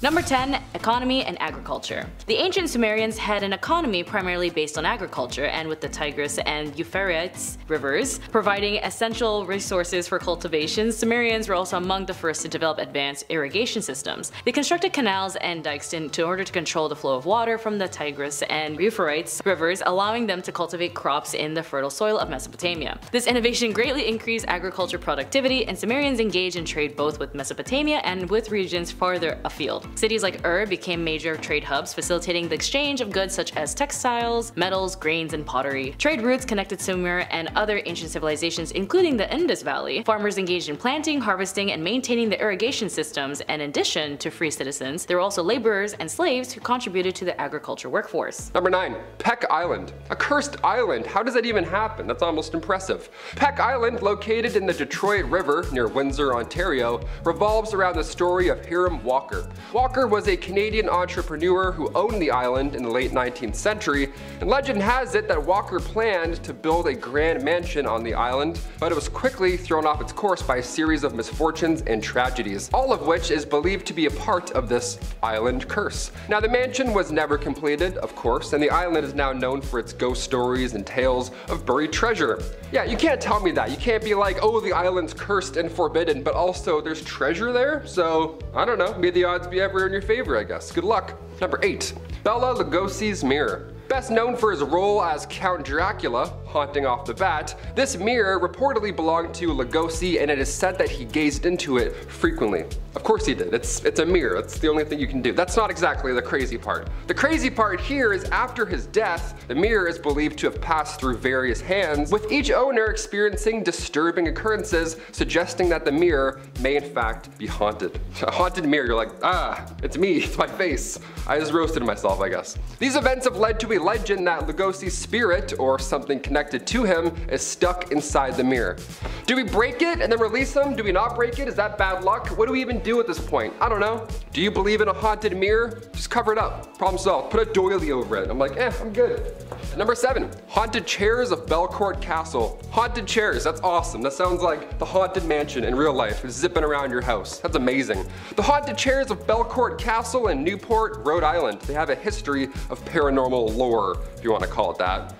Number 10. Economy and agriculture. The ancient Sumerians had an economy primarily based on agriculture, and with the Tigris and Euphrates rivers providing essential resources for cultivation, Sumerians were also among the first to develop advanced irrigation systems. They constructed canals and dikes in order to control the flow of water from the Tigris and Euphrates rivers, allowing them to cultivate crops in the fertile soil of Mesopotamia. This innovation greatly increased agriculture productivity, and Sumerians engaged in trade both with Mesopotamia and with regions farther afield. Cities like became major trade hubs, facilitating the exchange of goods such as textiles, metals, grains, and pottery. Trade routes connected Sumer and other ancient civilizations, including the Indus Valley. Farmers engaged in planting, harvesting, and maintaining the irrigation systems, and in addition to free citizens, there were also laborers and slaves who contributed to the agriculture workforce. Number 9. Peck Island. A cursed island. How does that even happen? That's almost impressive. Peck Island, located in the Detroit River near Windsor, Ontario, revolves around the story of Hiram Walker. Walker was a Canadian entrepreneur who owned the island in the late 19th century, and legend has it that Walker planned to build a grand mansion on the island, but it was quickly thrown off its course by a series of misfortunes and tragedies, all of which is believed to be a part of this island curse. Now, the mansion was never completed, of course, and the island is now known for its ghost stories and tales of buried treasure. Yeah, you can't tell me that. You can't be like, oh, the island's cursed and forbidden, but also there's treasure there, so I don't know, may the odds be ever in your favor, I guess. Good luck. Number 8. Bela Lugosi's mirror. Best known for his role as Count Dracula, haunting off the bat, this mirror reportedly belonged to Lugosi, and it is said that he gazed into it frequently. Of course he did. It's a mirror. That's the only thing you can do. That's not exactly the crazy part. The crazy part here is after his death, the mirror is believed to have passed through various hands, with each owner experiencing disturbing occurrences, suggesting that the mirror may in fact be haunted. A haunted mirror, you're like, ah, it's me, it's my face. I just roasted myself, I guess. These events have led to a legend that Lugosi's spirit, or something connected to him, is stuck inside the mirror. Do we break it and then release him? Do we not break it? Is that bad luck? What do we even do at this point? I don't know. Do you believe in a haunted mirror? Just cover it up. Problem solved. Put a doily over it. I'm like, I'm good. Number 7. Haunted chairs of Belcourt Castle. Haunted chairs, that's awesome. That sounds like the haunted mansion in real life, zipping around your house. That's amazing. The haunted chairs of Belcourt Castle in Newport, Rhode Island. They have a history of paranormal lore, if you want to call it that.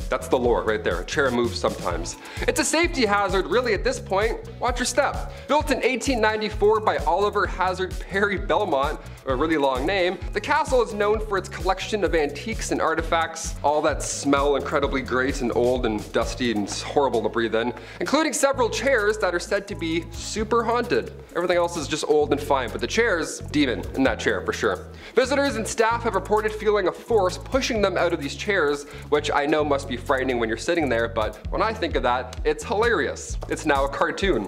That's the lore right there. A chair moves sometimes. It's a safety hazard really at this point. Watch your step. Built in 1894 by Oliver Hazard Perry Belmont, a really long name, the castle is known for its collection of antiques and artifacts, all that smell incredibly great and old and dusty and horrible to breathe in, including several chairs that are said to be super haunted. Everything else is just old and fine, but the chair's demon in that chair for sure. Visitors and staff have reported feeling a force pushing them out of these chairs, which I know must be frightening when you're sitting there, but when I think of that, it's hilarious. It's now a cartoon.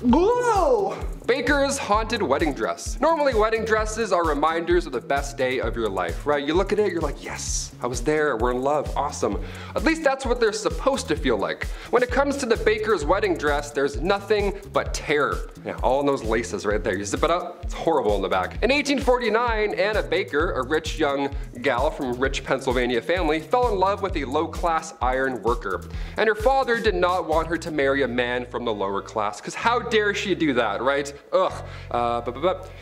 Whoa! Baker's haunted wedding dress. Normally wedding dresses are reminders of the best day of your life, right? You look at it, you're like, yes, I was there, we're in love, awesome. At least that's what they're supposed to feel like. When it comes to the Baker's wedding dress, there's nothing but terror. Yeah, all in those laces right there. You zip it up, it's horrible in the back. In 1849, Anna Baker, a rich young gal from a rich Pennsylvania family, fell in love with a low-class iron worker. And her father did not want her to marry a man from the lower class, because how dare she do that, right? Ugh.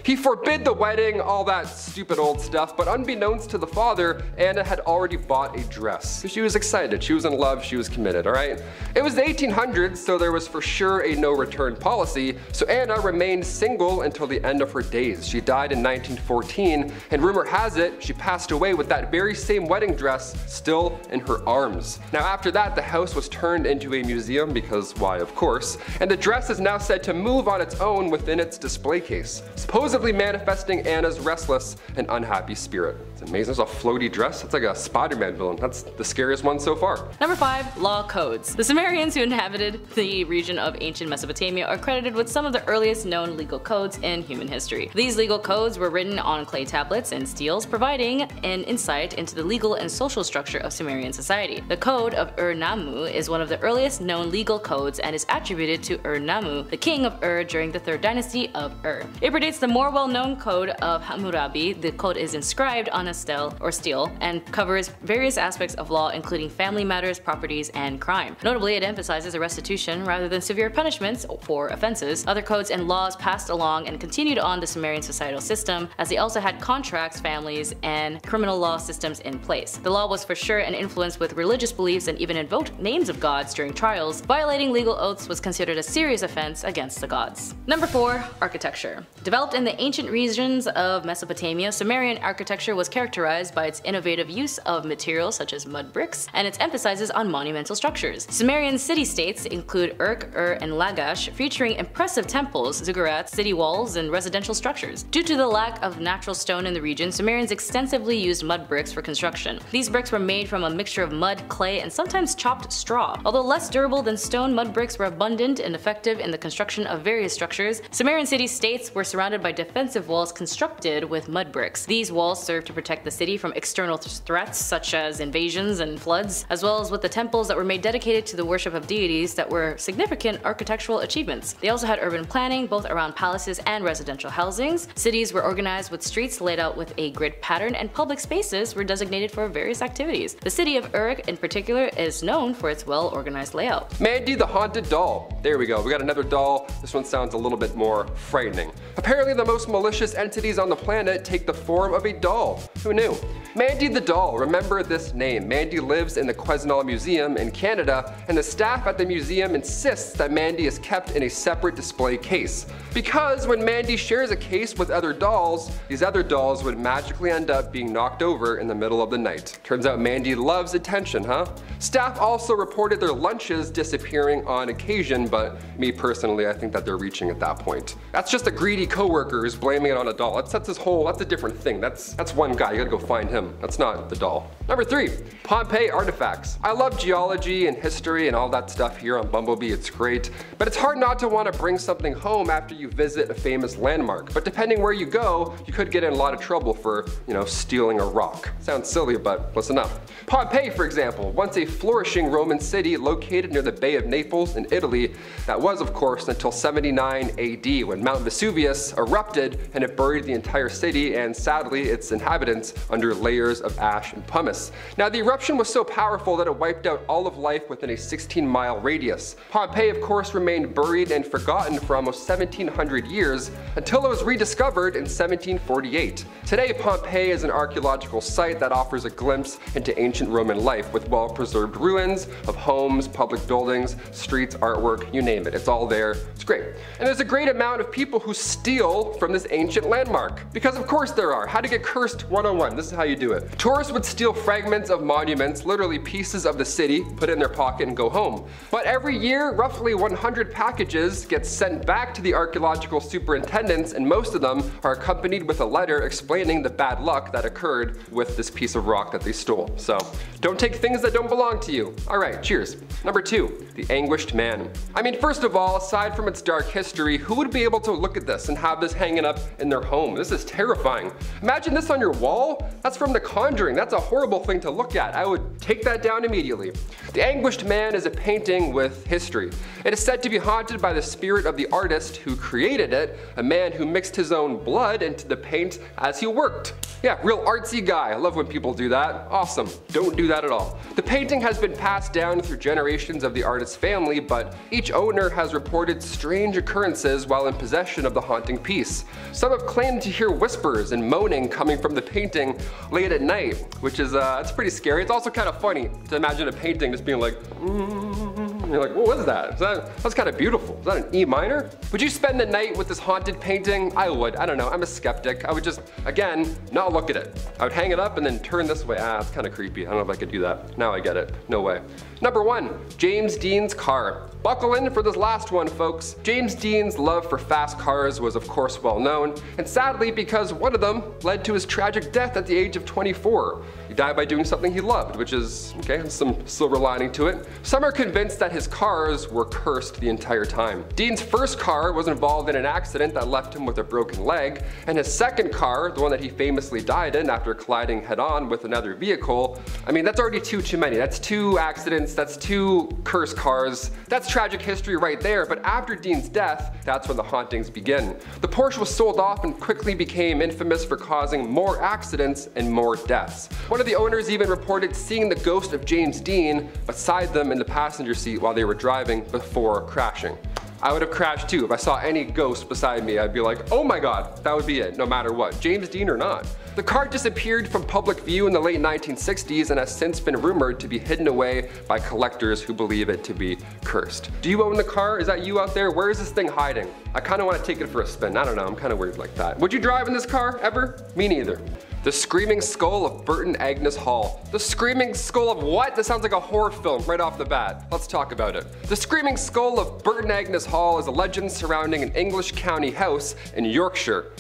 He forbid the wedding, all that stupid old stuff, but unbeknownst to the father, Anna had already bought a dress. She was excited, she was in love, she was committed, alright? It was the 1800s, so there was for sure a no-return policy, so Anna remained single until the end of her days. She died in 1914, and rumor has it, she passed away with that very same wedding dress still in her arms. Now after that, the house was turned into a museum, because why, of course, and the dress is now said to move on its own within its display case, supposedly manifesting Anna's restless and unhappy spirit. It's amazing. There's a floaty dress. It's like a Spider-Man villain. That's the scariest one so far. Number 5. Law codes. The Sumerians who inhabited the region of ancient Mesopotamia are credited with some of the earliest known legal codes in human history. These legal codes were written on clay tablets and steels, providing an insight into the legal and social structure of Sumerian society. The Code of Ur-Nammu is one of the earliest known legal codes and is attributed to Ur-Nammu, the king of Ur during the 3rd dynasty of Ur. It predates the more well-known code of Hammurabi. The code is inscribed on a stele or stele and covers various aspects of law including family matters, properties, and crime. Notably, it emphasizes a restitution rather than severe punishments for offenses. Other codes and laws passed along and continued on the Sumerian societal system, as they also had contracts, families, and criminal law systems in place. The law was for sure an influence with religious beliefs and even invoked names of gods during trials. Violating legal oaths was considered a serious offense against the gods. Number 4. Architecture. Developed in the ancient regions of Mesopotamia, Sumerian architecture was characterized by its innovative use of materials such as mud bricks and its emphasis on monumental structures. Sumerian city-states include Urk, Ur, and Lagash, featuring impressive temples, ziggurats, city walls, and residential structures. Due to the lack of natural stone in the region, Sumerians extensively used mud bricks for construction. These bricks were made from a mixture of mud, clay, and sometimes chopped straw. Although less durable than stone, mud bricks were abundant and effective in the construction of various structures. Sumerian city-states were surrounded by defensive walls constructed with mud bricks. These walls served to protect the city from external threats such as invasions and floods, as well as with the temples that were made dedicated to the worship of deities that were significant architectural achievements. They also had urban planning, both around palaces and residential housings. Cities were organized with streets laid out with a grid pattern, and public spaces were designated for various activities. The city of Uruk in particular is known for its well-organized layout. Mandy the Haunted Doll. There we go, we got another doll. This one sounds a little bit more frightening. Apparently the most malicious entities on the planet take the form of a doll. Who knew? Mandy the Doll, remember this name. Mandy lives in the Quesnel Museum in Canada, and the staff at the museum insists that Mandy is kept in a separate display case. Because when Mandy shares a case with other dolls, these other dolls would magically end up being knocked over in the middle of the night. Turns out Mandy loves attention, huh? Staff also reported their lunches disappearing on occasion, but me personally, I think that they're reaching at that point. That's just a greedy coworker who's blaming it on a doll. That's a different thing. That's one guy, you gotta go find him. That's not the doll. Number 3, Pompeii artifacts. I love geology and history and all that stuff here on BumbleBee, it's great, but it's hard not to want to bring something home after you visit a famous landmark. But depending where you go, you could get in a lot of trouble for, stealing a rock. Sounds silly, but listen up. Pompeii, for example, once a flourishing Roman city located near the Bay of Naples in Italy, that was of course until 79 AD when Mount Vesuvius erupted and it buried the entire city and sadly its inhabitants under layers of ash and pumice. Now the eruption was so powerful that it wiped out all of life within a 16-mile radius. Pompeii of course remained buried and forgotten for almost 1700 years until it was rediscovered in 1748. Today Pompeii is an archaeological site that offers a glimpse into ancient Roman life with well-preserved ruins of homes, public buildings, streets, artwork, you name it. It's all there. It's great. And there's a great amount of people who steal from this ancient landmark. Because of course there are. How to get cursed 101. This is how you do it. Tourists would steal fragments of monuments, literally pieces of the city, put it in their pocket and go home. But every year, roughly 100 packages get sent back to the archaeological superintendents, and most of them are accompanied with a letter explaining the bad luck that occurred with this piece of rock that they stole. So don't take things that don't belong to you. Alright, cheers. Number 2, the Anguished Man. I mean, first of all, aside from its dark history, who would be able to look at this and have this hanging up in their home? This is terrifying. Imagine this on your wall. That's from The Conjuring. That's a horrible thing to look at. I would take that down immediately. The Anguished Man is a painting with history. It is said to be haunted by the spirit of the artist who created it, a man who mixed his own blood into the paint as he worked. Yeah, real artsy guy. I love when people do that. Awesome. Don't do that at all. The painting has been passed down through generations of the artist's family, but each owner has reported strange occurrences while in possession of the haunting piece. Some have claimed to hear whispers and moaning coming from the painting late at night, which is it's pretty scary. It's also kind of funny to imagine a painting just being like, you're like, what was that? That's kind of beautiful. Is that an E minor? Would you spend the night with this haunted painting? I would. I don't know. I'm a skeptic. I would just, again, not look at it. I would hang it up and then turn this way. It's kind of creepy. I don't know if I could do that. Now I get it. No way. Number 1, James Dean's car. Buckle in for this last one, folks. James Dean's love for fast cars was of course well known, and sadly because one of them led to his tragic death at the age of 24. He died by doing something he loved, which is, okay, some silver lining to it. Some are convinced that his cars were cursed the entire time. time. Dean's first car was involved in an accident that left him with a broken leg, and his second car, the one that he famously died in after colliding head-on with another vehicle, I mean, that's already too many. That's 2 accidents, that's 2 cursed cars. That's tragic history right there, but after Dean's death, that's when the hauntings begin. The Porsche was sold off and quickly became infamous for causing more accidents and more deaths. One of the owners even reported seeing the ghost of James Dean beside them in the passenger seat while they were driving before crashing. I would have crashed too. If I saw any ghost beside me, I'd be like, oh my god, that would be it, no matter what, James Dean or not. The car disappeared from public view in the late 1960s and has since been rumored to be hidden away by collectors who believe it to be cursed. Do you own the car? Is that you out there? Where is this thing hiding? I kind of want to take it for a spin. I don't know, I'm kind of weird like that. Would you drive in this car, ever? Me neither. The Screaming Skull of Burton Agnes Hall. The Screaming Skull of what? That sounds like a horror film right off the bat. Let's talk about it. The Screaming Skull of Burton Agnes Hall is a legend surrounding an English county house in Yorkshire.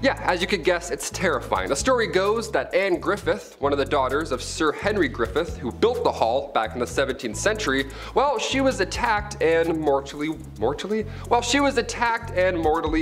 Yeah, as you could guess, it's terrifying. The story goes that Anne Griffith, one of the daughters of Sir Henry Griffith, who built the hall back in the 17th century, well, she was attacked and mortally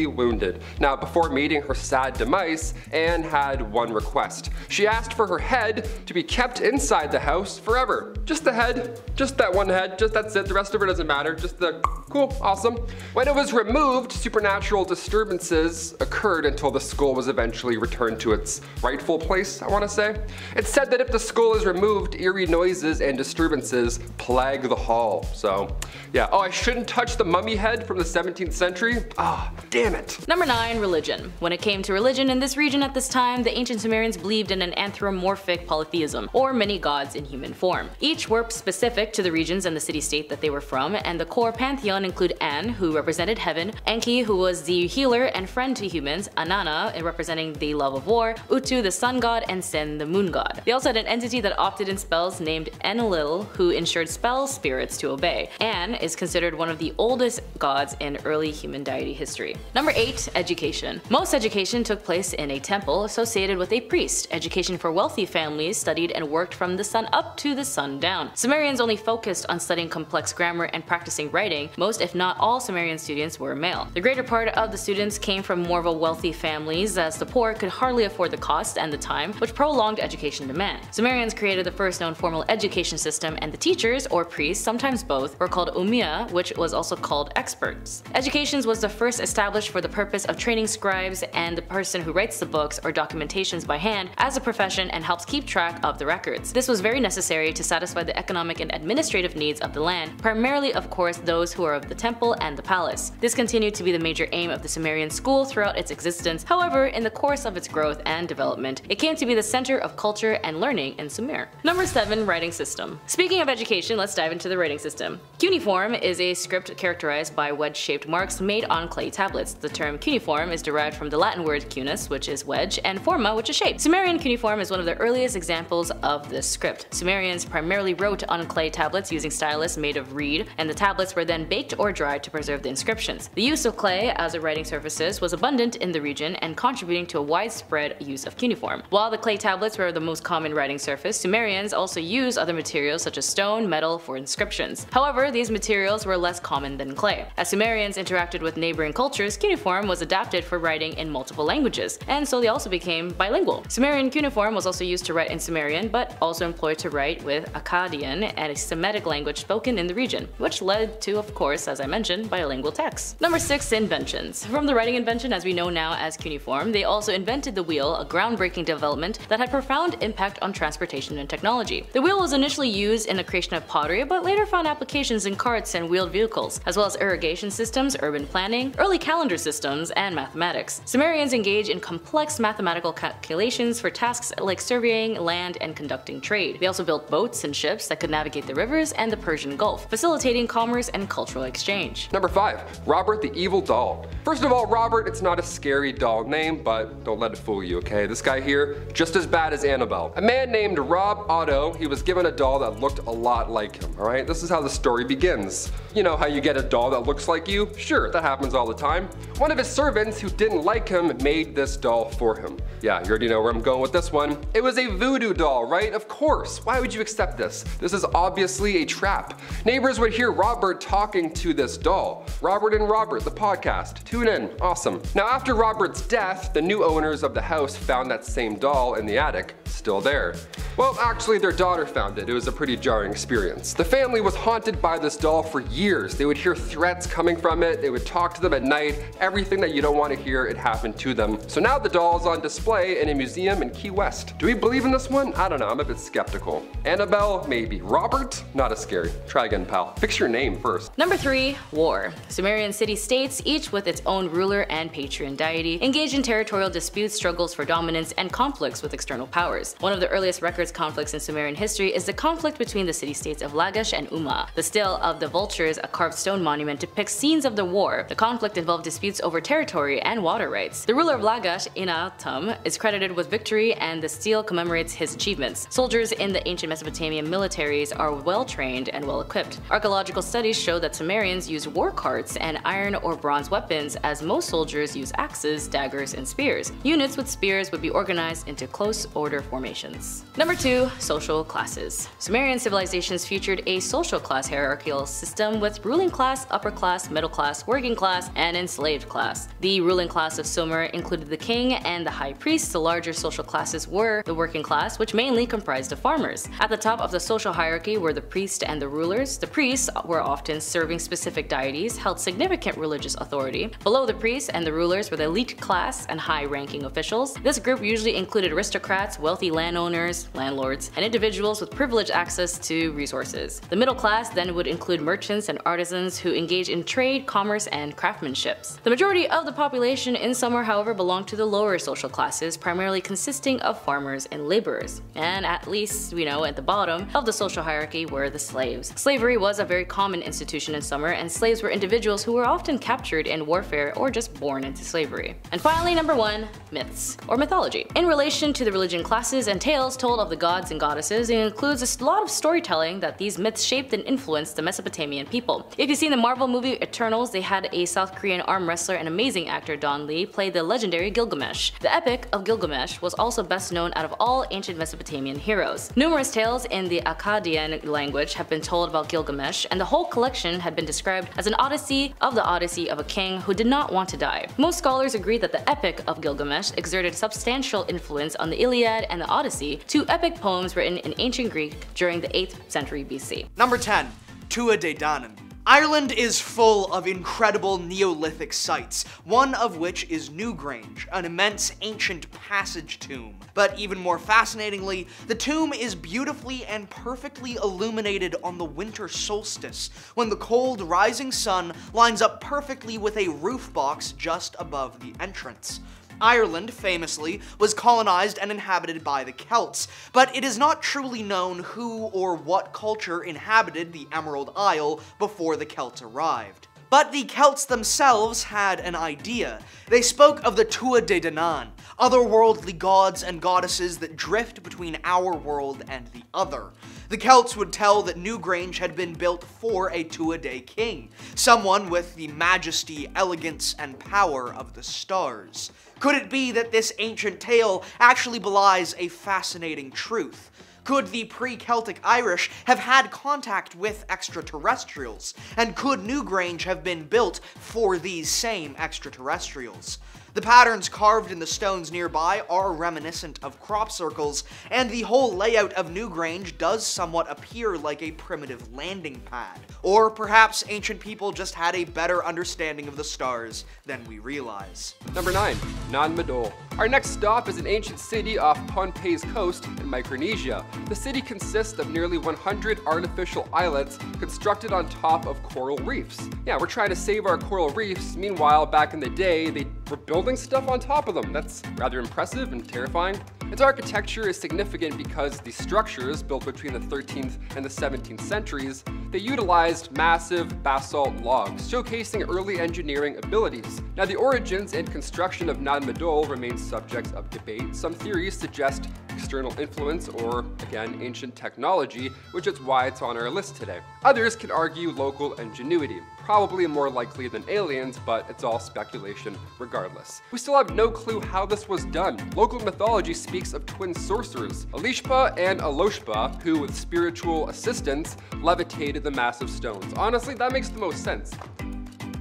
wounded. Now, before meeting her sad demise, Anne had one request. She asked for her head to be kept inside the house forever. Just the head, just that one head, just that's it, the rest of it doesn't matter, just the cool, awesome. When it was removed, supernatural disturbances occurred until the skull was eventually returned to its rightful place, I want to say. It's said that if the skull is removed, eerie noises and disturbances plague the hall. So, yeah. Oh, I shouldn't touch the mummy head from the 17th century? Ah, damn it. Number 9. Religion. When it came to religion in this region at this time, the ancient Sumerians believed in an anthropomorphic polytheism, or many gods in human form. Each were specific to the regions and the city-state that they were from, and the core pantheon include An, who represented heaven, Enki, who was the healer and friend to humans, Anana, representing the love of war, Utu the sun god, and Sin the moon god. They also had an entity that opted in spells named Enlil, who ensured spell spirits to obey. An is considered one of the oldest gods in early human deity history. Number 8. Education. Most education took place in a temple associated with a priest. Education for wealthy families studied and worked from the sun up to the sun down. Sumerians only focused on studying complex grammar and practicing writing. Most, if not all, Sumerian students were male. The greater part of the students came from more of a wealthy families, as the poor could hardly afford the cost and the time, which prolonged education demand. Sumerians created the first known formal education system, and the teachers, or priests, sometimes both, were called umia, which was also called experts. Education was the first established for the purpose of training scribes and the person who writes the books or documentations by hand as a profession and helps keep track of the records. This was very necessary to satisfy the economic and administrative needs of the land, primarily of course those who are of the temple and the palace. This continued to be the major aim of the Sumerian school throughout its existence. However, in the course of its growth and development, it came to be the center of culture and learning in Sumer. Number 7. Writing system. Speaking of education, let's dive into the writing system. Cuneiform is a script characterized by wedge-shaped marks made on clay tablets. The term cuneiform is derived from the Latin word cunus, which is wedge, and forma, which is shape. Sumerian cuneiform is one of the earliest examples of this script. Sumerians primarily wrote on clay tablets using stylus made of reed, and the tablets were then baked or dried to preserve the inscriptions. The use of clay as a writing surface was abundant in the region and contributing to a widespread use of cuneiform. While the clay tablets were the most common writing surface, Sumerians also used other materials such as stone, metal for inscriptions. However, these materials were less common than clay. As Sumerians interacted with neighboring cultures, cuneiform was adapted for writing in multiple languages, and so they also became bilingual. Sumerian cuneiform was also used to write in Sumerian, but also employed to write with Akkadian, and a Semitic language spoken in the region, which led to, of course, as I mentioned, bilingual texts. Number 6. Inventions. From the writing invention as we know now as cuneiform, they also invented the wheel, a groundbreaking development that had profound impact on transportation and technology. The wheel was initially used in the creation of pottery, but later found applications in carts and wheeled vehicles, as well as irrigation systems, urban planning, early calendar systems, and mathematics. Sumerians engaged in complex mathematical calculations for tasks like surveying land and conducting trade. They also built boats and ships that could navigate the rivers and the Persian Gulf, facilitating commerce and cultural exchange. Number 5. Robert the Evil Doll. First of all, Robert, it's not a scary doll doll name, but don't let it fool you, okay? This guy here, just as bad as Annabelle. A man named Rob Otto, he was given a doll that looked a lot like him, alright? This is how the story begins. You know how you get a doll that looks like you? Sure, that happens all the time. One of his servants who didn't like him made this doll for him. Yeah, you already know where I'm going with this one. It was a voodoo doll, right? Of course. Why would you accept this? This is obviously a trap. Neighbors would hear Robert talking to this doll. Robert and Robert, the podcast. Tune in. Awesome. Now, after Robert's death, the new owners of the house found that same doll in the attic, still there. Well, actually, their daughter found it. It was a pretty jarring experience. The family was haunted by this doll for years. They would hear threats coming from it. They would talk to them at night. Everything that you don't want to hear, it happened to them. So now the doll is on display in a museum in Key West. Do we believe in this one? I don't know. I'm a bit skeptical. Annabelle, maybe. Robert? Not as scary. Try again, pal. Fix your name first. Number 3. War. Sumerian city-states, each with its own ruler and patron deity, engaged in territorial disputes, struggles for dominance, and conflicts with external powers. One of the earliest records conflicts in Sumerian history is the conflict between the city-states of Lagash and Umma. The Still of the Vultures, a carved stone monument, depicts scenes of the war. The conflict involved disputes over territory and water rights. The ruler of Lagash, Inatum, is credited with victory, and the stele commemorates his achievements. Soldiers in the ancient Mesopotamian militaries are well trained and well equipped. Archaeological studies show that Sumerians used war carts and iron or bronze weapons, as most soldiers use axes, daggers, and spears. Units with spears would be organized into close order formations. Number 2. Social classes. Sumerian civilizations featured a social class hierarchical system with ruling class, upper class, middle class, working class, and enslaved class. The ruling class of Sumer included the king and the high priest. The larger social classes were the working class, which mainly comprised of farmers. At the top of the social hierarchy were the priests and the rulers. The priests were often serving specific deities, held significant religious authority. Below the priests and the rulers were the elite class and high-ranking officials. This group usually included aristocrats, wealthy landowners, landlords, and individuals with privileged access to resources. The middle class then would include merchants and artisans who engage in trade, commerce, and craftsmanship. The majority of the population in Sumer, however, belonged to the lower social classes, primarily consisting of farmers and laborers. And at least, at the bottom of the social hierarchy were the slaves. Slavery was a very common institution in Sumer, and slaves were individuals who were often captured in warfare or just born into slavery. And finally, number 1, myths, or mythology. In relation to the religion classes and tales told of the gods and goddesses, it includes a lot of storytelling that these myths shaped and influenced the Mesopotamian people. If you've seen the Marvel movie Eternals, they had a South Korean arm wrestler and amazing actor Don Lee play the legendary Gilgamesh. The Epic of Gilgamesh was also best known out of all ancient Mesopotamian heroes. Numerous tales in the Akkadian language have been told about Gilgamesh, and the whole collection had been described as an odyssey of a king who did not want to die. Most scholars agree that the Epic of Gilgamesh exerted substantial influence on the Iliad and the Odyssey, 2 epic poems written in ancient Greek during the 8th century BC. Number 10. Tua de Danann. Ireland is full of incredible Neolithic sites, one of which is Newgrange, an immense ancient passage tomb. But even more fascinatingly, the tomb is beautifully and perfectly illuminated on the winter solstice, when the cold rising sun lines up perfectly with a roof box just above the entrance. Ireland, famously, was colonized and inhabited by the Celts, but it is not truly known who or what culture inhabited the Emerald Isle before the Celts arrived. But the Celts themselves had an idea. They spoke of the Tua de Danann, otherworldly gods and goddesses that drift between our world and the other. The Celts would tell that Newgrange had been built for a Tua de king, someone with the majesty, elegance, and power of the stars. Could it be that this ancient tale actually belies a fascinating truth? Could the pre-Celtic Irish have had contact with extraterrestrials? And could Newgrange have been built for these same extraterrestrials? The patterns carved in the stones nearby are reminiscent of crop circles, and the whole layout of Newgrange does somewhat appear like a primitive landing pad. Or perhaps ancient people just had a better understanding of the stars than we realize. Number 9. Nan Madol. Our next stop is an ancient city off Pohnpei's coast in Micronesia. The city consists of nearly 100 artificial islets constructed on top of coral reefs. Yeah, we're trying to save our coral reefs. Meanwhile, back in the day, they were building stuff on top of them. That's rather impressive and terrifying. Its architecture is significant because the structures built between the 13th and the 17th centuries, They utilized massive basalt logs, showcasing early engineering abilities. Now, the origins and construction of Nan-Madol remain subjects of debate. Some theories suggest external influence or, again, ancient technology, which is why it's on our list today. Others can argue local ingenuity, probably more likely than aliens, but it's all speculation regardless. We still have no clue how this was done. Local mythology speaks of twin sorcerers, Alishpa and Aloshpa, who with spiritual assistance levitated the massive stones. Honestly, that makes the most sense.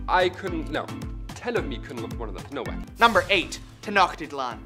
No. 10 of me couldn't lift one of them, no way. Number 8, Tenochtitlan.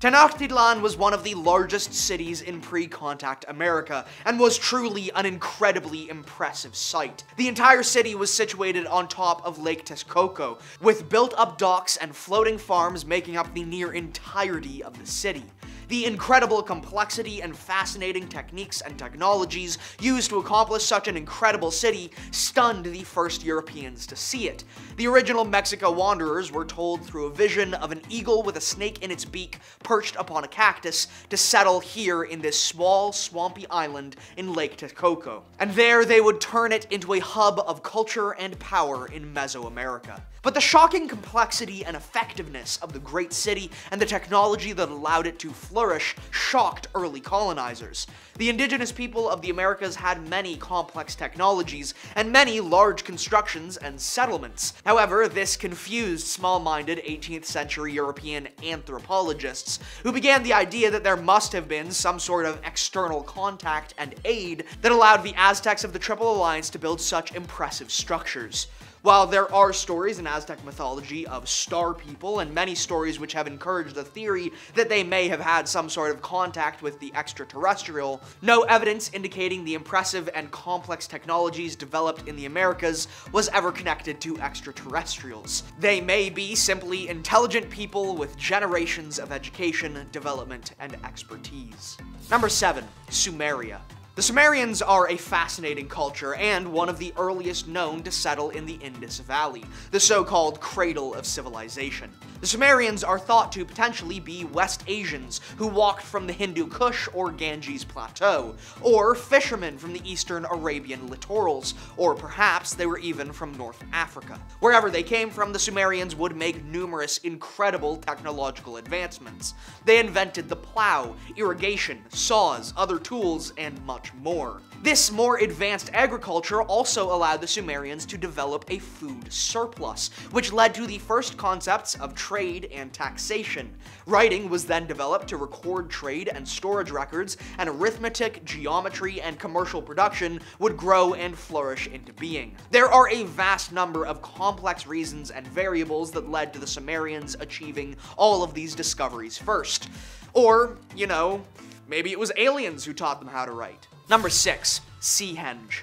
Tenochtitlan was one of the largest cities in pre-contact America, and was truly an incredibly impressive sight. The entire city was situated on top of Lake Texcoco, with built-up docks and floating farms making up the near entirety of the city. The incredible complexity and fascinating techniques and technologies used to accomplish such an incredible city stunned the first Europeans to see it. The original Mexico wanderers were told through a vision of an eagle with a snake in its beak perched upon a cactus to settle here in this small, swampy island in Lake Texcoco. And there they would turn it into a hub of culture and power in Mesoamerica. But the shocking complexity and effectiveness of the great city and the technology that allowed it to flourish shocked early colonizers. The indigenous people of the Americas had many complex technologies and many large constructions and settlements. However, this confused small-minded 18th century European anthropologists, who began the idea that there must have been some sort of external contact and aid that allowed the Aztecs of the Triple Alliance to build such impressive structures. While there are stories in Aztec mythology of star people, and many stories which have encouraged the theory that they may have had some sort of contact with the extraterrestrial, no evidence indicating the impressive and complex technologies developed in the Americas was ever connected to extraterrestrials. They may be simply intelligent people with generations of education, development, and expertise. Number 7, Sumeria. The Sumerians are a fascinating culture and one of the earliest known to settle in the Indus Valley, the so-called cradle of civilization. The Sumerians are thought to potentially be West Asians who walked from the Hindu Kush or Ganges Plateau, or fishermen from the eastern Arabian littorals, or perhaps they were even from North Africa. Wherever they came from, the Sumerians would make numerous incredible technological advancements. They invented the plow, irrigation, saws, other tools, and much more. This more advanced agriculture also allowed the Sumerians to develop a food surplus, which led to the first concepts of trade and taxation. Writing was then developed to record trade and storage records, and arithmetic, geometry, and commercial production would grow and flourish into being. There are a vast number of complex reasons and variables that led to the Sumerians achieving all of these discoveries first. Or, maybe it was aliens who taught them how to write. Number 6, Seahenge.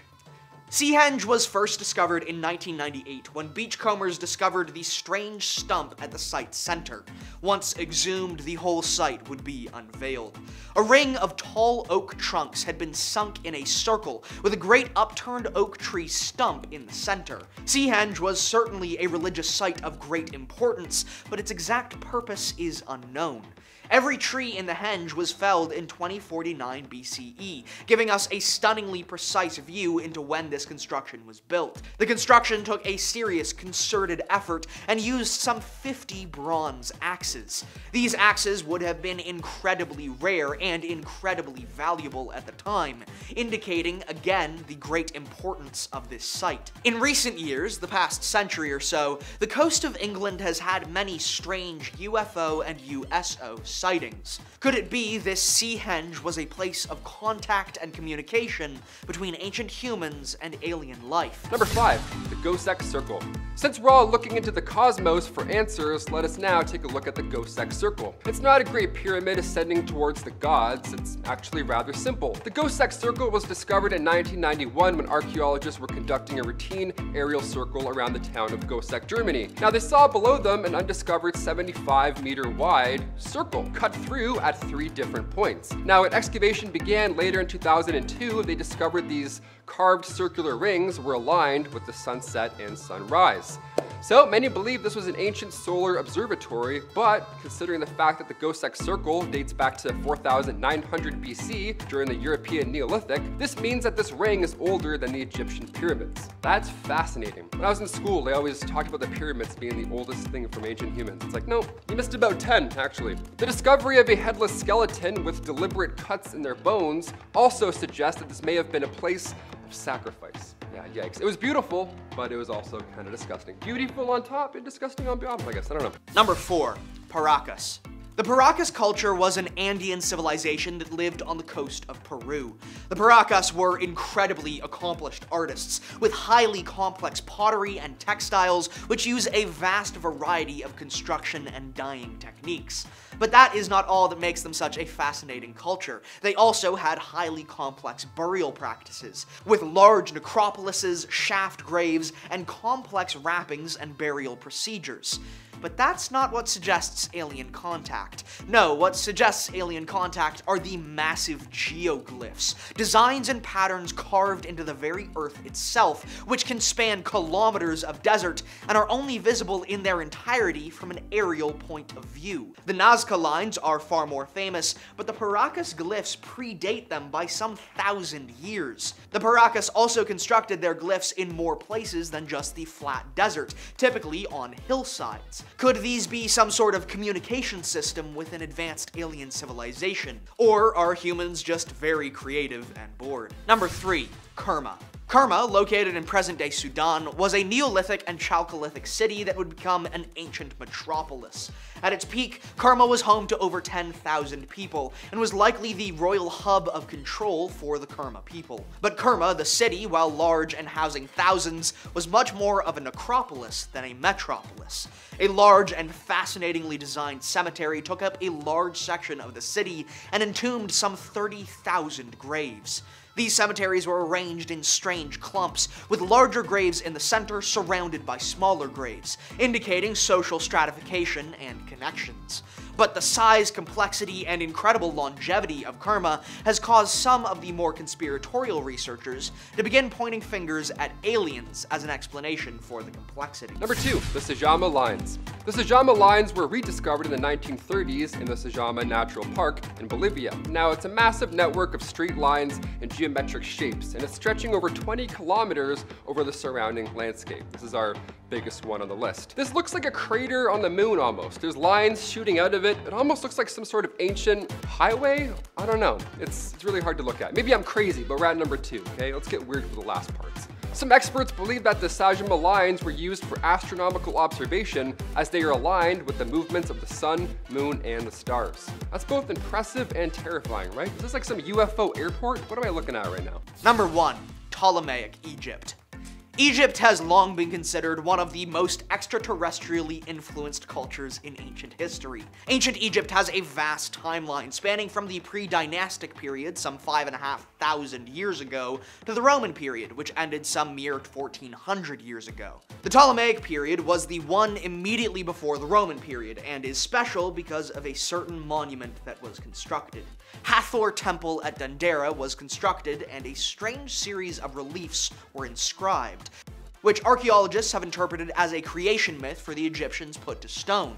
Seahenge was first discovered in 1998 when beachcombers discovered the strange stump at the site's center. Once exhumed, the whole site would be unveiled. A ring of tall oak trunks had been sunk in a circle with a great upturned oak tree stump in the center. Seahenge was certainly a religious site of great importance, but its exact purpose is unknown. Every tree in the henge was felled in 2049 BCE, giving us a stunningly precise view into when this construction was built. The construction took a serious, concerted effort and used some 50 bronze axes. These axes would have been incredibly rare and incredibly valuable at the time, indicating, again, the great importance of this site. In recent years, the past century or so, the coast of England has had many strange UFO and USO sightings. Could it be this Seahenge was a place of contact and communication between ancient humans and alien life? Number 5, the Gosek Circle. Since we're all looking into the cosmos for answers, let us now take a look at the Gosek Circle. It's not a great pyramid ascending towards the gods, it's actually rather simple. The Gosek Circle was discovered in 1991 when archaeologists were conducting a routine aerial circle around the town of Gosek, Germany. Now they saw below them an undiscovered 75-meter wide circle cut through at 3 different points. Now when excavation began later in 2002, they discovered these carved circular rings were aligned with the sunset and sunrise. So many believe this was an ancient solar observatory, but considering the fact that the Göbekli Circle dates back to 4900 BC during the European Neolithic, this means that this ring is older than the Egyptian pyramids. That's fascinating. When I was in school, they always talked about the pyramids being the oldest thing from ancient humans. It's like, no, you missed about 10, actually. The discovery of a headless skeleton with deliberate cuts in their bones also suggests that this may have been a place of sacrifice. Yeah, yikes. It was beautiful, but it was also kind of disgusting. Beautiful on top and disgusting on bottom, I guess. I don't know. Number 4, Paracas. The Paracas culture was an Andean civilization that lived on the coast of Peru. The Paracas were incredibly accomplished artists, with highly complex pottery and textiles which use a vast variety of construction and dyeing techniques. But that is not all that makes them such a fascinating culture. They also had highly complex burial practices, with large necropolises, shaft graves, and complex wrappings and burial procedures. But that's not what suggests alien contact. No, what suggests alien contact are the massive geoglyphs, designs and patterns carved into the very earth itself, which can span kilometers of desert and are only visible in their entirety from an aerial point of view. The Nazca lines are far more famous, but the Paracas glyphs predate them by some 1,000 years. The Paracas also constructed their glyphs in more places than just the flat desert, typically on hillsides. Could these be some sort of communication system with an advanced alien civilization? Or are humans just very creative and bored? Number 3, Kerma. Kerma, located in present-day Sudan, was a Neolithic and Chalcolithic city that would become an ancient metropolis. At its peak, Kerma was home to over 10,000 people, and was likely the royal hub of control for the Kerma people. But Kerma, the city, while large and housing thousands, was much more of a necropolis than a metropolis. A large and fascinatingly designed cemetery took up a large section of the city and entombed some 30,000 graves. These cemeteries were arranged in strange clumps, with larger graves in the center surrounded by smaller graves, indicating social stratification and connections. But the size, complexity, and incredible longevity of Kerma has caused some of the more conspiratorial researchers to begin pointing fingers at aliens as an explanation for the complexity. Number 2, the Sajama Lines. The Sajama Lines were rediscovered in the 1930s in the Sajama Natural Park in Bolivia. Now, it's a massive network of straight lines and geometric shapes, and it's stretching over 20 kilometers over the surrounding landscape. This is our biggest one on the list. This looks like a crater on the moon almost. There's lines shooting out of it. It almost looks like some sort of ancient highway. I don't know. It's really hard to look at. Maybe I'm crazy, but we're at number 2, okay? Let's get weird for the last parts. Some experts believe that the Sajama lines were used for astronomical observation as they are aligned with the movements of the sun, moon, and the stars. That's both impressive and terrifying, right? Is this like some UFO airport? What am I looking at right now? Number 1, Ptolemaic Egypt. Egypt has long been considered one of the most extraterrestrially influenced cultures in ancient history. Ancient Egypt has a vast timeline spanning from the pre-dynastic period, some 5,500 years ago, to the Roman period, which ended some mere 1,400 years ago. The Ptolemaic period was the one immediately before the Roman period, and is special because of a certain monument that was constructed. Hathor Temple at Dendera was constructed, and a strange series of reliefs were inscribed, which archaeologists have interpreted as a creation myth for the Egyptians put to stone.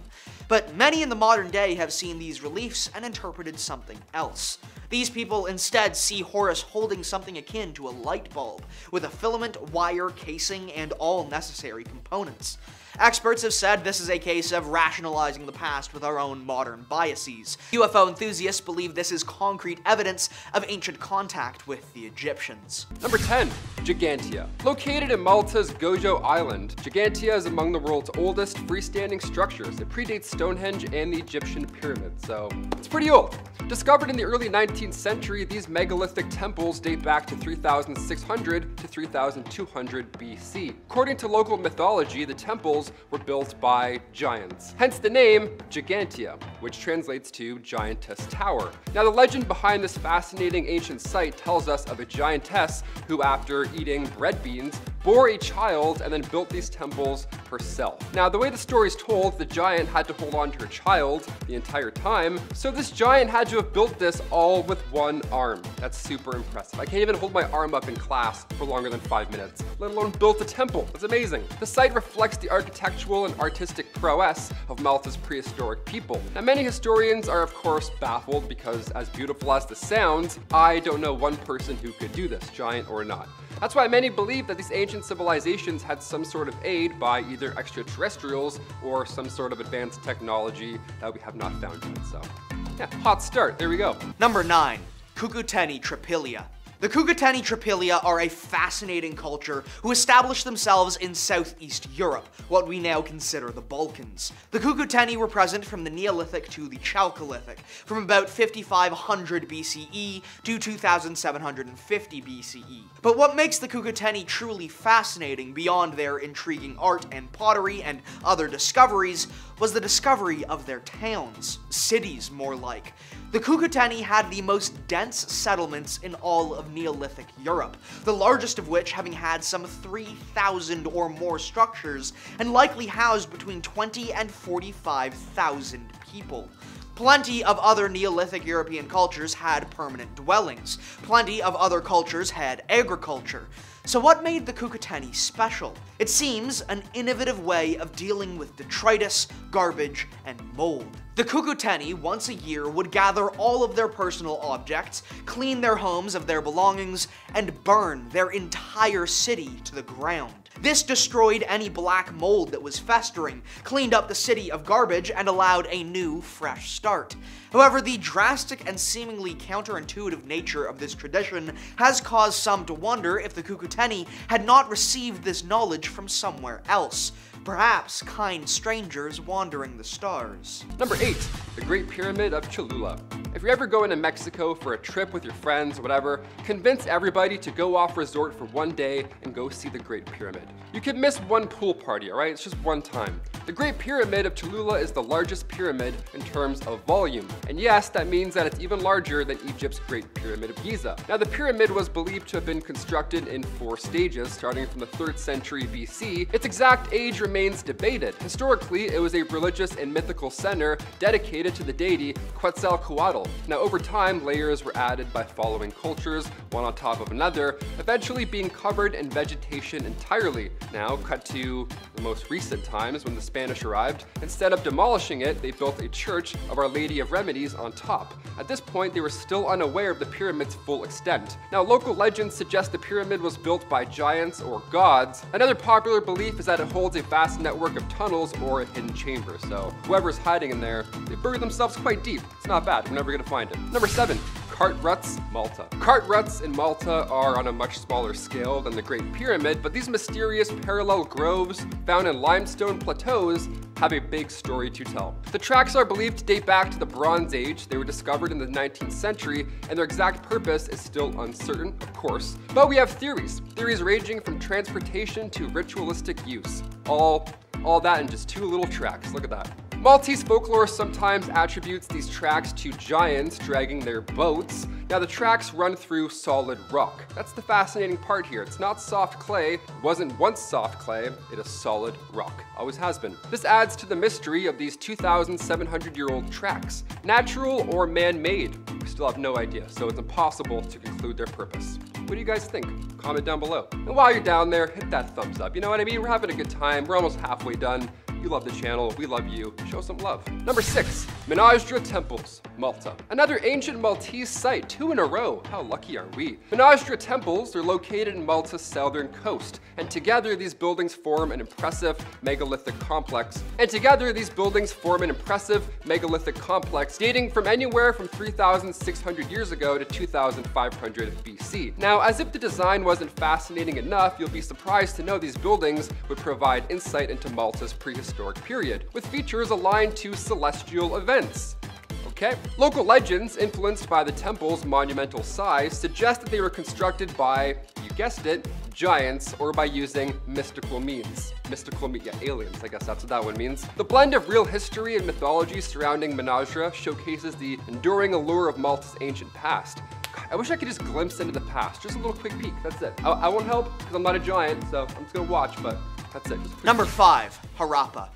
But many in the modern day have seen these reliefs and interpreted something else. These people instead see Horus holding something akin to a light bulb, with a filament, wire, casing, and all necessary components. Experts have said this is a case of rationalizing the past with our own modern biases. UFO enthusiasts believe this is concrete evidence of ancient contact with the Egyptians. Number 10, Gigantia. Located in Malta's Gojo Island, Gigantia is among the world's oldest freestanding structures. It predates Stonehenge and the Egyptian pyramids, so it's pretty old. Discovered in the early 19th century, these megalithic temples date back to 3600 to 3200 BC. According to local mythology, the temples were built by giants, hence the name Gigantia, which translates to giantess tower. Now, the legend behind this fascinating ancient site tells us of a giantess who, after eating bread beans bore a child and then built these temples herself. Now, the way the story is told, the giant had to hold on to her child the entire time, so this giant had to have built this all with one arm. That's super impressive. I can't even hold my arm up in class for longer than 5 minutes, let alone build a temple. That's amazing. The site reflects the architectural and artistic prowess of Malta's prehistoric people. Now, many historians are of course baffled because, as beautiful as this sounds, I don't know one person who could do this, giant or not. That's why many believe that these ancient civilizations had some sort of aid by either extraterrestrials or some sort of advanced technology that we have not found yet. So, yeah, hot start. There we go. Number 9. Cucuteni Tripilia. The Cucuteni Tripilia are a fascinating culture who established themselves in Southeast Europe, what we now consider the Balkans. The Cucuteni were present from the Neolithic to the Chalcolithic, from about 5500 BCE to 2750 BCE. But what makes the Cucuteni truly fascinating, beyond their intriguing art and pottery and other discoveries, was the discovery of their towns, cities more like. The Cucuteni had the most dense settlements in all of Neolithic Europe, the largest of which having had some 3,000 or more structures and likely housed between 20 and 45,000 people. Plenty of other Neolithic European cultures had permanent dwellings. Plenty of other cultures had agriculture. So what made the Cucuteni special? It seems an innovative way of dealing with detritus, garbage, and mold. The Cucuteni, once a year, would gather all of their personal objects, clean their homes of their belongings, and burn their entire city to the ground. This destroyed any black mold that was festering, cleaned up the city of garbage, and allowed a new, fresh start. However, the drastic and seemingly counterintuitive nature of this tradition has caused some to wonder if the Cucuteni had not received this knowledge from somewhere else. Perhaps kind strangers wandering the stars. Number 8, the Great Pyramid of Cholula. If you're ever going to Mexico for a trip with your friends or whatever, convince everybody to go off resort for one day and go see the Great Pyramid. You can miss one pool party, alright? It's just one time. The Great Pyramid of Cholula is the largest pyramid in terms of volume. And yes, that means that it's even larger than Egypt's Great Pyramid of Giza. Now, the pyramid was believed to have been constructed in 4 stages, starting from the 3rd century BC. Its exact age remains debated. Historically, it was a religious and mythical center dedicated to the deity Quetzalcoatl. Now, over time, layers were added by following cultures, one on top of another, eventually being covered in vegetation entirely. Now, cut to the most recent times when the Spanish arrived. Instead of demolishing it, they built a church of Our Lady of Remedies on top. At this point, they were still unaware of the pyramid's full extent. Now, local legends suggest the pyramid was built by giants or gods. Another popular belief is that it holds a vast network of tunnels or a hidden chamber, so whoever's hiding in there, they buried themselves quite deep. It's not bad, we're never gonna find it. Number 7. Cart ruts, Malta. Cart ruts in Malta are on a much smaller scale than the Great Pyramid, but these mysterious parallel groves found in limestone plateaus have a big story to tell. The tracks are believed to date back to the Bronze Age. They were discovered in the 19th century, and their exact purpose is still uncertain, of course. But we have theories ranging from transportation to ritualistic use. All that in just 2 little tracks. Look at that. Maltese folklore sometimes attributes these tracks to giants dragging their boats. Now, the tracks run through solid rock. That's the fascinating part here. It's not soft clay. It wasn't once soft clay. It is solid rock. Always has been. This adds to the mystery of these 2,700-year-old tracks. Natural or man-made? We still have no idea, so it's impossible to conclude their purpose. What do you guys think? Comment down below. And while you're down there, hit that thumbs up. You know what I mean? We're having a good time. We're almost halfway done. You love the channel, we love you, show some love. Number 6, Menastra Temples, Malta. Another ancient Maltese site, 2 in a row. How lucky are we? Menastra Temples are located in Malta's southern coast, and together these buildings form an impressive megalithic complex. Dating from anywhere from 3,600 years ago to 2,500 BC. Now, as if the design wasn't fascinating enough, you'll be surprised to know these buildings would provide insight into Malta's prehistoric period, with features aligned to celestial events. Okay. Local legends, influenced by the temple's monumental size, suggest that they were constructed by, you guessed it, giants, or by using mystical means. Aliens, I guess that's what that one means. The blend of real history and mythology surrounding Menastra showcases the enduring allure of Malta's ancient past. God, I wish I could just glimpse into the past. Just a little quick peek, that's it. I won't help because I'm not a giant, so I'm just gonna watch, but that's it. Number 5, Harappa.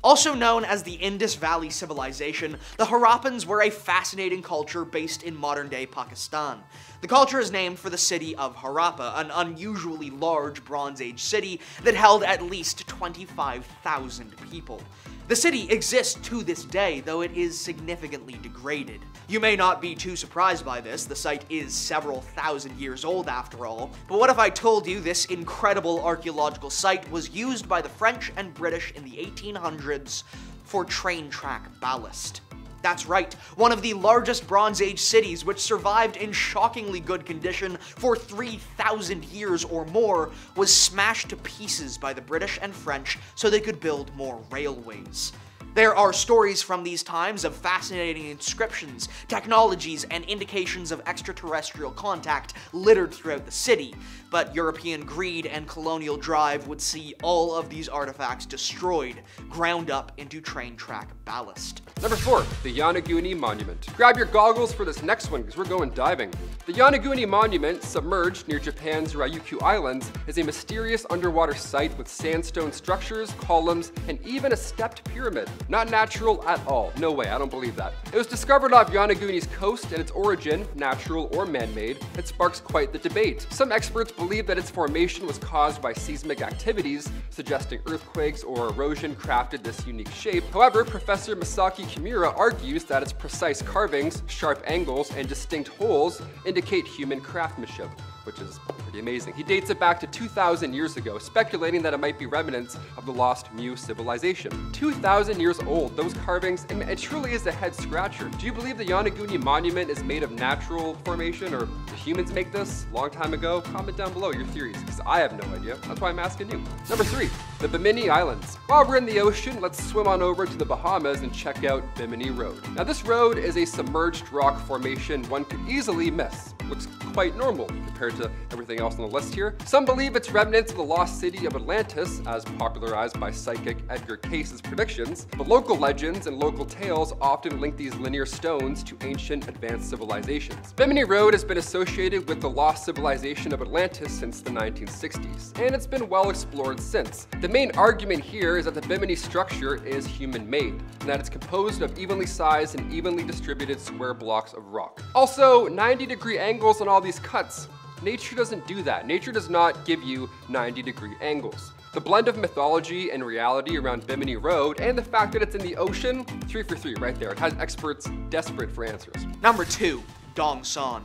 Also known as the Indus Valley Civilization, the Harappans were a fascinating culture based in modern-day Pakistan. The culture is named for the city of Harappa, an unusually large Bronze Age city that held at least 25,000 people. The city exists to this day, though it is significantly degraded. You may not be too surprised by this, the site is several thousand years old after all, but what if I told you this incredible archaeological site was used by the French and British in the 1800s for train track ballast? That's right, one of the largest Bronze Age cities which survived in shockingly good condition for 3,000 years or more was smashed to pieces by the British and French so they could build more railways. There are stories from these times of fascinating inscriptions, technologies, and indications of extraterrestrial contact littered throughout the city, but European greed and colonial drive would see all of these artifacts destroyed, ground up into train track ballast. Number 4, the Yonaguni Monument. Grab your goggles for this next one because we're going diving. The Yonaguni Monument, submerged near Japan's Ryukyu Islands, is a mysterious underwater site with sandstone structures, columns, and even a stepped pyramid. Not natural at all. No way, I don't believe that. It was discovered off Yonaguni's coast, and its origin, natural or man-made, it sparks quite the debate. Some experts believe that its formation was caused by seismic activities, suggesting earthquakes or erosion crafted this unique shape. However, Professor Masaki Kimura argues that its precise carvings, sharp angles, and distinct holes indicate human craftsmanship, which is pretty amazing. He dates it back to 2,000 years ago, speculating that it might be remnants of the lost Mu civilization. 2,000 years old, those carvings, and it truly is a head scratcher. Do you believe the Yonaguni Monument is made of natural formation, or did humans make this a long time ago? Comment down below your theories, because I have no idea. That's why I'm asking you. Number 3, the Bimini Islands. While we're in the ocean, let's swim on over to the Bahamas and check out Bimini Road. Now this road is a submerged rock formation one could easily miss. Looks quite normal compared to everything else on the list here. Some believe it's remnants of the lost city of Atlantis, as popularized by psychic Edgar Case's predictions, but local legends and local tales often link these linear stones to ancient advanced civilizations. Bimini Road has been associated with the lost civilization of Atlantis since the 1960s, and it's been well explored since. The main argument here is that the Bimini structure is human-made, and that it's composed of evenly sized and evenly distributed square blocks of rock. Also, 90-degree angles on all these cuts. Nature doesn't do that. Nature does not give you 90-degree angles. The blend of mythology and reality around Bimini Road and the fact that it's in the ocean, 3 for 3 right there. It has experts desperate for answers. Number 2, Dong Son.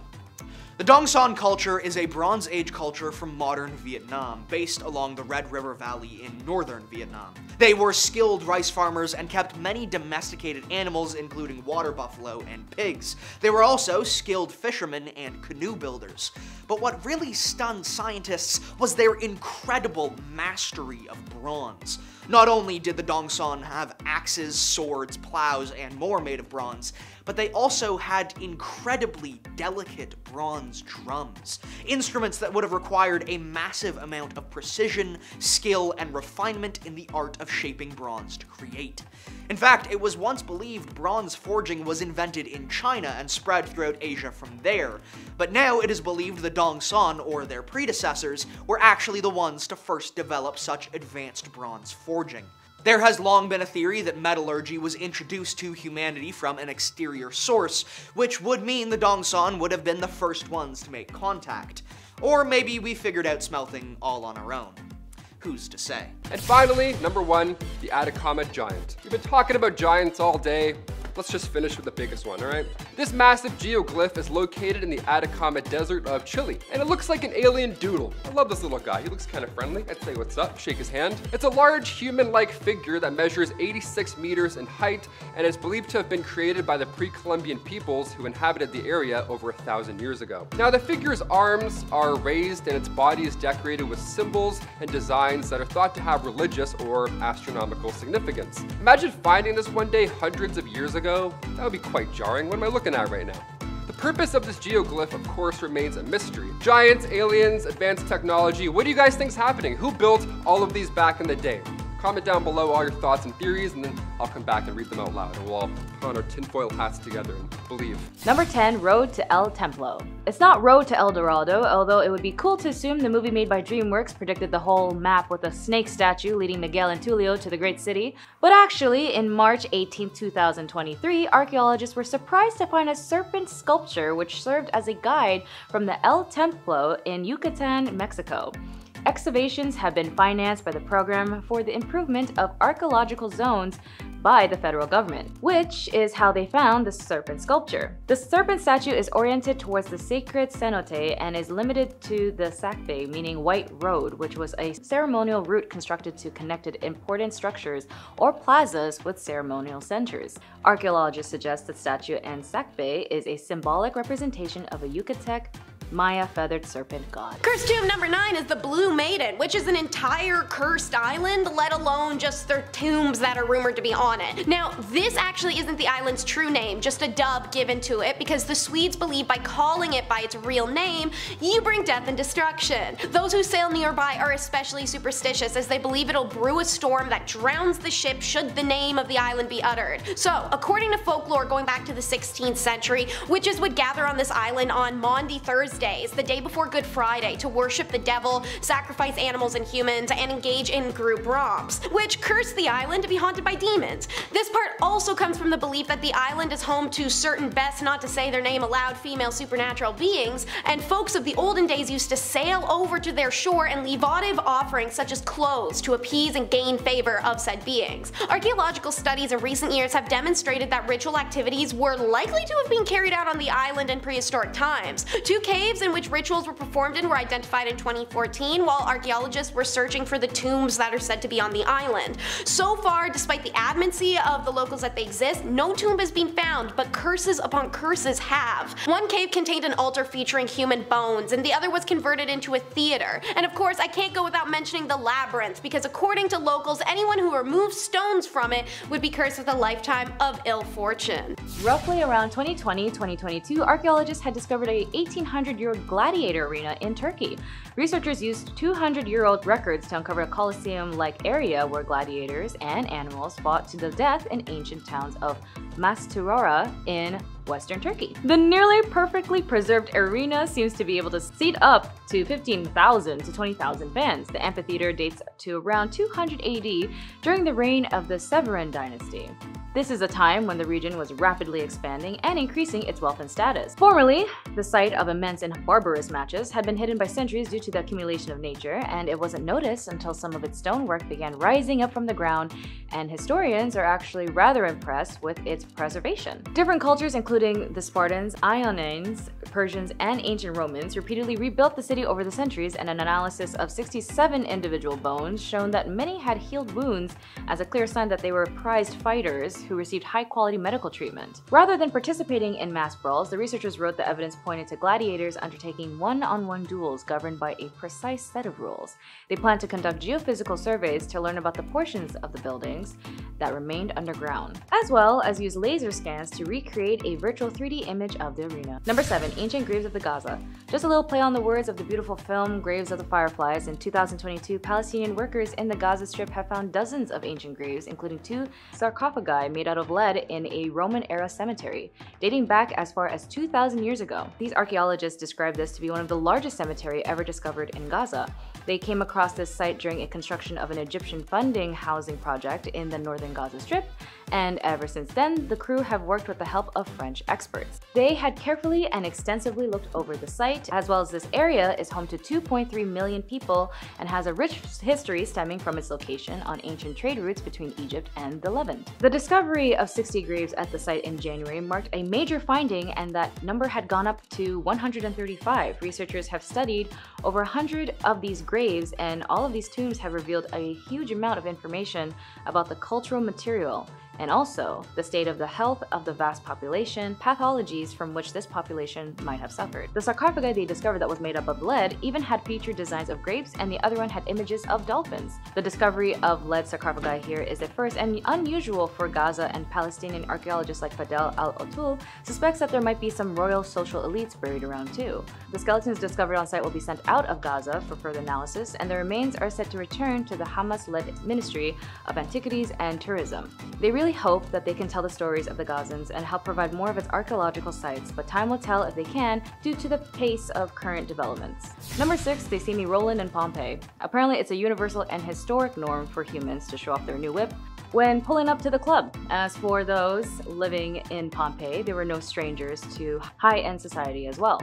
The Dong Son culture is a Bronze Age culture from modern Vietnam, based along the Red River Valley in northern Vietnam. They were skilled rice farmers and kept many domesticated animals, including water buffalo and pigs. They were also skilled fishermen and canoe builders. But what really stunned scientists was their incredible mastery of bronze. Not only did the Dong Son have axes, swords, plows, and more made of bronze, but they also had incredibly delicate bronze drums, instruments that would have required a massive amount of precision, skill, and refinement in the art of shaping bronze to create. In fact, it was once believed bronze forging was invented in China and spread throughout Asia from there, but now it is believed the Dong Son, or their predecessors, were actually the ones to first develop such advanced bronze forging. There has long been a theory that metallurgy was introduced to humanity from an exterior source, which would mean the Dong Son would have been the first ones to make contact. Or maybe we figured out smelting all on our own. Who's to say? And finally, number 1, the Atacama Giant. We've been talking about giants all day. Let's just finish with the biggest one, alright? This massive geoglyph is located in the Atacama Desert of Chile, and it looks like an alien doodle. I love this little guy. He looks kind of friendly. I'd say what's up, shake his hand. It's a large human-like figure that measures 86 meters in height and is believed to have been created by the pre-Columbian peoples who inhabited the area over 1,000 years ago. Now, the figure's arms are raised and its body is decorated with symbols and designs that are thought to have religious or astronomical significance. Imagine finding this one day hundreds of years ago. That would be quite jarring. What am I looking at right now? The purpose of this geoglyph, of course, remains a mystery. Giants, aliens, advanced technology, what do you guys think is happening? Who built all of these back in the day? Comment down below all your thoughts and theories, and then I'll come back and read them out loud, and we'll all put on our tinfoil hats together and believe. Number 10, Road to El Templo. It's not Road to El Dorado, although it would be cool to assume the movie made by DreamWorks predicted the whole map with a snake statue leading Miguel and Tulio to the great city. But actually, in March 18, 2023, archaeologists were surprised to find a serpent sculpture which served as a guide from the El Templo in Yucatan, Mexico. Excavations have been financed by the Program for the Improvement of Archaeological Zones by the federal government, which is how they found the serpent sculpture. The serpent statue is oriented towards the sacred cenote and is limited to the Sacbe, meaning white road, which was a ceremonial route constructed to connect important structures or plazas with ceremonial centers. Archaeologists suggest that statue and Sacbe is a symbolic representation of a Yucatec Maya feathered serpent god. Cursed tomb number 9 is the Blue Maiden, which is an entire cursed island, let alone just their tombs that are rumored to be on it. Now, this actually isn't the island's true name, just a dub given to it because the Swedes believe by calling it by its real name, you bring death and destruction. Those who sail nearby are especially superstitious as they believe it'll brew a storm that drowns the ship should the name of the island be uttered. So, according to folklore going back to the 16th century, witches would gather on this island on Maundy Thursdays, the day before Good Friday, to worship the devil, sacrifice animals and humans, and engage in group romps, which cursed the island to be haunted by demons. This part also comes from the belief that the island is home to certain best not to say their name aloud female supernatural beings, and folks of the olden days used to sail over to their shore and leave votive offerings such as clothes to appease and gain favor of said beings. Archaeological studies in recent years have demonstrated that ritual activities were likely to have been carried out on the island in prehistoric times. 2 caves in which rituals were performed in were identified in 2014, while archaeologists were searching for the tombs that are said to be on the island. So far, despite the adamantcy of the locals that they exist, no tomb has been found, but curses upon curses have. One cave contained an altar featuring human bones, and the other was converted into a theater. And of course, I can't go without mentioning the labyrinth, because according to locals, anyone who removed stones from it would be cursed with a lifetime of ill fortune. Roughly around 2020-2022, archaeologists had discovered a 1800-year-old gladiator arena in Turkey. Researchers used 200-year-old records to uncover a coliseum-like area where gladiators and animals fought to the death in ancient towns of Masturora in Western Turkey. The nearly perfectly preserved arena seems to be able to seat up to 15,000 to 20,000 fans. The amphitheater dates to around 200 AD during the reign of the Severan dynasty. This is a time when the region was rapidly expanding and increasing its wealth and status. Formerly, the site of immense and barbarous matches had been hidden by centuries due to the accumulation of nature, and it wasn't noticed until some of its stonework began rising up from the ground, and historians are actually rather impressed with its preservation. Different cultures, including the Spartans, Ionians, Persians, and ancient Romans, repeatedly rebuilt the city over the centuries, and an analysis of 67 individual bones shown that many had healed wounds as a clear sign that they were prized fighters who received high-quality medical treatment. Rather than participating in mass brawls, the researchers wrote the evidence pointed to gladiators undertaking one-on-one duels governed by a precise set of rules. They planned to conduct geophysical surveys to learn about the portions of the buildings that remained underground, as well as use laser scans to recreate a virtual 3D image of the arena. Number 7. Ancient Graves of the Gaza. Just a little play on the words of the beautiful film Graves of the Fireflies. In 2022, Palestinian workers in the Gaza Strip have found dozens of ancient graves, including 2 sarcophagi made out of lead in a Roman-era cemetery, dating back as far as 2,000 years ago. These archaeologists describe this to be one of the largest cemeteries ever discovered in Gaza. They came across this site during a construction of an Egyptian funding housing project in the northern Gaza Strip, and ever since then, the crew have worked with the help of French experts. They had carefully and extensively looked over the site, as well as this area is home to 2.3 million people and has a rich history stemming from its location on ancient trade routes between Egypt and the Levant. The discovery of 60 graves at the site in January marked a major finding, and that number had gone up to 135. Researchers have studied over 100 of these graves, and all of these tombs have revealed a huge amount of information about the cultural material. and also the state of the health of the vast population, pathologies from which this population might have suffered. The sarcophagi they discovered that was made up of lead even had featured designs of grapes, and the other one had images of dolphins. The discovery of lead sarcophagi here is a first and unusual for Gaza, and Palestinian archaeologists like Fadel al-Otul suspects that there might be some royal social elites buried around too. The skeletons discovered on site will be sent out of Gaza for further analysis, and the remains are set to return to the Hamas-led Ministry of Antiquities and Tourism. They really hope that they can tell the stories of the Gazans and help provide more of its archaeological sites, but time will tell if they can due to the pace of current developments. Number 6, they see me rolling in Pompeii. Apparently it's a universal and historic norm for humans to show off their new whip when pulling up to the club. As for those living in Pompeii, they were no strangers to high-end society as well.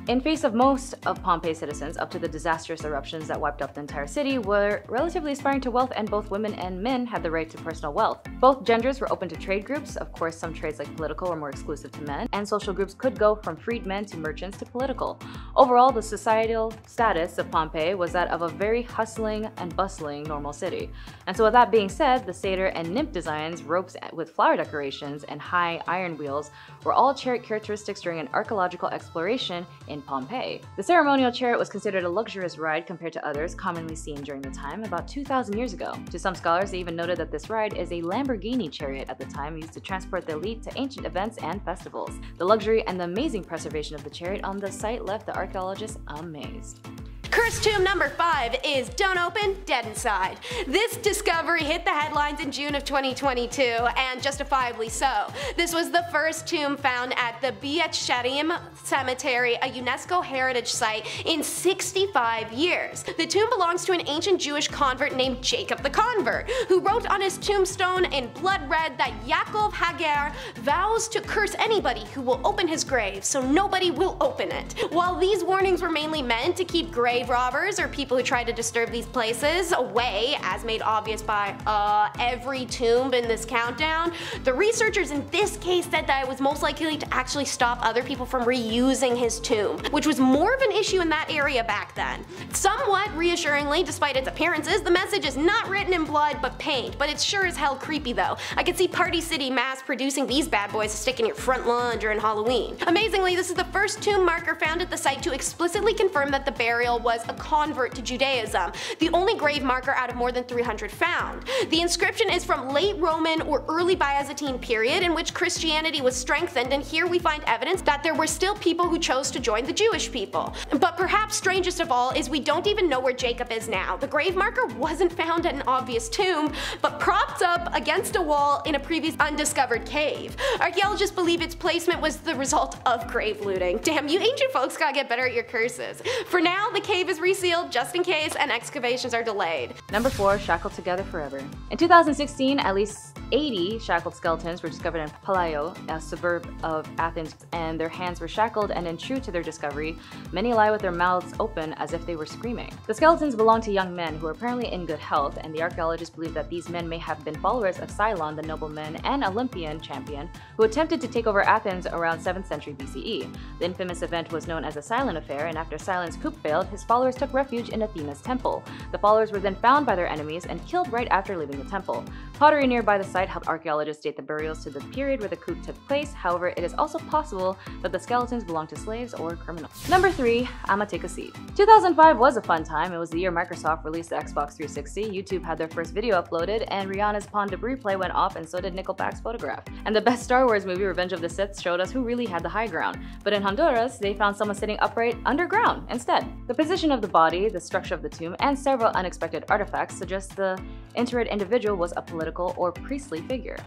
In face of most of Pompeii's citizens, up to the disastrous eruptions that wiped out the entire city, were relatively aspiring to wealth, and both women and men had the right to personal wealth. Both genders were open to trade groups. Of course, some trades like political were more exclusive to men, and social groups could go from freedmen to merchants to political. Overall, the societal status of Pompeii was that of a very hustling and bustling normal city. And so with that being said, the satyr and nymph designs, ropes with flower decorations, and high iron wheels were all chariot characteristics during an archaeological exploration in Pompeii. The ceremonial chariot was considered a luxurious ride compared to others commonly seen during the time about 2,000 years ago. To some scholars, they even noted that this ride is a Lamborghini chariot at the time, used to transport the elite to ancient events and festivals. The luxury and the amazing preservation of the chariot on the site left the archaeologists amazed. Cursed tomb number 5 is don't open, dead inside. This discovery hit the headlines in June of 2022, and justifiably so. This was the first tomb found at the Beit Sherim Cemetery, a UNESCO heritage site, in 65 years. The tomb belongs to an ancient Jewish convert named Jacob the Convert, who wrote on his tombstone in blood red that Yaakov Hagar vows to curse anybody who will open his grave, so nobody will open it. While these warnings were mainly meant to keep grave robbers or people who try to disturb these places away, as made obvious by every tomb in this countdown, the researchers in this case said that it was most likely to actually stop other people from reusing his tomb, which was more of an issue in that area back then. Somewhat reassuringly, despite its appearances, the message is not written in blood but paint, but it's sure as hell creepy though. I could see Party City mass producing these bad boys to stick in your front lawn during Halloween. Amazingly, this is the first tomb marker found at the site to explicitly confirm that the burial was a convert to Judaism, the only grave marker out of more than 300 found. The inscription is from late Roman or early Byzantine period in which Christianity was strengthened, and here we find evidence that there were still people who chose to join the Jewish people. But perhaps strangest of all is we don't even know where Jacob is now. The grave marker wasn't found at an obvious tomb, but propped up against a wall in a previous undiscovered cave. Archaeologists believe its placement was the result of grave looting. Damn, you ancient folks gotta get better at your curses. For now, the cave is resealed just in case, and excavations are delayed. Number 4, shackled together forever. In 2016, at least 80 shackled skeletons were discovered in Palaio, a suburb of Athens, and their hands were shackled, and true to their discovery, many lie with their mouths open as if they were screaming. The skeletons belong to young men who are apparently in good health, and the archaeologists believe that these men may have been followers of Cylon, the nobleman and Olympian champion who attempted to take over Athens around 7th century BCE. The infamous event was known as the Cylon Affair, and after Cylon's coup failed, his followers took refuge in Athena's temple. The followers were then found by their enemies and killed right after leaving the temple. Pottery nearby the site helped archaeologists date the burials to the period where the coup took place. However, it is also possible that the skeletons belong to slaves or criminals. Number 3, I'ma take a seat. 2005 was a fun time. It was the year Microsoft released the Xbox 360, YouTube had their first video uploaded, and Rihanna's Pon de Brie play went off, and so did Nickelback's Photograph. And the best Star Wars movie, Revenge of the Sith, showed us who really had the high ground. But in Honduras, they found someone sitting upright underground instead. The position of the body, the structure of the tomb, and several unexpected artifacts suggest the interred individual was a political or priestly figure.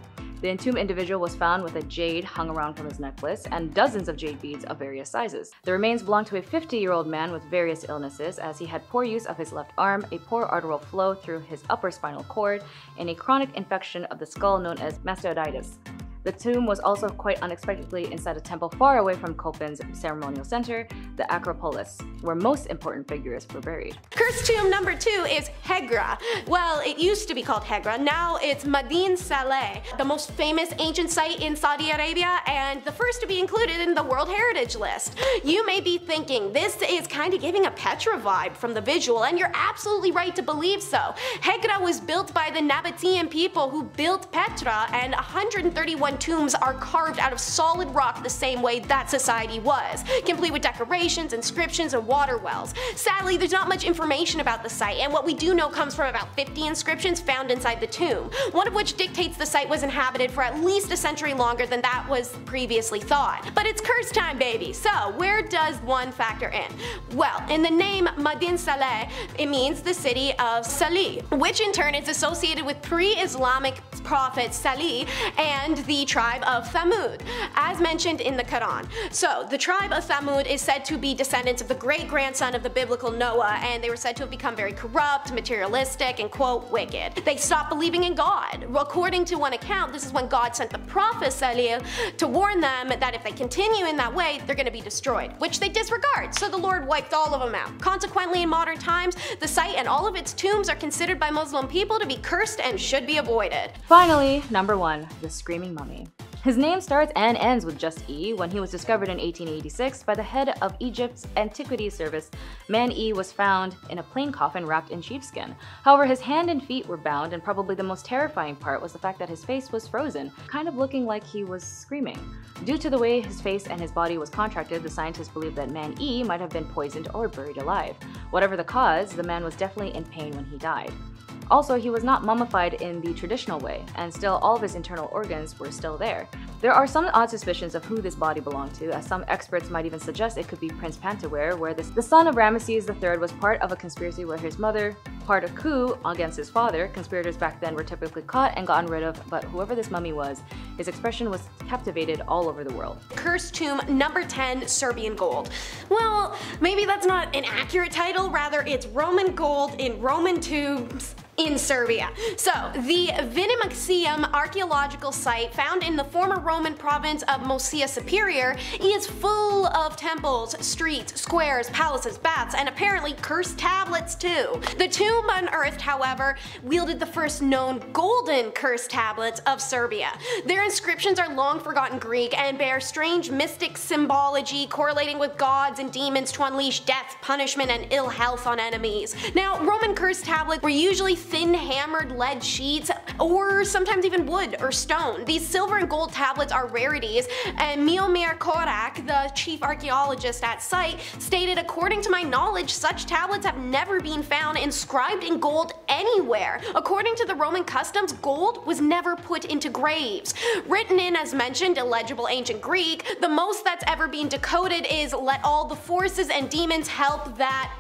The entombed individual was found with a jade hung around from his necklace and dozens of jade beads of various sizes. The remains belong to a 50-year-old man with various illnesses, as he had poor use of his left arm, a poor arterial flow through his upper spinal cord, and a chronic infection of the skull known as mastoiditis. The tomb was also quite unexpectedly inside a temple far away from Copen's ceremonial center, the Acropolis, where most important figures were buried. Cursed tomb number 2 is Hegra. Well, it used to be called Hegra, now it's Madin Saleh, the most famous ancient site in Saudi Arabia and the first to be included in the World Heritage List. You may be thinking, this is kind of giving a Petra vibe from the visual, and you're absolutely right to believe so. Hegra was built by the Nabatean people who built Petra, and 131 tombs are carved out of solid rock the same way that society was, complete with decorations, inscriptions, and water wells. Sadly, there's not much information about the site, and what we do know comes from about 50 inscriptions found inside the tomb, one of which dictates the site was inhabited for at least a century longer than that was previously thought. But it's curse time, baby, so where does one factor in? Well, in the name Madin Saleh, it means the city of Salih, which in turn is associated with pre-Islamic prophet Salih and the tribe of Thamud, as mentioned in the Quran. So, the tribe of Thamud is said to be descendants of the great-grandson of the biblical Noah, and they were said to have become very corrupt, materialistic, and quote, wicked. They stopped believing in God. According to one account, this is when God sent the prophet Salih to warn them that if they continue in that way, they're going to be destroyed, which they disregard, so the Lord wiped all of them out. Consequently, in modern times, the site and all of its tombs are considered by Muslim people to be cursed and should be avoided. Finally, number 1, the Screaming Mummy. His name starts and ends with just E. When he was discovered in 1886 by the head of Egypt's Antiquities Service, Man E was found in a plain coffin wrapped in sheepskin. However, his hand and feet were bound, and probably the most terrifying part was the fact that his face was frozen, kind of looking like he was screaming. Due to the way his face and his body was contracted, the scientists believe that Man E might have been poisoned or buried alive. Whatever the cause, the man was definitely in pain when he died. Also, he was not mummified in the traditional way, and still all of his internal organs were still there. There are some odd suspicions of who this body belonged to, as some experts might even suggest it could be Prince Pantaware, where the son of Ramesses III was part of a conspiracy where his mother, part a coup against his father. Conspirators back then were typically caught and gotten rid of, but whoever this mummy was, his expression was captivated all over the world. Cursed tomb number 10, Serbian gold. Well, maybe that's not an accurate title, rather it's Roman gold in Roman tombs in Serbia. So, the Vinimaxium archaeological site found in the former Roman province of Moesia Superior is full of temples, streets, squares, palaces, baths, and apparently cursed tablets too. The tomb unearthed, however, wielded the first known golden cursed tablets of Serbia. Their inscriptions are long forgotten Greek and bear strange mystic symbology correlating with gods and demons to unleash death, punishment, and ill health on enemies. Now, Roman cursed tablets were usually thin hammered lead sheets, or sometimes even wood or stone. These silver and gold tablets are rarities, and Miomir Korak, the chief archaeologist at site, stated, according to my knowledge, such tablets have never been found inscribed in gold anywhere. According to the Roman customs, gold was never put into graves. Written in, as mentioned, illegible ancient Greek, the most that's ever been decoded is, let all the forces and demons help that ...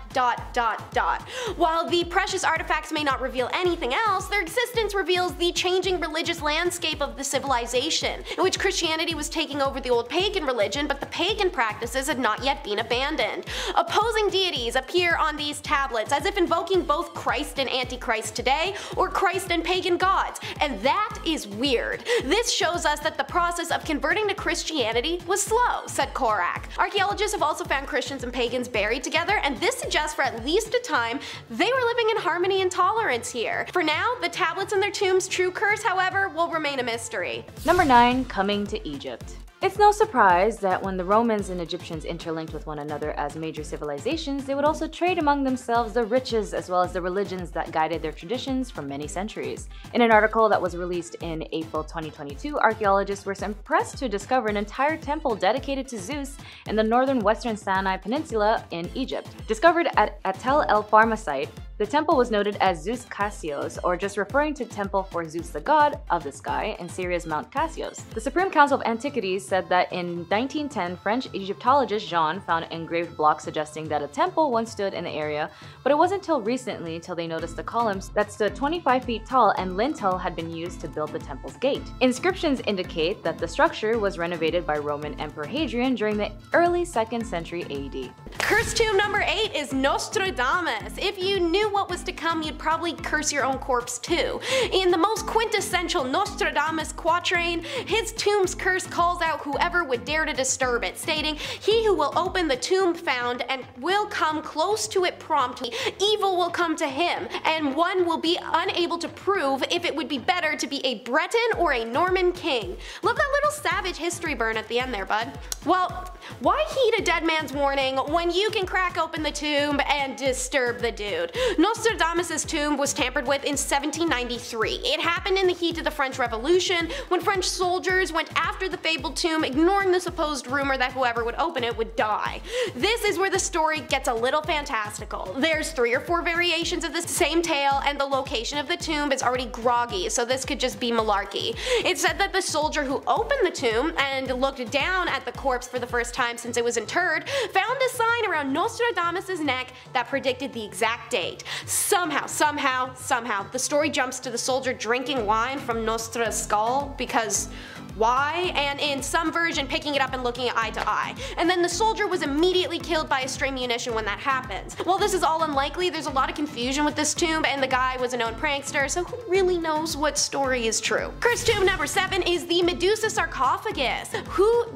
While the precious artifacts may not reveal anything else, their existence reveals the changing religious landscape of the civilization, in which Christianity was taking over the old pagan religion, but the pagan practices had not yet been abandoned. Opposing deities appear on these tablets, as if invoking both Christ and Antichrist today, or Christ and pagan gods, and that is weird. This shows us that the process of converting to Christianity was slow, said Korak. Archaeologists have also found Christians and pagans buried together, and this suggests for at least a time they were living in harmony and tolerance here. For now, the tablets in their tombs' true curse, however, will remain a mystery. Number 9, coming to Egypt. It's no surprise that when the Romans and Egyptians interlinked with one another as major civilizations, they would also trade among themselves the riches as well as the religions that guided their traditions for many centuries. In an article that was released in April 2022, archaeologists were impressed to discover an entire temple dedicated to Zeus in the northern western Sinai Peninsula in Egypt. Discovered at Tel El Farma site, the temple was noted as Zeus Cassios, or just referring to temple for Zeus the god of the sky in Syria's Mount Cassios. The Supreme Council of Antiquities said that in 1910, French Egyptologist Jean found engraved blocks suggesting that a temple once stood in the area, but it wasn't until recently until they noticed the columns that stood 25 feet tall and lintel had been used to build the temple's gate. Inscriptions indicate that the structure was renovated by Roman Emperor Hadrian during the early 2nd century AD. Curse tomb number 8 is Nostradamus. If you knew what was to come, you'd probably curse your own corpse too. In the most quintessential Nostradamus quatrain, his tomb's curse calls out whoever would dare to disturb it, stating, "He who will open the tomb found and will come close to it promptly, evil will come to him, and one will be unable to prove if it would be better to be a Breton or a Norman king." Love that little savage history burn at the end there, bud. Well, why heed a dead man's warning when you can crack open the tomb and disturb the dude? Nostradamus' tomb was tampered with in 1793. It happened in the heat of the French Revolution, when French soldiers went after the fabled tomb, ignoring the supposed rumor that whoever would open it would die. This is where the story gets a little fantastical. There's 3 or 4 variations of the same tale, and the location of the tomb is already groggy, so this could just be malarkey. It's said that the soldier who opened the tomb and looked down at the corpse for the first time since it was interred found a sign around Nostradamus' neck that predicted the exact date. Somehow, the story jumps to the soldier drinking wine from Nostra's skull, because why? And in some version picking it up and looking eye to eye. And then the soldier was immediately killed by a stray munition when that happens. While this is all unlikely, there's a lot of confusion with this tomb, and the guy was a known prankster, so who really knows what story is true? Cursed tomb number 7 is the Medusa sarcophagus.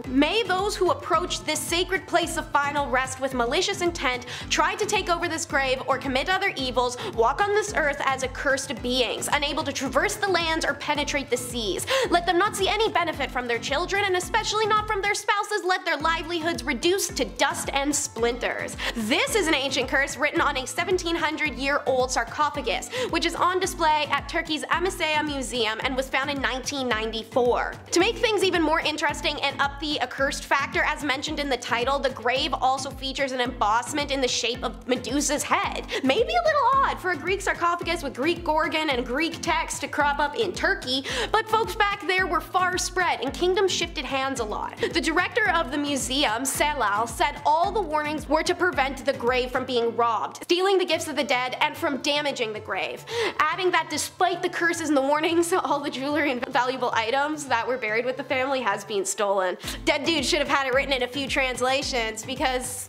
May those who approach this sacred place of final rest with malicious intent, try to take over this grave or commit other evils, walk on this earth as accursed beings, unable to traverse the lands or penetrate the seas. Let them not see any benefit from their children, and especially not from their spouses. Let their livelihoods reduce to dust and splinters. This is an ancient curse written on a 1700-year-old sarcophagus, which is on display at Turkey's Amasya Museum and was found in 1994. To make things even more interesting and up the accursed factor, as mentioned in the title, the grave also features an embossment in the shape of Medusa's head. Maybe a little odd for a Greek sarcophagus with Greek Gorgon and Greek text to crop up in Turkey, but folks back there were far spread and kingdoms shifted hands a lot. The director of the museum, Selal, said all the warnings were to prevent the grave from being robbed, stealing the gifts of the dead, and from damaging the grave, adding that despite the curses and the warnings, all the jewelry and valuable items that were buried with the family has been stolen. Dead dude should have had it written in a few translations, because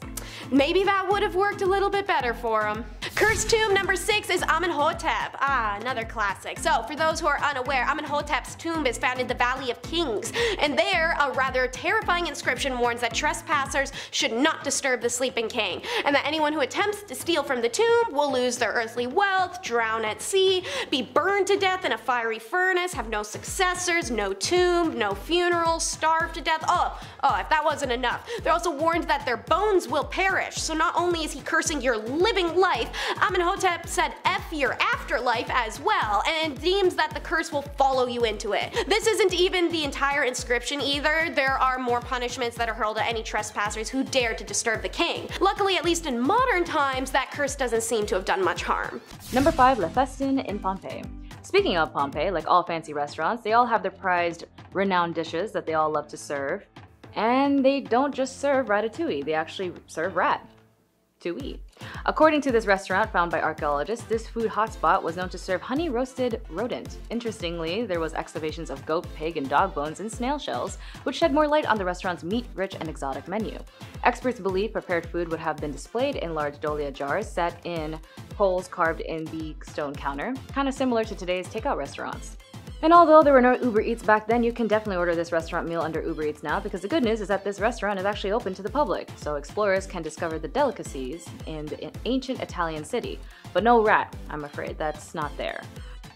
maybe that would have worked a little bit better for him. Cursed tomb number 6 is Amenhotep. Another classic. So for those who are unaware, Amenhotep's tomb is found in the Valley of Kings, and there a rather terrifying inscription warns that trespassers should not disturb the sleeping king, and that anyone who attempts to steal from the tomb will lose their earthly wealth, drown at sea, be burned to death in a fiery furnace, have no successors, no tomb, no funeral, starve to death. Oh, if that wasn't enough, they're also warned that their bones will perish. So not only is he cursing your living life, Amenhotep said F your afterlife as well, and deems that the curse will follow you into it. This isn't even the entire inscription either. There are more punishments that are hurled at any trespassers who dare to disturb the king. Luckily, at least in modern times, that curse doesn't seem to have done much harm. Number 5, Le Festin in Pompeii. Speaking of Pompeii, like all fancy restaurants, they all have their prized, renowned dishes that they all love to serve. And they don't just serve ratatouille, they actually serve rat to eat. According to this restaurant found by archaeologists, this food hotspot was known to serve honey-roasted rodent. Interestingly, there was excavations of goat, pig, and dog bones and snail shells, which shed more light on the restaurant's meat-rich and exotic menu. Experts believe prepared food would have been displayed in large dolia jars set in holes carved in the stone counter, kind of similar to today's takeout restaurants. And although there were no Uber Eats back then, you can definitely order this restaurant meal under Uber Eats now, because the good news is that this restaurant is actually open to the public, so explorers can discover the delicacies in the ancient Italian city. But no rat, I'm afraid, that's not there.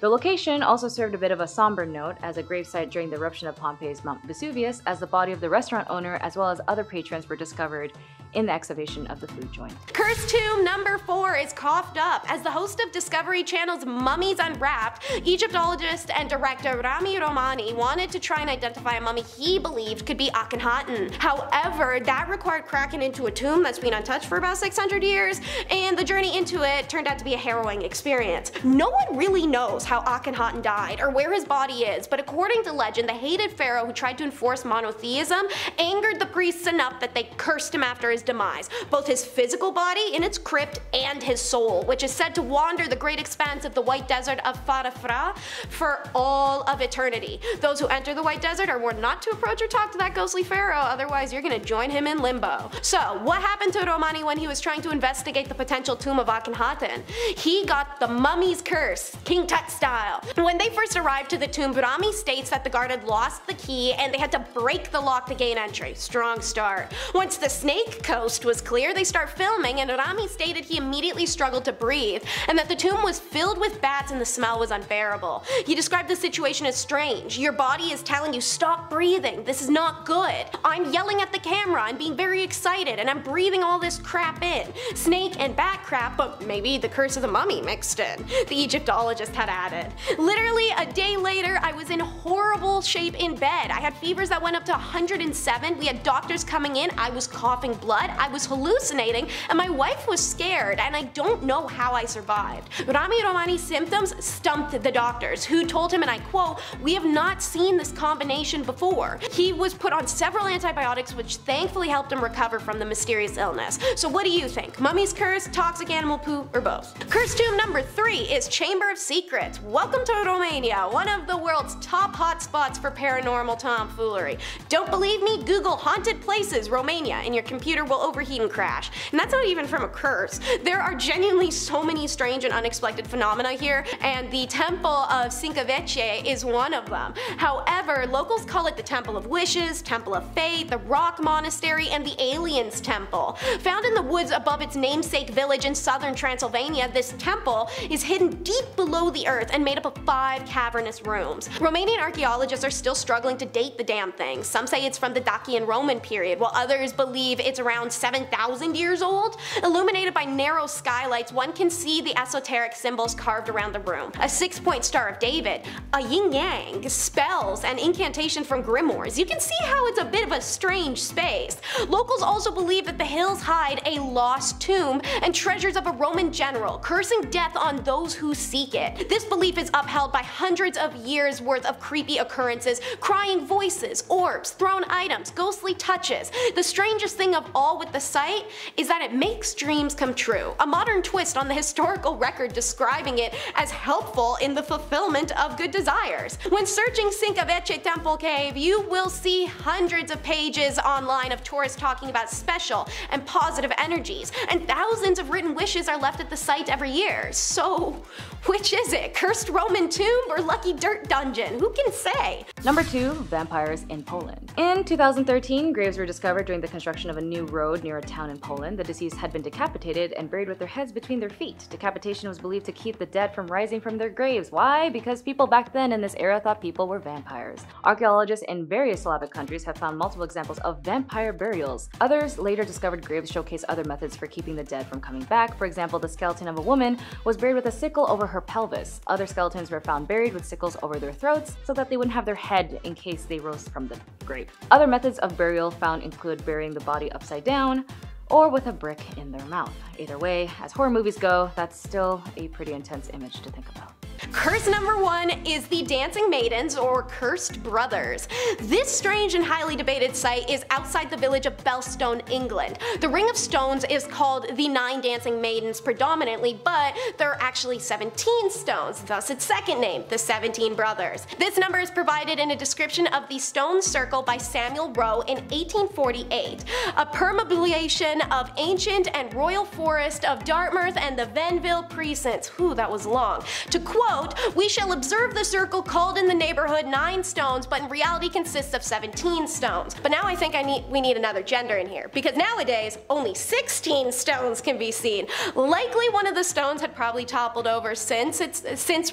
The location also served a bit of a somber note as a gravesite during the eruption of Pompeii's Mount Vesuvius, as the body of the restaurant owner as well as other patrons were discovered in the excavation of the food joint. Cursed tomb number 4 is coughed up. As the host of Discovery Channel's Mummies Unwrapped, Egyptologist and director Rami Romani wanted to try and identify a mummy he believed could be Akhenaten. However, that required cracking into a tomb that's been untouched for about 600 years, and the journey into it turned out to be a harrowing experience. No one really knows how Akhenaten died or where his body is, but according to legend, the hated pharaoh who tried to enforce monotheism angered the priests enough that they cursed him after his demise, both his physical body in its crypt and his soul, which is said to wander the great expanse of the White Desert of Farafra for all of eternity. Those who enter the White Desert are warned not to approach or talk to that ghostly pharaoh, otherwise you're gonna join him in limbo. So, what happened to Romani when he was trying to investigate the potential tomb of Akhenaten? He got the mummy's curse, King Tut style. When they first arrived to the tomb, Rami states that the guard had lost the key and they had to break the lock to gain entry. Strong start. Once the snake coast was clear, they start filming, and Rami stated he immediately struggled to breathe and that the tomb was filled with bats and the smell was unbearable. He described the situation as strange. Your body is telling you stop breathing, this is not good. I'm yelling at the camera, I'm being very excited, and I'm breathing all this crap in. Snake and bat crap, but maybe the curse of the mummy mixed in, the Egyptologist had added. Literally a day later, I was in horrible shape in bed. I had fevers that went up to 107, we had doctors coming in, I was coughing blood, I was hallucinating, and my wife was scared, and I don't know how I survived. Rami Romani's symptoms stumped the doctors, who told him, and I quote, "We have not seen this combination before." He was put on several antibiotics, which thankfully helped him recover from the mysterious illness. So what do you think? Mummy's curse, toxic animal poo, or both? Curse tomb number 3 is Chamber of Secrets. Welcome to Romania, one of the world's top hotspots for paranormal tomfoolery. Don't believe me? Google haunted places Romania and your computer will overheat and crash. And that's not even from a curse. There are genuinely so many strange and unexpected phenomena here, and the Temple of Cinque Vecchie is one of them. However, locals call it the Temple of Wishes, Temple of Fate, the Rock Monastery, and the Aliens Temple. Found in the woods above its namesake village in southern Transylvania, this temple is hidden deep below the earth and made up of 5 cavernous rooms. Romanian archaeologists are still struggling to date the damn thing. Some say it's from the Dacian Roman period, while others believe it's around 7,000 years old. Illuminated by narrow skylights, one can see the esoteric symbols carved around the room. A 6-point Star of David, a yin-yang, spells, and incantation from grimoires. You can see how it's a bit of a strange space. Locals also believe that the hills hide a lost tomb and treasures of a Roman general, cursing death on those who seek it. This belief is upheld by hundreds of years worth of creepy occurrences, crying voices, orbs, thrown items, ghostly touches. The strangest thing of all with the site is that it makes dreams come true, a modern twist on the historical record describing it as helpful in the fulfillment of good desires. When searching Cinque Vecchie Temple Cave, you will see hundreds of pages online of tourists talking about special and positive energies, and thousands of written wishes are left at the site every year. So, which is it? Cursed Roman tomb or lucky dirt dungeon? Who can say? Number 2. Vampires in Poland. In 2013, graves were discovered during the construction of a new road near a town in Poland. The deceased had been decapitated and buried with their heads between their feet. Decapitation was believed to keep the dead from rising from their graves. Why? Because people back then in this era thought people were vampires. Archaeologists in various Slavic countries have found multiple examples of vampire burials. Others later discovered graves showcase other methods for keeping the dead from coming back. For example, the skeleton of a woman was buried with a sickle over her pelvis. Other skeletons were found buried with sickles over their throats so that they wouldn't have their head in case they rose from the grave. Other methods of burial found include burying the body upside down or with a brick in their mouth. Either way, as horror movies go, that's still a pretty intense image to think about. Curse number 1 is the Dancing Maidens, or Cursed Brothers. This strange and highly debated site is outside the village of Belstone, England. The Ring of Stones is called the 9 Dancing Maidens predominantly, but there are actually 17 stones, thus its second name, the 17 Brothers. This number is provided in a description of the Stone Circle by Samuel Rowe in 1848, a perambulation of ancient and royal forest of Dartmouth and the Venville precincts. Whew, that was long. To quote, "We shall observe the circle called in the neighborhood 9 stones, but in reality consists of 17 stones." But now I think we need another gender in here, because nowadays only 16 stones can be seen. Likely one of the stones had probably toppled over since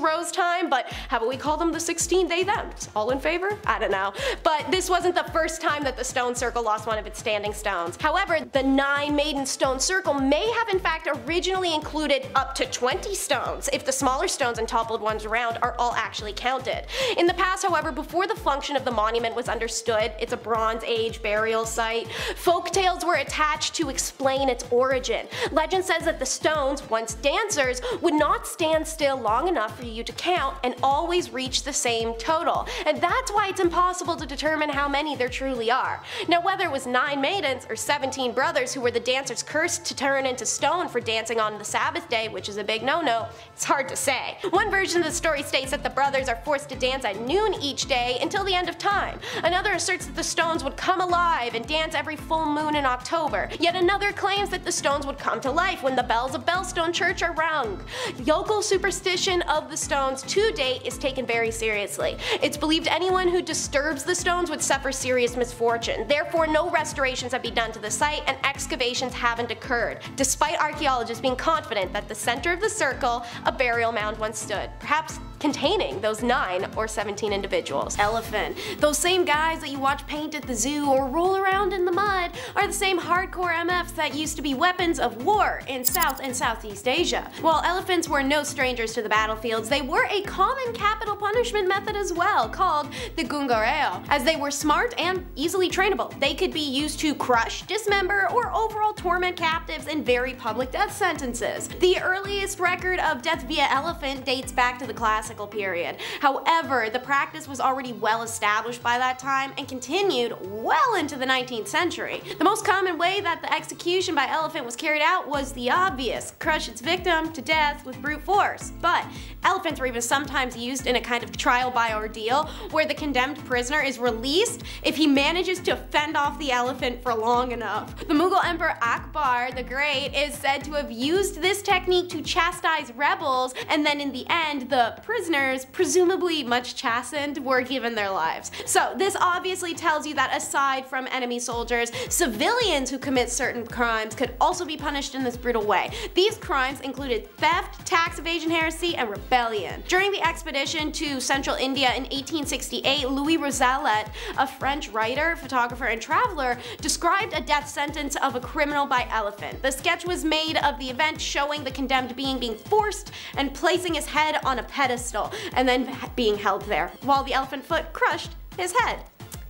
Rose's time, but how about we call them the 16 they them? All in favor? I don't know. But this wasn't the first time that the stone circle lost one of its standing stones. However, the 9 maiden stone circle may have in fact originally included up to 20 stones if the smaller stones and toppled disheveled ones around are all actually counted. In the past, however, before the function of the monument was understood, it's a Bronze Age burial site, folk tales were attached to explain its origin. Legend says that the stones, once dancers, would not stand still long enough for you to count and always reach the same total, and that's why it's impossible to determine how many there truly are. Now, whether it was 9 maidens or 17 brothers who were the dancers cursed to turn into stone for dancing on the Sabbath day, which is a big no-no, it's hard to say. One version of the story states that the brothers are forced to dance at noon each day until the end of time. Another asserts that the stones would come alive and dance every full moon in October. Yet another claims that the stones would come to life when the bells of Bellstone Church are rung. Local superstition of the stones to date is taken very seriously. It's believed anyone who disturbs the stones would suffer serious misfortune. Therefore, no restorations have been done to the site and excavations haven't occurred, despite archaeologists being confident that the center of the circle, a burial mound once stood, perhaps containing those 9 or 17 individuals. Elephant. Those same guys that you watch paint at the zoo or roll around in the mud are the same hardcore MFs that used to be weapons of war in South and Southeast Asia. While elephants were no strangers to the battlefields, they were a common capital punishment method as well, called the gungareo. As they were smart and easily trainable, they could be used to crush, dismember, or overall torment captives in very public death sentences. The earliest record of death via elephant dates back to the classical period. However, the practice was already well established by that time and continued well into the 19th century. The most common way that the execution by elephant was carried out was the obvious: crush its victim to death with brute force. But elephants were even sometimes used in a kind of trial by ordeal, where the condemned prisoner is released if he manages to fend off the elephant for long enough. The Mughal Emperor Akbar the Great is said to have used this technique to chastise rebels, and then in the end, the prisoners, presumably much chastened, were given their lives. So this obviously tells you that aside from enemy soldiers, civilians who commit certain crimes could also be punished in this brutal way. These crimes included theft, tax evasion, heresy, and rebellion. During the expedition to central India in 1868, Louis Rousselet, a French writer, photographer, and traveler, described a death sentence of a criminal by elephant. The sketch was made of the event showing the condemned being forced and placing his head on a pedestal and then being held there, while the elephant foot crushed his head.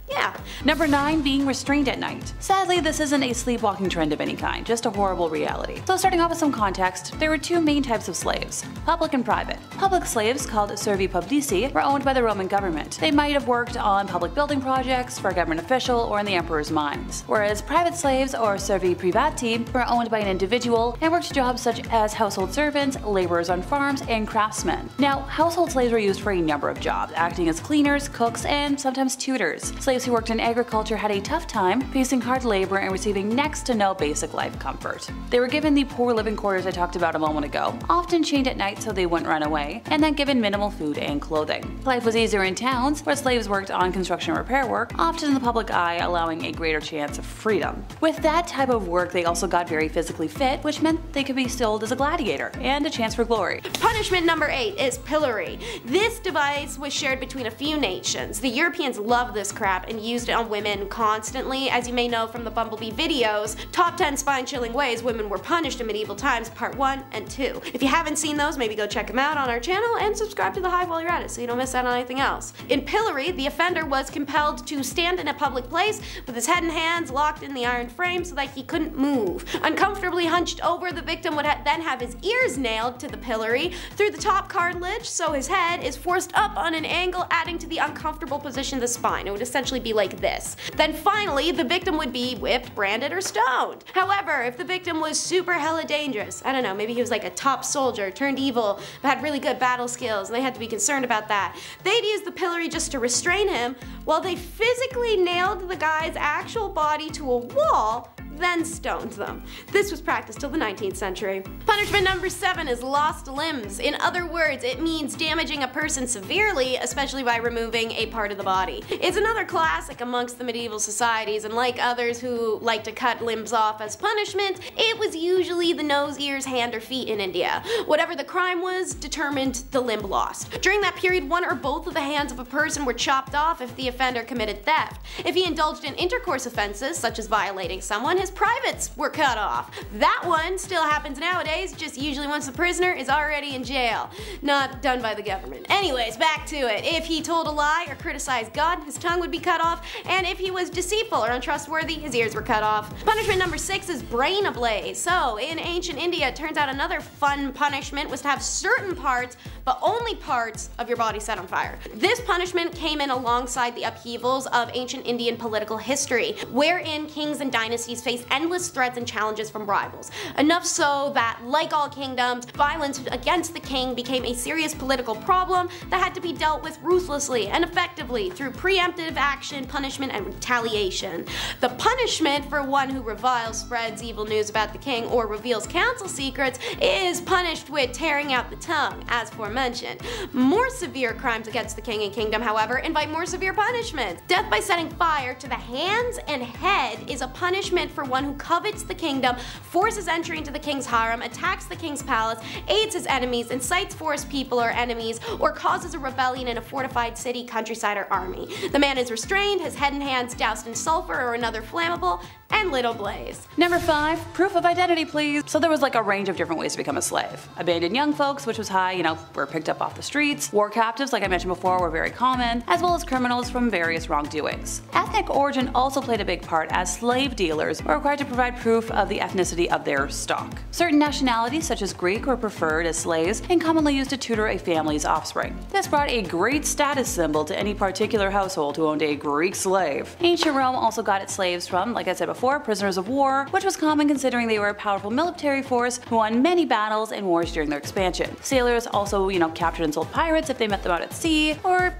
Yeah. Number 9, being restrained at night. Sadly, this isn't a sleepwalking trend of any kind, just a horrible reality. So starting off with some context, there were 2 main types of slaves, public and private. Public slaves, called servi publici, were owned by the Roman government. They might have worked on public building projects, for a government official, or in the emperor's mines. Whereas private slaves, or servi privati, were owned by an individual and worked jobs such as household servants, laborers on farms, and craftsmen. Now, household slaves were used for a number of jobs, acting as cleaners, cooks, and sometimes tutors. Slaves who worked in agriculture had a tough time, facing hard labor and receiving next to no basic life comfort. They were given the poor living quarters I talked about a moment ago, often chained at night so they wouldn't run away, and then given minimal food and clothing. Life was easier in towns, where slaves worked on construction and repair work, often in the public eye, allowing a greater chance of freedom. With that type of work, they also got very physically fit, which meant they could be sold as a gladiator, and a chance for glory. Punishment number 8 is pillory. This device was shared between a few nations. The Europeans loved this crap and used it on women constantly. As you may know from the BumbleBee videos, Top 10 Spine-Chilling Ways Women Were Punished in Medieval Times Part 1 and 2. If you haven't seen those, maybe go check them out on our channel and subscribe to the Hive while you're at it so you don't miss out on anything else. In pillory, the offender was compelled to stand in a public place with his head and hands locked in the iron frame so that he couldn't move. Uncomfortably hunched over, the victim would then have his ears nailed to the pillory through the top cartilage, so his head is forced up on an angle, adding to the uncomfortable position of the spine. It would essentially be like this. Then finally, the victim would be whipped, branded, or stoned. However, if the victim was super hella dangerous, I don't know, maybe he was like a top soldier, turned evil, but had really good battle skills, and they had to be concerned about that, they'd use the pillory just to restrain him while they physically nailed the guy's actual body to a wall, then stoned them. This was practiced till the 19th century. Punishment number 7 is lost limbs. In other words, it means damaging a person severely, especially by removing a part of the body. It's another classic amongst the medieval societies, and like others who like to cut limbs off as punishment, it was usually the nose, ears, hand, or feet in India. Whatever the crime was determined the limb lost. During that period, one or both of the hands of a person were chopped off if the offender committed theft. If he indulged in intercourse offenses, such as violating someone, his his privates were cut off. That one still happens nowadays, just usually once the prisoner is already in jail. Not done by the government. Anyways, back to it. If he told a lie or criticized God, his tongue would be cut off, and if he was deceitful or untrustworthy, his ears were cut off. Punishment number 6 is brain ablaze. So, in ancient India, it turns out another fun punishment was to have certain parts, but only parts, of your body set on fire. This punishment came in alongside the upheavals of ancient Indian political history, wherein kings and dynasties faced endless threats and challenges from rivals. Enough so that, like all kingdoms, violence against the king became a serious political problem that had to be dealt with ruthlessly and effectively through preemptive action, punishment, and retaliation. The punishment for one who reviles, spreads evil news about the king, or reveals council secrets is punished with tearing out the tongue, as forementioned. More severe crimes against the king and kingdom, however, invite more severe punishments. Death by setting fire to the hands and head is a punishment for one who covets the kingdom, forces entry into the king's harem, attacks the king's palace, aids his enemies, incites forced people or enemies, or causes a rebellion in a fortified city, countryside, or army. The man is restrained, his head and hands doused in sulfur or another flammable, and lit ablaze. Number 5, proof of identity, please. So there was like a range of different ways to become a slave. Abandoned young folks, which was high, were picked up off the streets. War captives, like I mentioned before, were very common, as well as criminals from various wrongdoings. Ethnic origin also played a big part, as slave dealers were required to provide proof of the ethnicity of their stock. Certain nationalities, such as Greek, were preferred as slaves and commonly used to tutor a family's offspring. This brought a great status symbol to any particular household who owned a Greek slave. Ancient Rome also got its slaves from, like I said before, prisoners of war, which was common considering they were a powerful military force who won many battles and wars during their expansion. Sailors also, captured and sold pirates if they met them out at sea, or,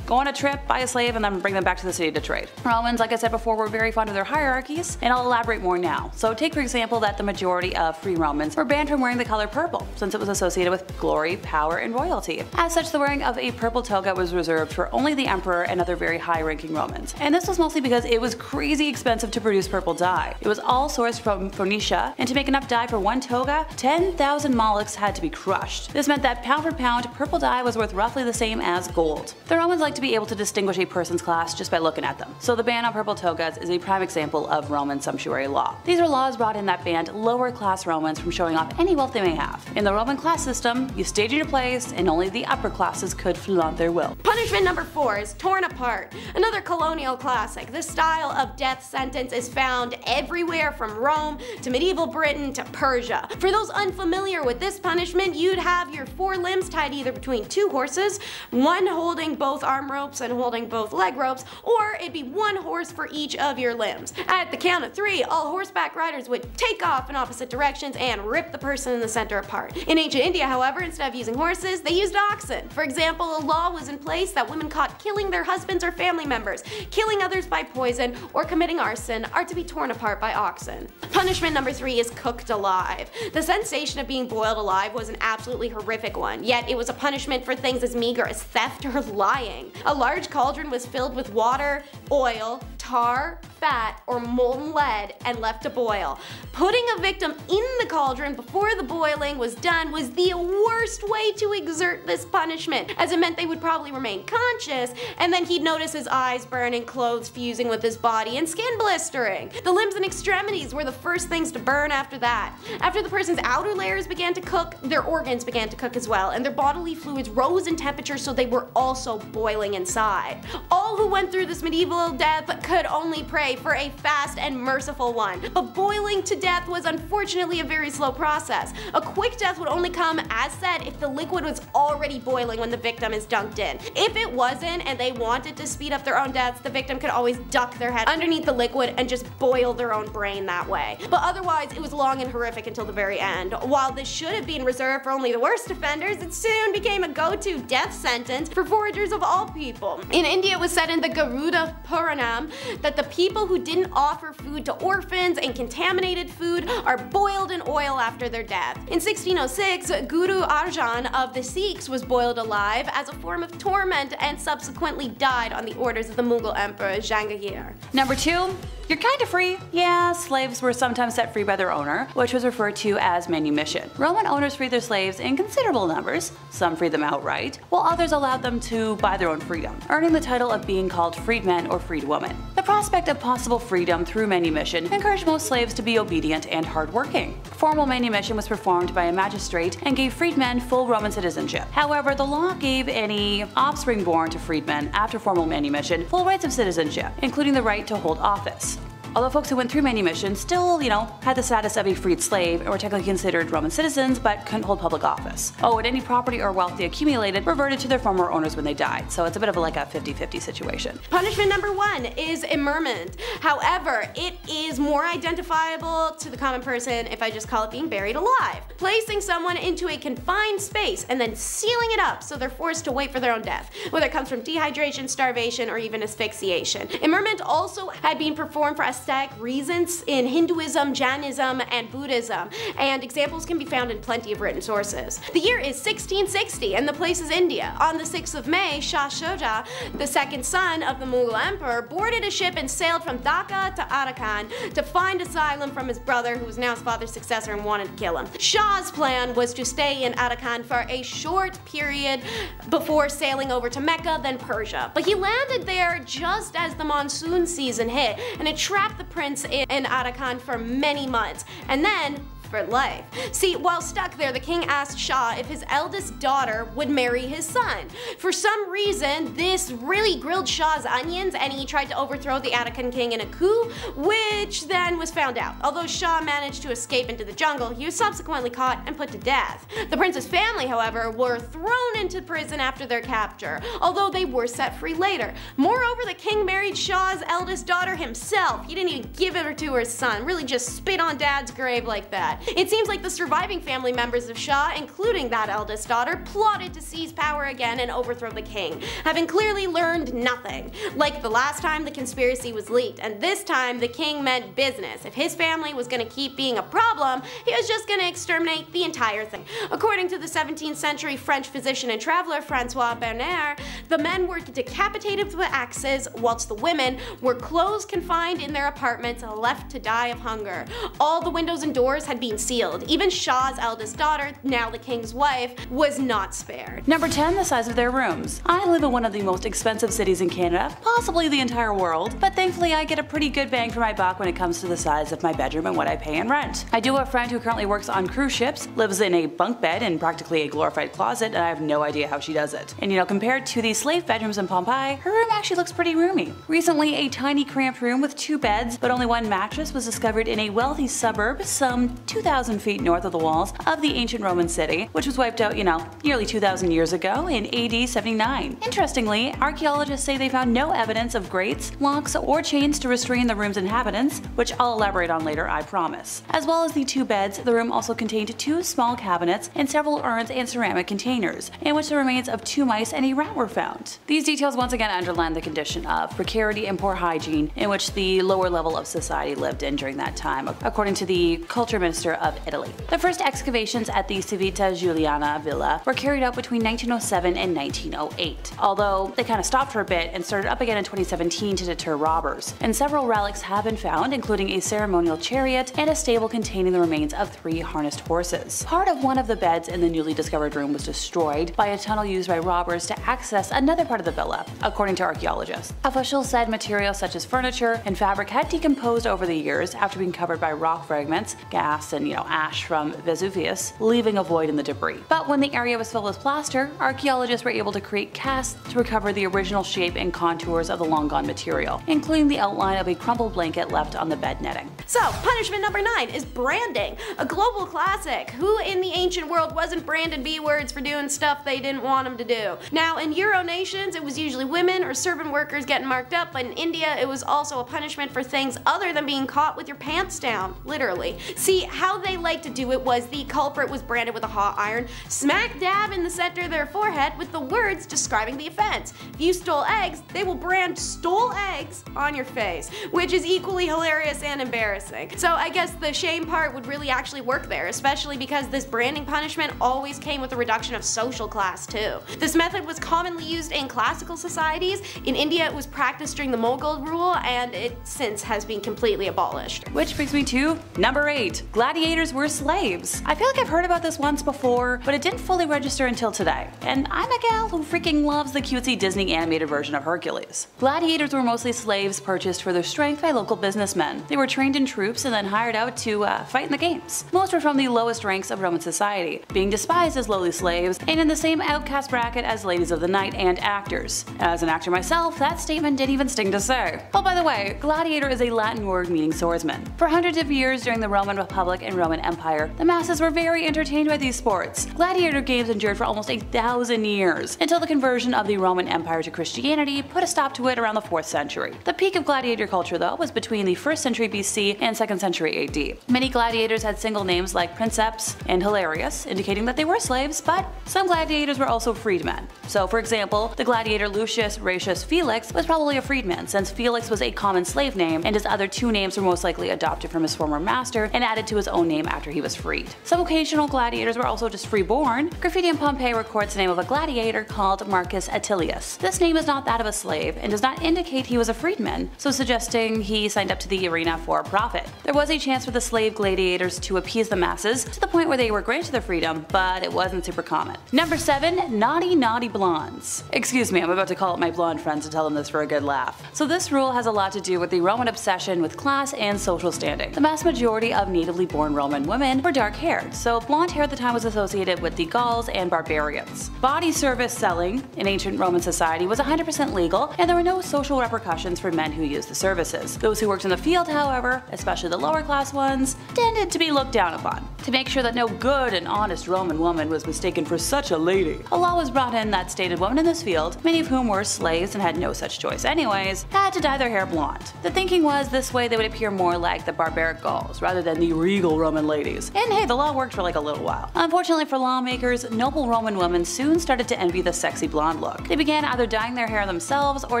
go on a trip, buy a slave, and then bring them back to the city to trade. Romans, like I said before, were very fond of their hierarchies, and I'll elaborate more now. So take for example that the majority of free Romans were banned from wearing the color purple, since it was associated with glory, power, and royalty. As such, the wearing of a purple toga was reserved for only the emperor and other very high-ranking Romans. And this was mostly because it was crazy expensive to produce purple dye. It was all sourced from Phoenicia, and to make enough dye for one toga, 10,000 mollusks had to be crushed. This meant that pound for pound, purple dye was worth roughly the same as gold. The Romans liked to be able to distinguish a person's class just by looking at them. So the ban on purple togas is a prime example of Roman sumptuary law. These are laws brought in that banned lower class Romans from showing off any wealth they may have. In the Roman class system, you stayed in your place and only the upper classes could flaunt their will. Punishment number 4 is torn apart. Another colonial classic. This style of death sentence is found everywhere from Rome to medieval Britain to Persia. For those unfamiliar with this punishment, you'd have your 4 limbs tied either between 2 horses, one holding both arm ropes and holding both leg ropes, or it'd be 1 horse for each of your limbs. At the count of 3, all horseback riders would take off in opposite directions and rip the person in the center apart. In ancient India, however, instead of using horses, they used oxen. For example, a law was in place that women caught killing their husbands or family members, killing others by poison, or committing arson are to be torn apart by oxen. Punishment number 3 is cooked alive. The sensation of being boiled alive was an absolutely horrific one, yet it was a punishment for things as meager as theft or lying. A large cauldron was filled with water, oil, tar, fat, or molten lead and left to boil. Putting a victim in the cauldron before the boiling was done was the worst way to exert this punishment, as it meant they would probably remain conscious, and then he'd notice his eyes burning, clothes fusing with his body, and skin blistering. The limbs and extremities were the first things to burn after that. After the person's outer layers began to cook, their organs began to cook as well, and their bodily fluids rose in temperature, so they were also boiling inside. All who went through this medieval death could only pray for a fast and merciful one, but boiling to death was unfortunately a very slow process. A quick death would only come, as said, if the liquid was already boiling when the victim is dunked in. If it wasn't and they wanted to speed up their own deaths, the victim could always duck their head underneath the liquid and just boil their own brain that way. But otherwise, it was long and horrific until the very end. While this should have been reserved for only the worst offenders, it soon became a go-to death sentence for foragers of all people. In India, it was said in the Garuda Puranam that the people who didn't offer food to orphans and contaminated food are boiled in oil after their death. In 1606, Guru Arjan of the Sikhs was boiled alive as a form of torment and subsequently died on the orders of the Mughal Emperor Jahangir. Number 2, You're kinda free. Yeah, slaves were sometimes set free by their owner, which was referred to as manumission. Roman owners freed their slaves in considerable numbers, some freed them outright, while others allowed them to buy their own freedom, earning the title of being called freedmen or freedwomen. The prospect of possible freedom through manumission encouraged most slaves to be obedient and hardworking. Formal manumission was performed by a magistrate and gave freedmen full Roman citizenship. However, the law gave any offspring born to freedmen after formal manumission full rights of citizenship, including the right to hold office. Although folks who went through manumission still, had the status of a freed slave and were technically considered Roman citizens but couldn't hold public office. Oh, and any property or wealth they accumulated reverted to their former owners when they died, so it's a bit of like a 50-50 situation. Punishment number 1 is immurement. However, it is more identifiable to the common person if I just call it being buried alive. Placing someone into a confined space and then sealing it up so they're forced to wait for their own death, whether it comes from dehydration, starvation, or even asphyxiation. Immurement also had been performed for aesthetic reasons in Hinduism, Jainism, and Buddhism, and examples can be found in plenty of written sources. The year is 1660 and the place is India. On the 6th of May, Shah Shuja, the second son of the Mughal emperor, boarded a ship and sailed from Dhaka to Arakan to find asylum from his brother, who was now his father's successor and wanted to kill him. Shah's plan was to stay in Arakan for a short period before sailing over to Mecca, then Persia. But he landed there just as the monsoon season hit, and it trapped the prince in Arakan for many months, and then for life. See, while stuck there, the king asked Shah if his eldest daughter would marry his son. For some reason, this really grilled Shah's onions, and he tried to overthrow the Arakan king in a coup, which then was found out. Although Shah managed to escape into the jungle, he was subsequently caught and put to death. The prince's family, however, were thrown into prison after their capture, although they were set free later. Moreover, the king married Shah's eldest daughter himself. He didn't even give her to his son, really just spit on dad's grave like that. It seems like the surviving family members of Shah, including that eldest daughter, plotted to seize power again and overthrow the king, having clearly learned nothing. Like the last time the conspiracy was leaked, and this time the king meant business. If his family was going to keep being a problem, he was just going to exterminate the entire thing. According to the 17th century French physician and traveler Francois Bernard, the men were decapitated with axes, whilst the women were closed confined in their apartments, left to die of hunger. All the windows and doors had been sealed. Even Shah's eldest daughter, now the king's wife, was not spared. Number 10, the size of their rooms. I live in one of the most expensive cities in Canada, possibly the entire world, but thankfully I get a pretty good bang for my buck when it comes to the size of my bedroom and what I pay in rent. I do have a friend who currently works on cruise ships, lives in a bunk bed and practically a glorified closet, and I have no idea how she does it. And compared to the slave bedrooms in Pompeii, her room actually looks pretty roomy. Recently, a tiny cramped room with 2 beds but only 1 mattress was discovered in a wealthy suburb some 2,000 feet north of the walls of the ancient Roman city, which was wiped out, nearly 2,000 years ago in AD 79. Interestingly, archaeologists say they found no evidence of grates, locks, or chains to restrain the room's inhabitants, which I'll elaborate on later, I promise. As well as the 2 beds, the room also contained 2 small cabinets and several urns and ceramic containers, in which the remains of 2 mice and a rat were found. These details once again underline the condition of precarity and poor hygiene in which the lower level of society lived in during that time, according to the culture minister of Italy. The first excavations at the Civita Giuliana villa were carried out between 1907 and 1908, although they kind of stopped for a bit and started up again in 2017 to deter robbers. And several relics have been found, including a ceremonial chariot and a stable containing the remains of 3 harnessed horses. Part of one of the beds in the newly discovered room was destroyed by a tunnel used by robbers to access another part of the villa, according to archaeologists. Officials said materials such as furniture and fabric had decomposed over the years after being covered by rock fragments, gas, and ash from Vesuvius, leaving a void in the debris. But when the area was filled with plaster, archaeologists were able to create casts to recover the original shape and contours of the long gone material, including the outline of a crumpled blanket left on the bed netting. So, punishment number 9 is branding, a global classic. Who in the ancient world wasn't branded B-words for doing stuff they didn't want them to do? Now, in Euro nations, it was usually women or servant workers getting marked up, but in India, it was also a punishment for things other than being caught with your pants down, literally. See, how how they like to do it was the culprit was branded with a hot iron smack dab in the center of their forehead with the words describing the offense. If you stole eggs, they will brand "stole eggs" on your face, which is equally hilarious and embarrassing. So I guess the shame part would really actually work there, especially because this branding punishment always came with a reduction of social class too. This method was commonly used in classical societies. In India it was practiced during the Mughal rule, and it since has been completely abolished. Which brings me to number 8. Gladiators were slaves. I feel like I've heard about this once before, but it didn't fully register until today. And I'm a gal who freaking loves the cutesy Disney animated version of Hercules. Gladiators were mostly slaves purchased for their strength by local businessmen. They were trained in troops and then hired out to fight in the games. Most were from the lowest ranks of Roman society, being despised as lowly slaves and in the same outcast bracket as ladies of the night and actors. As an actor myself, that statement didn't even sting to say. Oh, by the way, gladiator is a Latin word meaning swordsman. For hundreds of years during the Roman Republic and Roman Empire, the masses were very entertained by these sports. Gladiator games endured for almost 1,000 years, until the conversion of the Roman Empire to Christianity put a stop to it around the 4th century. The peak of gladiator culture though was between the 1st century BC and 2nd century AD. Many gladiators had single names like Princeps and Hilarius, indicating that they were slaves, but some gladiators were also freedmen. So for example, the gladiator Lucius Ratius Felix was probably a freedman, since Felix was a common slave name and his other 2 names were most likely adopted from his former master and added to his own name after he was freed. Some occasional gladiators were also just freeborn. Graffiti in Pompeii records the name of a gladiator called Marcus Attilius. This name is not that of a slave and does not indicate he was a freedman, so suggesting he signed up to the arena for profit. There was a chance for the slave gladiators to appease the masses to the point where they were granted their freedom, but it wasn't super common. Number 7. Naughty blondes. Excuse me, I'm about to call up my blonde friends to tell them this for a good laugh. So this rule has a lot to do with the Roman obsession with class and social standing. The vast majority of natively born Roman women were dark haired, so blonde hair at the time was associated with the Gauls and barbarians. Body service selling in ancient Roman society was 100% legal, and there were no social repercussions for men who used the services. Those who worked in the field, however, especially the lower class ones, tended to be looked down upon. To make sure that no good and honest Roman woman was mistaken for such a lady, a law was brought in that stated women in this field, many of whom were slaves and had no such choice anyways, had to dye their hair blonde. The thinking was this way they would appear more like the barbaric Gauls rather than the regal Roman ladies. And hey, the law worked for like a little while. Unfortunately for lawmakers, noble Roman women soon started to envy the sexy blonde look. They began either dyeing their hair themselves or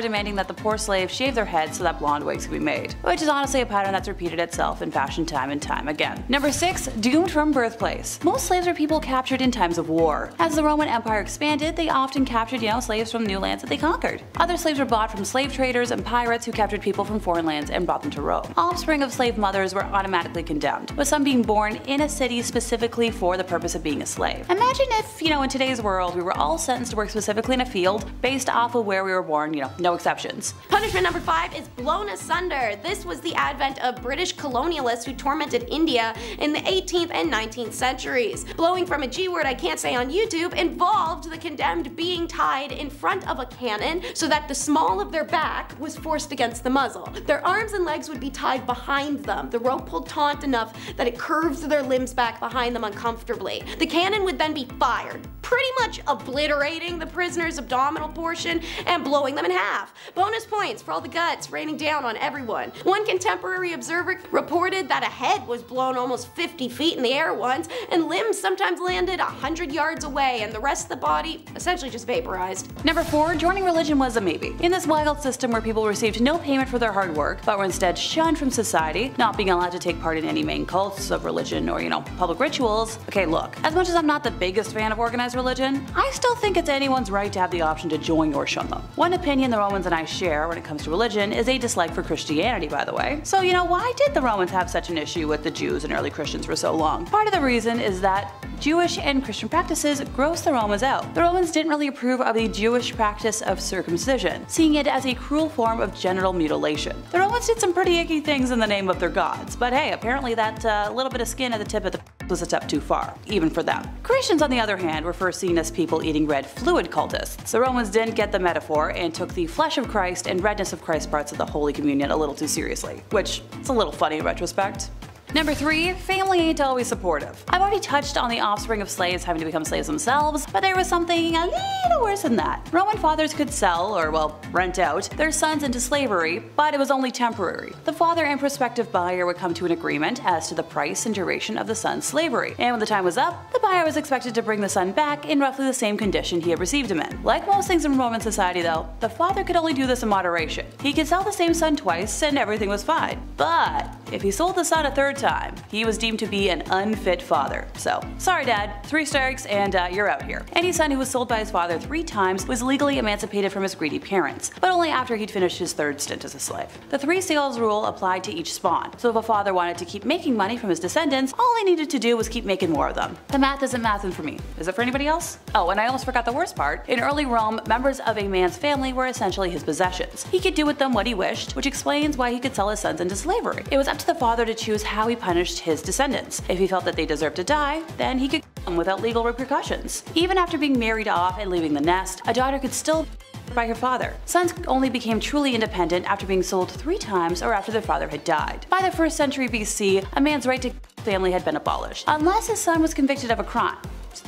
demanding that the poor slaves shave their heads so that blonde wigs could be made, which is honestly a pattern that's repeated itself in fashion time and time again. Number 6. Doomed from birthplace. Most slaves were people captured in times of war. As the Roman Empire expanded, they often captured, slaves from new lands that they conquered. Other slaves were bought from slave traders and pirates who captured people from foreign lands and brought them to Rome. Offspring of slave mothers were automatically condemned, with some being born in a city specifically for the purpose of being a slave. Imagine if, in today's world, we were all sentenced to work specifically in a field based off of where we were born, no exceptions. Punishment number 5 is blown asunder. This was the advent of British colonialists who tormented India in the 18th and 19th centuries. Blowing from a G word I can't say on YouTube involved the condemned being tied in front of a cannon so that the small of their back was forced against the muzzle. Their arms and legs would be tied behind them, the rope pulled taut enough that it curved their limbs back behind them uncomfortably. The cannon would then be fired, pretty much obliterating the prisoner's abdominal portion and blowing them in half. Bonus points for all the guts raining down on everyone. One contemporary observer reported that a head was blown almost 50 feet in the air once, and limbs sometimes landed 100 yards away, and the rest of the body essentially just vaporized. Number 4. Joining religion was a maybe. In this wild system where people received no payment for their hard work, but were instead shunned from society, not being allowed to take part in any main cults of religion or, public rituals. Okay, look, as much as I'm not the biggest fan of organized religion, I still think it's anyone's right to have the option to join or shun them. One opinion the Romans and I share when it comes to religion is a dislike for Christianity, by the way. So, why did the Romans have such an issue with the Jews and early Christians for so long? Part of the reason is that Jewish and Christian practices grossed the Romans out. The Romans didn't really approve of the Jewish practice of circumcision, seeing it as a cruel form of genital mutilation. The Romans did some pretty icky things in the name of their gods, but hey, apparently that little bit of skin at the tip of the was a step too far, even for them. Christians, on the other hand, were first seen as people eating red fluid cultists. The Romans didn't get the metaphor and took the flesh of Christ and redness of Christ parts of the Holy Communion a little too seriously, which is a little funny in retrospect. Number 3. Family ain't always supportive. I've already touched on the offspring of slaves having to become slaves themselves, but there was something a little worse than that. Roman fathers could sell, or well, rent out, their sons into slavery, but it was only temporary. The father and prospective buyer would come to an agreement as to the price and duration of the son's slavery, and when the time was up, the buyer was expected to bring the son back in roughly the same condition he had received him in. Like most things in Roman society though, the father could only do this in moderation. He could sell the same son twice and everything was fine. But if he sold the son a third time, he was deemed to be an unfit father. So, sorry dad, 3 strikes and you're out here. Any son who was sold by his father 3 times was legally emancipated from his greedy parents, but only after he'd finished his 3rd stint as a slave. The 3 sales rule applied to each spawn, so if a father wanted to keep making money from his descendants, all he needed to do was keep making more of them. The math isn't mathin' for me. Is it for anybody else? Oh, and I almost forgot the worst part. In early Rome, members of a man's family were essentially his possessions. He could do with them what he wished, which explains why he could sell his sons into slavery. It was up to the father to choose how he punished his descendants. If he felt that they deserved to die, then he could kill them without legal repercussions. Even after being married off and leaving the nest, a daughter could still by her father. Sons only became truly independent after being sold 3 times or after their father had died. By the 1st century BC, a man's right to family had been abolished, unless his son was convicted of a crime.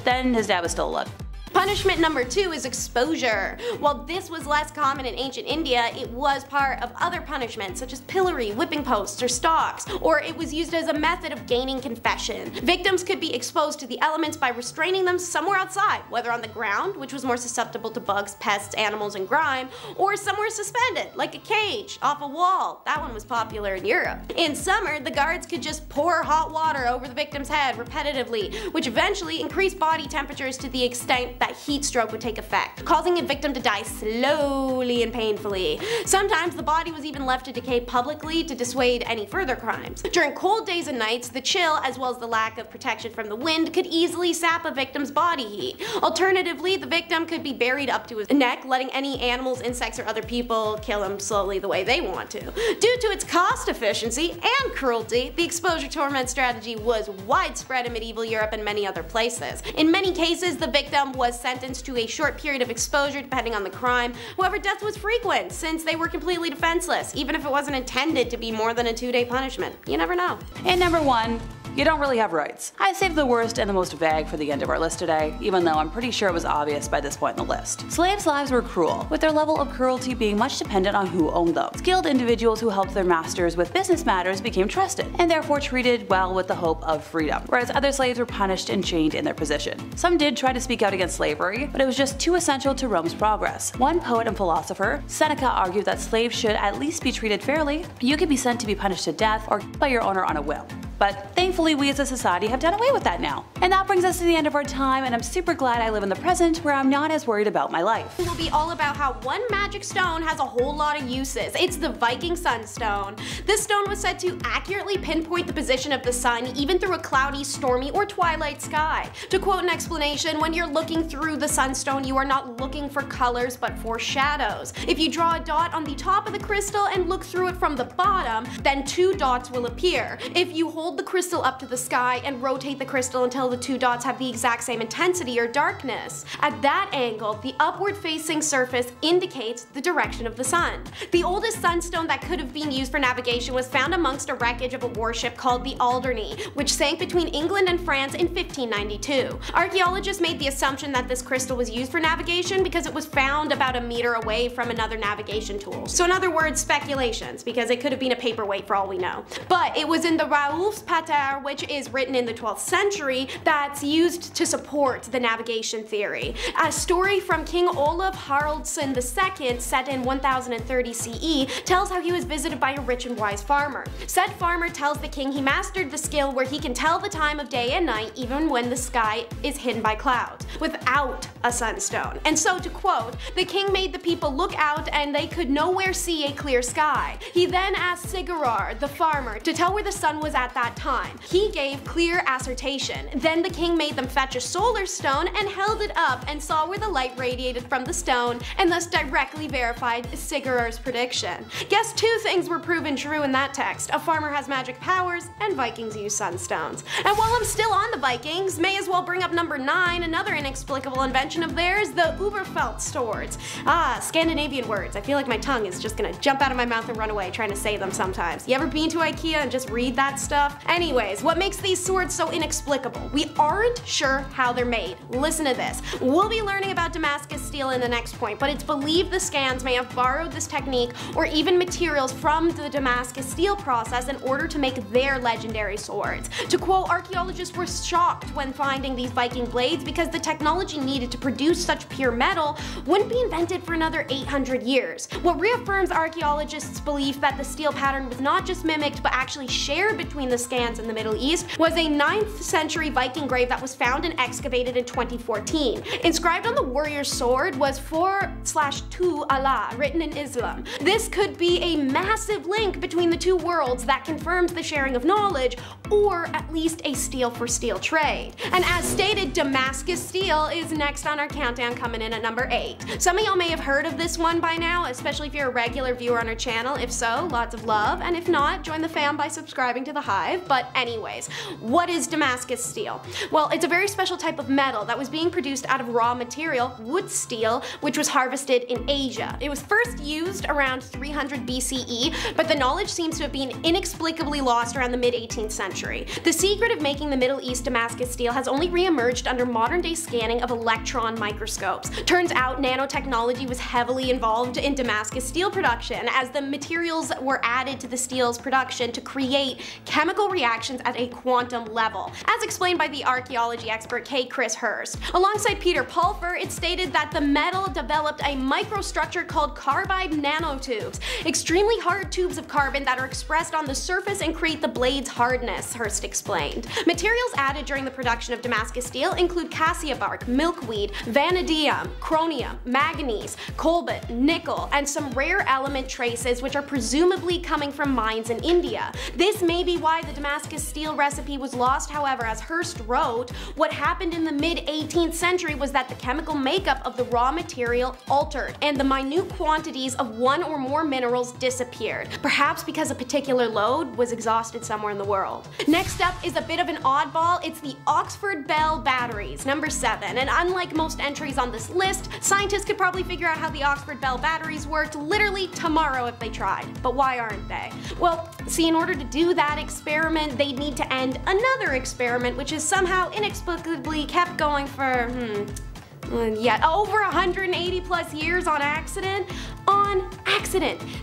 Then his dad was still alive. Punishment number 2 is exposure. While this was less common in ancient India, it was part of other punishments such as pillory, whipping posts, or stocks, or it was used as a method of gaining confession. Victims could be exposed to the elements by restraining them somewhere outside, whether on the ground, which was more susceptible to bugs, pests, animals, and grime, or somewhere suspended, like a cage, off a wall. That one was popular in Europe. In summer, the guards could just pour hot water over the victim's head repetitively, which eventually increased body temperatures to the extent that heat stroke would take effect, causing a victim to die slowly and painfully. Sometimes the body was even left to decay publicly to dissuade any further crimes. During cold days and nights, the chill, as well as the lack of protection from the wind, could easily sap a victim's body heat. Alternatively, the victim could be buried up to his neck, letting any animals, insects, or other people kill him slowly the way they want to. Due to its cost efficiency and cruelty, the exposure torment strategy was widespread in medieval Europe and many other places. In many cases, the victim was sentenced to a short period of exposure depending on the crime. However, death was frequent since they were completely defenseless, even if it wasn't intended to be more than a 2-day punishment. You never know. And number 1. You don't really have rights. I saved the worst and the most vague for the end of our list today, even though I'm pretty sure it was obvious by this point in the list. Slaves' lives were cruel, with their level of cruelty being much dependent on who owned them. Skilled individuals who helped their masters with business matters became trusted, and therefore treated well with the hope of freedom, whereas other slaves were punished and chained in their position. Some did try to speak out against slavery, but it was just too essential to Rome's progress. One poet and philosopher, Seneca, argued that slaves should at least be treated fairly. You could be sent to be punished to death or by your owner on a whim. But thankfully we as a society have done away with that now. And that brings us to the end of our time, and I'm super glad I live in the present where I'm not as worried about my life. It will be all about how one magic stone has a whole lot of uses. It's the Viking Sunstone. This stone was said to accurately pinpoint the position of the sun even through a cloudy, stormy, or twilight sky. To quote an explanation, when you're looking through the sunstone, you are not looking for colors but for shadows. If you draw a dot on the top of the crystal and look through it from the bottom, then 2 dots will appear. If you hold the crystal up to the sky and rotate the crystal until the 2 dots have the exact same intensity or darkness, at that angle, the upward facing surface indicates the direction of the sun. The oldest sunstone that could have been used for navigation was found amongst a wreckage of a warship called the Alderney, which sank between England and France in 1592. Archaeologists made the assumption that this crystal was used for navigation because it was found about a meter away from another navigation tool. So in other words, speculations, because it could have been a paperweight for all we know. But it was in the Raoul's Pater, which is written in the 12th century, that's used to support the navigation theory. A story from King Olaf Haraldsson II, set in 1030 CE, tells how he was visited by a rich and wise farmer. Said farmer tells the king he mastered the skill where he can tell the time of day and night even when the sky is hidden by clouds, without a sunstone. And so, to quote, the king made the people look out and they could nowhere see a clear sky. He then asked Sigurðr, the farmer, to tell where the sun was at that time. He gave clear assertion. Then the king made them fetch a solar stone and held it up and saw where the light radiated from the stone, and thus directly verified Sigurðr's prediction. Guess 2 things were proven true in that text. A farmer has magic powers, and Vikings use sunstones. And while I'm still on the Vikings, may as well bring up number 9, another inexplicable invention of theirs, the Uberfelt swords. Ah, Scandinavian words. I feel like my tongue is just gonna jump out of my mouth and run away trying to say them sometimes. You ever been to IKEA and just read that stuff? stuff. Anyways, what makes these swords so inexplicable? We aren't sure how they're made. Listen to this. We'll be learning about Damascus steel in the next point, but it's believed the Scans may have borrowed this technique or even materials from the Damascus steel process in order to make their legendary swords. To quote, archaeologists were shocked when finding these Viking blades because the technology needed to produce such pure metal wouldn't be invented for another 800 years. What reaffirms archaeologists' belief that the steel pattern was not just mimicked but actually shared between the Scans and the Middle East was a 9th century Viking grave that was found and excavated in 2014. Inscribed on the warrior's sword was 4/2 Allah, written in Islam. This could be a massive link between the two worlds that confirms the sharing of knowledge, or at least a steel for steel trade. And as stated, Damascus steel is next on our countdown, coming in at number 8. Some of y'all may have heard of this one by now, especially if you're a regular viewer on our channel. If so, lots of love, and if not, join the fam by subscribing to the Hive. But anyways, what is Damascus steel? Well, it's a very special type of metal that was being produced out of raw material, wood steel, which was harvested in Asia. It was first used around 300 BCE, but the knowledge seems to have been inexplicably lost around the mid-18th century. The secret of making the Middle East Damascus steel has only re-emerged under modern-day scanning of electron microscopes. Turns out nanotechnology was heavily involved in Damascus steel production, as the materials were added to the steel's production to create chemical reactions at a quantum level, as explained by the archaeology expert K. Chris Hurst. Alongside Peter Pulfer, it stated that the metal developed a microstructure called carbide nanotubes, extremely hard tubes of carbon that are expressed on the surface and create the blade's hardness, Hurst explained. Materials added during the production of Damascus steel include cassia bark, milkweed, vanadium, chromium, manganese, cobalt, nickel, and some rare element traces which are presumably coming from mines in India. This may be why the Damascus steel recipe was lost. However, as Hurst wrote, what happened in the mid-18th century was that the chemical makeup of the raw material altered, and the minute quantities of one or more minerals disappeared, perhaps because a particular load was exhausted somewhere in the world. Next up is a bit of an oddball. It's the Oxford Bell batteries, number 7, and unlike most entries on this list, scientists could probably figure out how the Oxford Bell batteries worked literally tomorrow if they tried. But why aren't they? Well, see, in order to do that experiment, they'd need to end another experiment, which is somehow inexplicably kept going for, over 180 plus years on accident.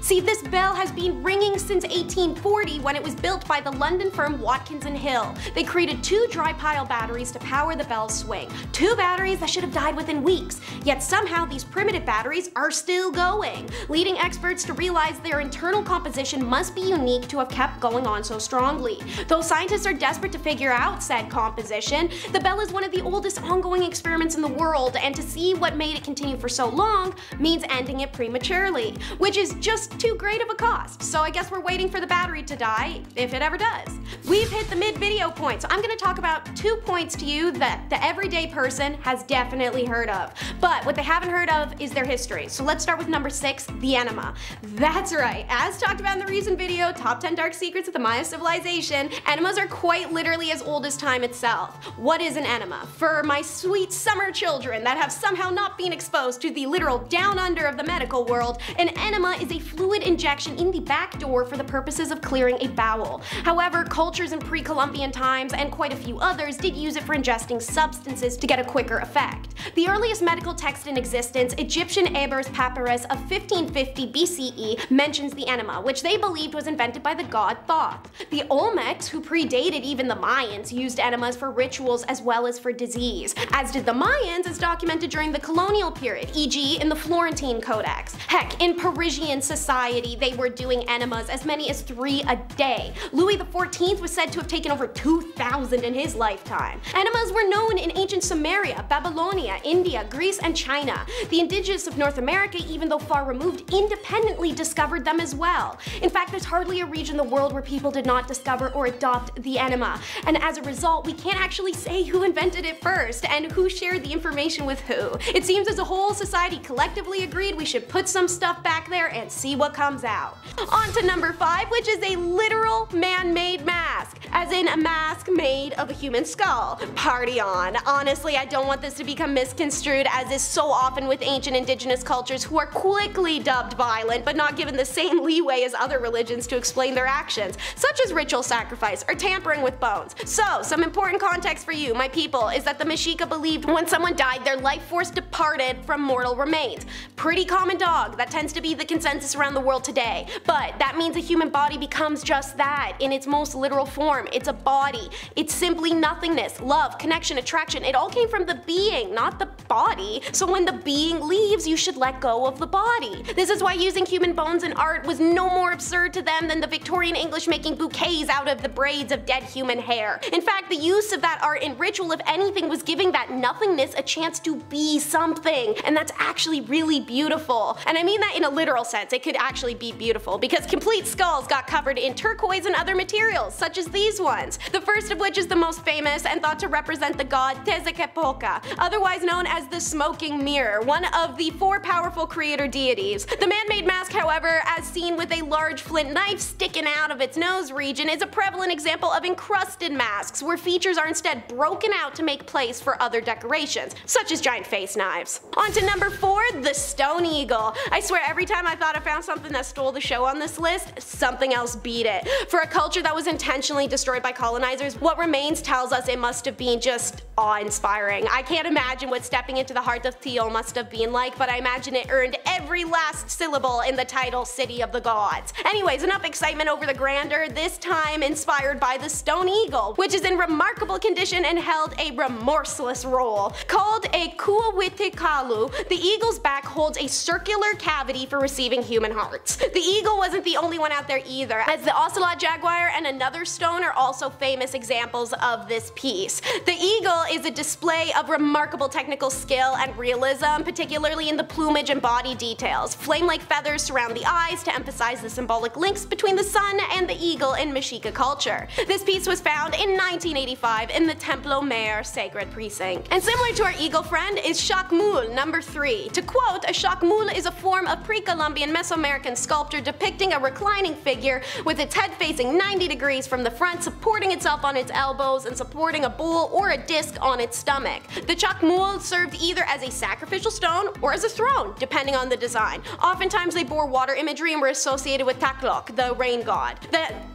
See, this bell has been ringing since 1840 when it was built by the London firm Watkins & Hill. They created 2 dry pile batteries to power the bell's swing. 2 batteries that should have died within weeks. Yet somehow these primitive batteries are still going, leading experts to realize their internal composition must be unique to have kept going on so strongly. Though scientists are desperate to figure out said composition, the bell is one of the oldest ongoing experiments in the world, and to see what made it continue for so long means ending it prematurely, which is just too great of a cost. So I guess we're waiting for the battery to die, if it ever does. We've hit the mid-video point, so I'm gonna talk about 2 points to you that the everyday person has definitely heard of. But what they haven't heard of is their history. So let's start with number 6, the enema. That's right, as talked about in the recent video, Top 10 Dark Secrets of the Maya Civilization, enemas are quite literally as old as time itself. What is an enema? For my sweet summer children that have somehow not been exposed to the literal down under of the medical world, an enema is a fluid injection in the back door for the purposes of clearing a bowel. However, cultures in pre-Columbian times and quite a few others did use it for ingesting substances to get a quicker effect. The earliest medical text in existence, Egyptian Eber's Papyrus of 1550 BCE, mentions the enema, which they believed was invented by the god Thoth. The Olmecs, who predated even the Mayans, used enemas for rituals as well as for disease, as did the Mayans, as documented during the colonial period, e.g. in the Florentine Codex. Heck, in Parisian society, they were doing enemas as many as 3 a day. Louis XIV was said to have taken over 2,000 in his lifetime. Enemas were known in ancient Sumeria, Babylonia, India, Greece, and China. The indigenous of North America, even though far removed, independently discovered them as well. In fact, there's hardly a region in the world where people did not discover or adopt the enema, and as a result, we can't actually say who invented it first and who shared the information with who. It seems as a whole society collectively agreed we should put some stuff stuff back there and see what comes out. On to number 5, which is a literal man-made mask, as in a mask made of a human skull. Party on. Honestly, I don't want this to become misconstrued, as is so often with ancient indigenous cultures who are quickly dubbed violent but not given the same leeway as other religions to explain their actions, such as ritual sacrifice or tampering with bones. So, some important context for you, my people, is that the Mexica believed when someone died, their life force departed from mortal remains. Pretty common dog. That tends to be the consensus around the world today. But that means a human body becomes just that in its most literal form. It's a body. It's simply nothingness, love, connection, attraction. It all came from the being, not the body. So when the being leaves, you should let go of the body. This is why using human bones in art was no more absurd to them than the Victorian English making bouquets out of the braids of dead human hair. In fact, the use of that art in ritual, if anything, was giving that nothingness a chance to be something. And that's actually really beautiful. And I mean that in a literal sense. It could actually be beautiful because complete skulls got covered in turquoise and other materials, such as these ones. The first of which is the most famous and thought to represent the god Tezcatlipoca, otherwise known as the smoking mirror, one of the 4 powerful creator deities. The man-made mask, however, as seen with a large flint knife sticking out of its nose region, is a prevalent example of encrusted masks, where features are instead broken out to make place for other decorations, such as giant face knives. On to number 4, the stone eagle. I swear every time I thought I found something that stole the show on this list, something else beat it. For a culture that was intentionally destroyed by colonizers, what remains tells us it must have been just awe-inspiring. I can't imagine what stepping into the heart of Teal must have been like, but I imagine it earned every last syllable in the title City of the Gods. Anyways, enough excitement over the grandeur, this time inspired by the stone eagle, which is in remarkable condition and held a remorseless role. Called a Kuawitikalu, the eagle's back holds a circular cavity for receiving human hearts. The eagle wasn't the only one out there either, as the ocelot jaguar and another stone are also famous examples of this piece. The eagle is a display of remarkable technical skill and realism, particularly in the plumage and body details. Flame-like feathers surround the eyes to emphasize the symbolic links between the sun and the eagle in Mexica culture. This piece was found in 1985 in the Templo Mayor sacred precinct. And similar to our eagle friend is Xacmul, number 3. To quote, a Xacmul is a form of pre-Columbian Mesoamerican sculpture depicting a reclining figure with its head facing 90 degrees from the front, supporting itself on its elbows and supporting a bowl or a disc on its stomach. The Xacmul served either as a sacrificial stone or as a throne, depending on the design. Oftentimes they bore water imagery and were associated with Tlaloc, the rain god.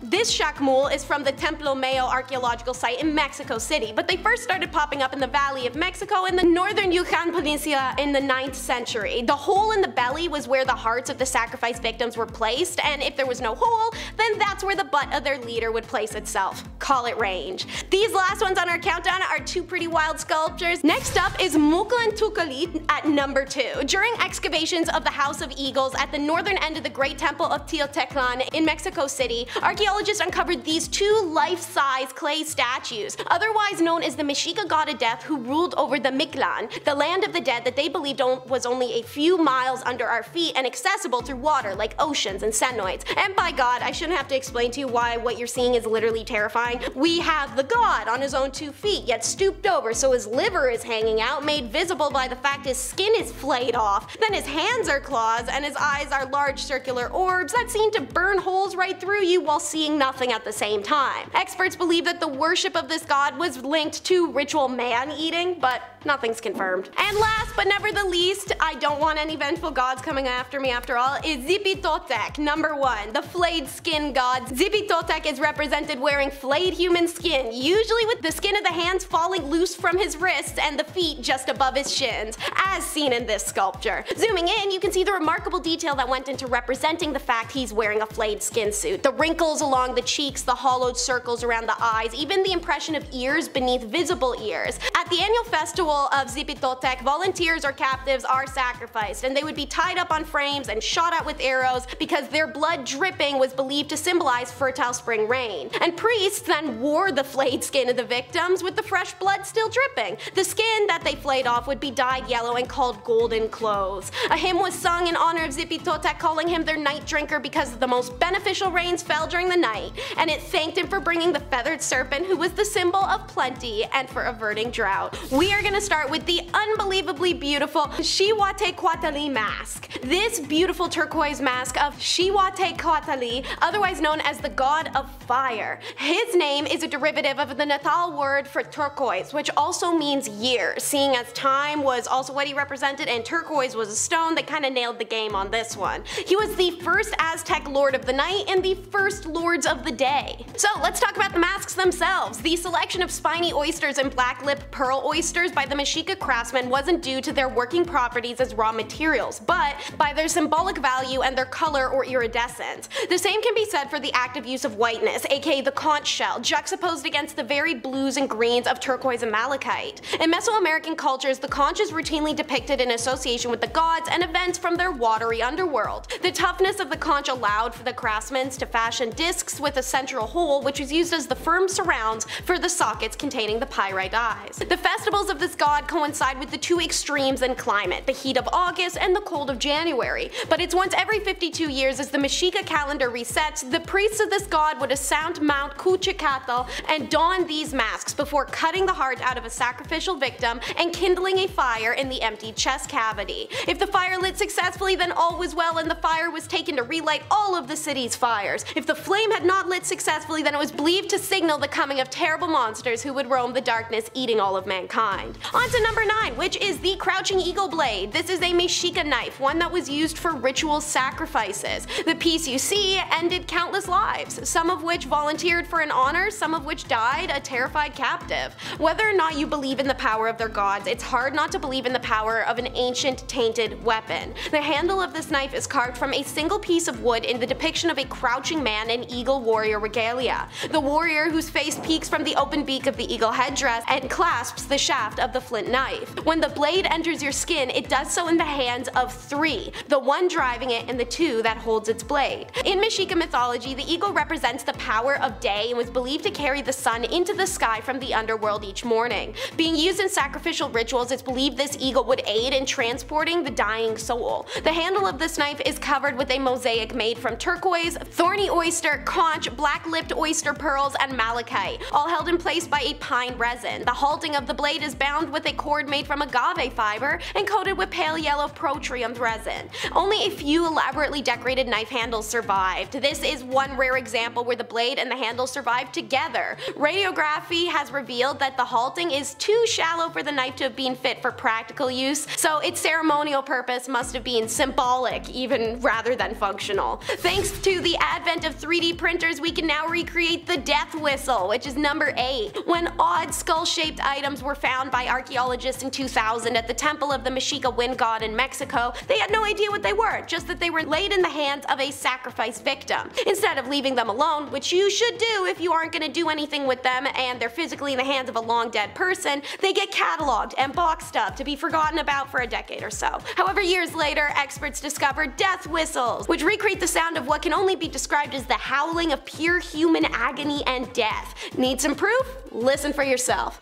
This Xacmul is from the Templo Mayor archaeological site in Mexico City, but they first started popping up in the Valley of Mexico in the northern Yucatan Peninsula in the 9th century. The hole in the belly was where the hearts of the sacrifice victims were placed, and if there was no hole, then that's where the butt of their leader would place itself. Call it range. These last ones on our countdown are 2 pretty wild sculptures. Next up is Muklantukalit at number 2. During excavations of the House of Eagles at the northern end of the Great Temple of Teotihuacan in Mexico City, archaeologists uncovered these 2 life-size clay statues, otherwise known as the Mexica god of death who ruled over the Mictlan, the land of the dead that they believed was only a few miles under our feet and accessible through water like oceans and cenoids. And by God, I shouldn't have to explain to you why what you're seeing is literally terrifying. We have the god on his own 2 feet, yet stooped over so his liver is hanging out, made visible by the fact his skin is flayed off. Then his hands are claws and his eyes are large circular orbs that seem to burn holes right through you while seeing nothing at the same time. Experts believe that the worship of this god was linked to ritual man-eating, but nothing's confirmed. And last but never the least, I don't want any vengeful gods coming after me after all, is Zipitotec, number 1, the flayed skin god. Zipitotec is represented wearing flayed human skin, usually with the skin of the hands falling loose from his wrists and the feet just above his shins, as seen in this sculpture. Zooming in, you can see the remarkable detail that went into representing the fact he's wearing a flayed skin suit. The wrinkles along the cheeks, the hollowed circles around the eyes, even the impression of ears beneath visible ears. At the annual festival of Zipitotec, volunteers or captives are sacrificed, and they would be tied up on frames and shot at with arrows because their blood dripping was believed to symbolize fertile spring rain. And priests then wore the flayed skin of the victims with the fresh blood still dripping. The skin that they flayed off would be dyed yellow and called golden clothes. A hymn was sung in honor of Zipitotec, calling him their night drinker because the most beneficial rains fell during the night, and it thanked him for bringing the feathered serpent who was the symbol of plenty and for averting drought. We are gonna start with the unbelievably beautiful Xihuatecuautli mask. This beautiful turquoise mask of Xihuatecoatl, otherwise known as the god of fire. His name is a derivative of the Natal word for turquoise, which also means year, seeing as time was also what he represented and turquoise was a stone. They kind of nailed the game on this one. He was the first Aztec lord of the night and the first lords of the day. So let's talk about the masks themselves. The selection of spiny oysters and black lip pearl oysters by the Mexica craftsmen wasn't due to their working properties as raw materials, but by their symbolic value and their color or iridescence. The same can be said for the active use of whiteness, aka the conch shell, juxtaposed against the varied blues and greens of turquoise and malachite. In Mesoamerican cultures, the conch is routinely depicted in association with the gods and events from their watery underworld. The toughness of the conch allowed for the craftsmen to fashion discs with a central hole, which was used as the firm surrounds for the sockets containing the pyrite eyes. The festivals of this god coincide with the two extremes in climate, the heat of August and the cold of January. But it's once every 52 years as the Mexica calendar resets, the priests of this god would ascend Mount Cuchicatl and don these masks before cutting the heart out of a sacrificial victim and kindling a fire in the empty chest cavity. If the fire lit successfully, then all was well and the fire was taken to relight all of the city's fires. If the flame had not lit successfully, then it was believed to signal the coming of terrible monsters who would roam the darkness, eating all of mankind. On to number 9, which is the Crouching Eagle Blade. This is a Mexica knife, one that was used for ritual sacrifices. The piece you see ended countless lives, some of which volunteered for an honor, some of which died a terrified captive. Whether or not you believe in the power of their gods, it's hard not to believe in the power of an ancient tainted weapon. The handle of this knife is carved from a single piece of wood in the depiction of a crouching man in eagle warrior regalia. The warrior whose face peeks from the open beak of the eagle headdress and clasps the shaft of the flint knife. When the blade enters your skin, it does so in the hands of 3, the one driving it and the 2 that holds its blade. In Mexica mythology, the eagle represents the power of day and was believed to carry the sun into the sky from the underworld each morning. Being used in sacrificial rituals, it's believed this eagle would aid in transporting the dying soul. The handle of this knife is covered with a mosaic made from turquoise, thorny oyster, conch, black-lipped oyster pearls, and malachite, all held in place by a pine resin. The halting of the blade is bound with a cord made from agave fiber and coated with pale yellow protrium resin. Only a few elaborately decorated knife handles survived. This is one rare example where the blade and the handle survived together. Radiography has revealed that the halting is too shallow for the knife to have been fit for practical use, so its ceremonial purpose must have been symbolic even rather than functional. Thanks to the advent of 3D printers, we can now recreate the death whistle, which is number 8. When odd skull-shaped items were found by archaeologists in 2000 at the temple of the Mexica wind god in Mexico, they had no idea what they were, just that they were laid in the hands of a sacrifice victim. Instead of leaving them alone, which you should do if you aren't going to do anything with them and they're physically in the hands of a long dead person, they get cataloged and boxed up to be forgotten about for a decade or so. However, years later, experts discovered death whistles, which recreate the sound of what can only be described as the howling of pure human agony and death. Need some proof? Listen for yourself.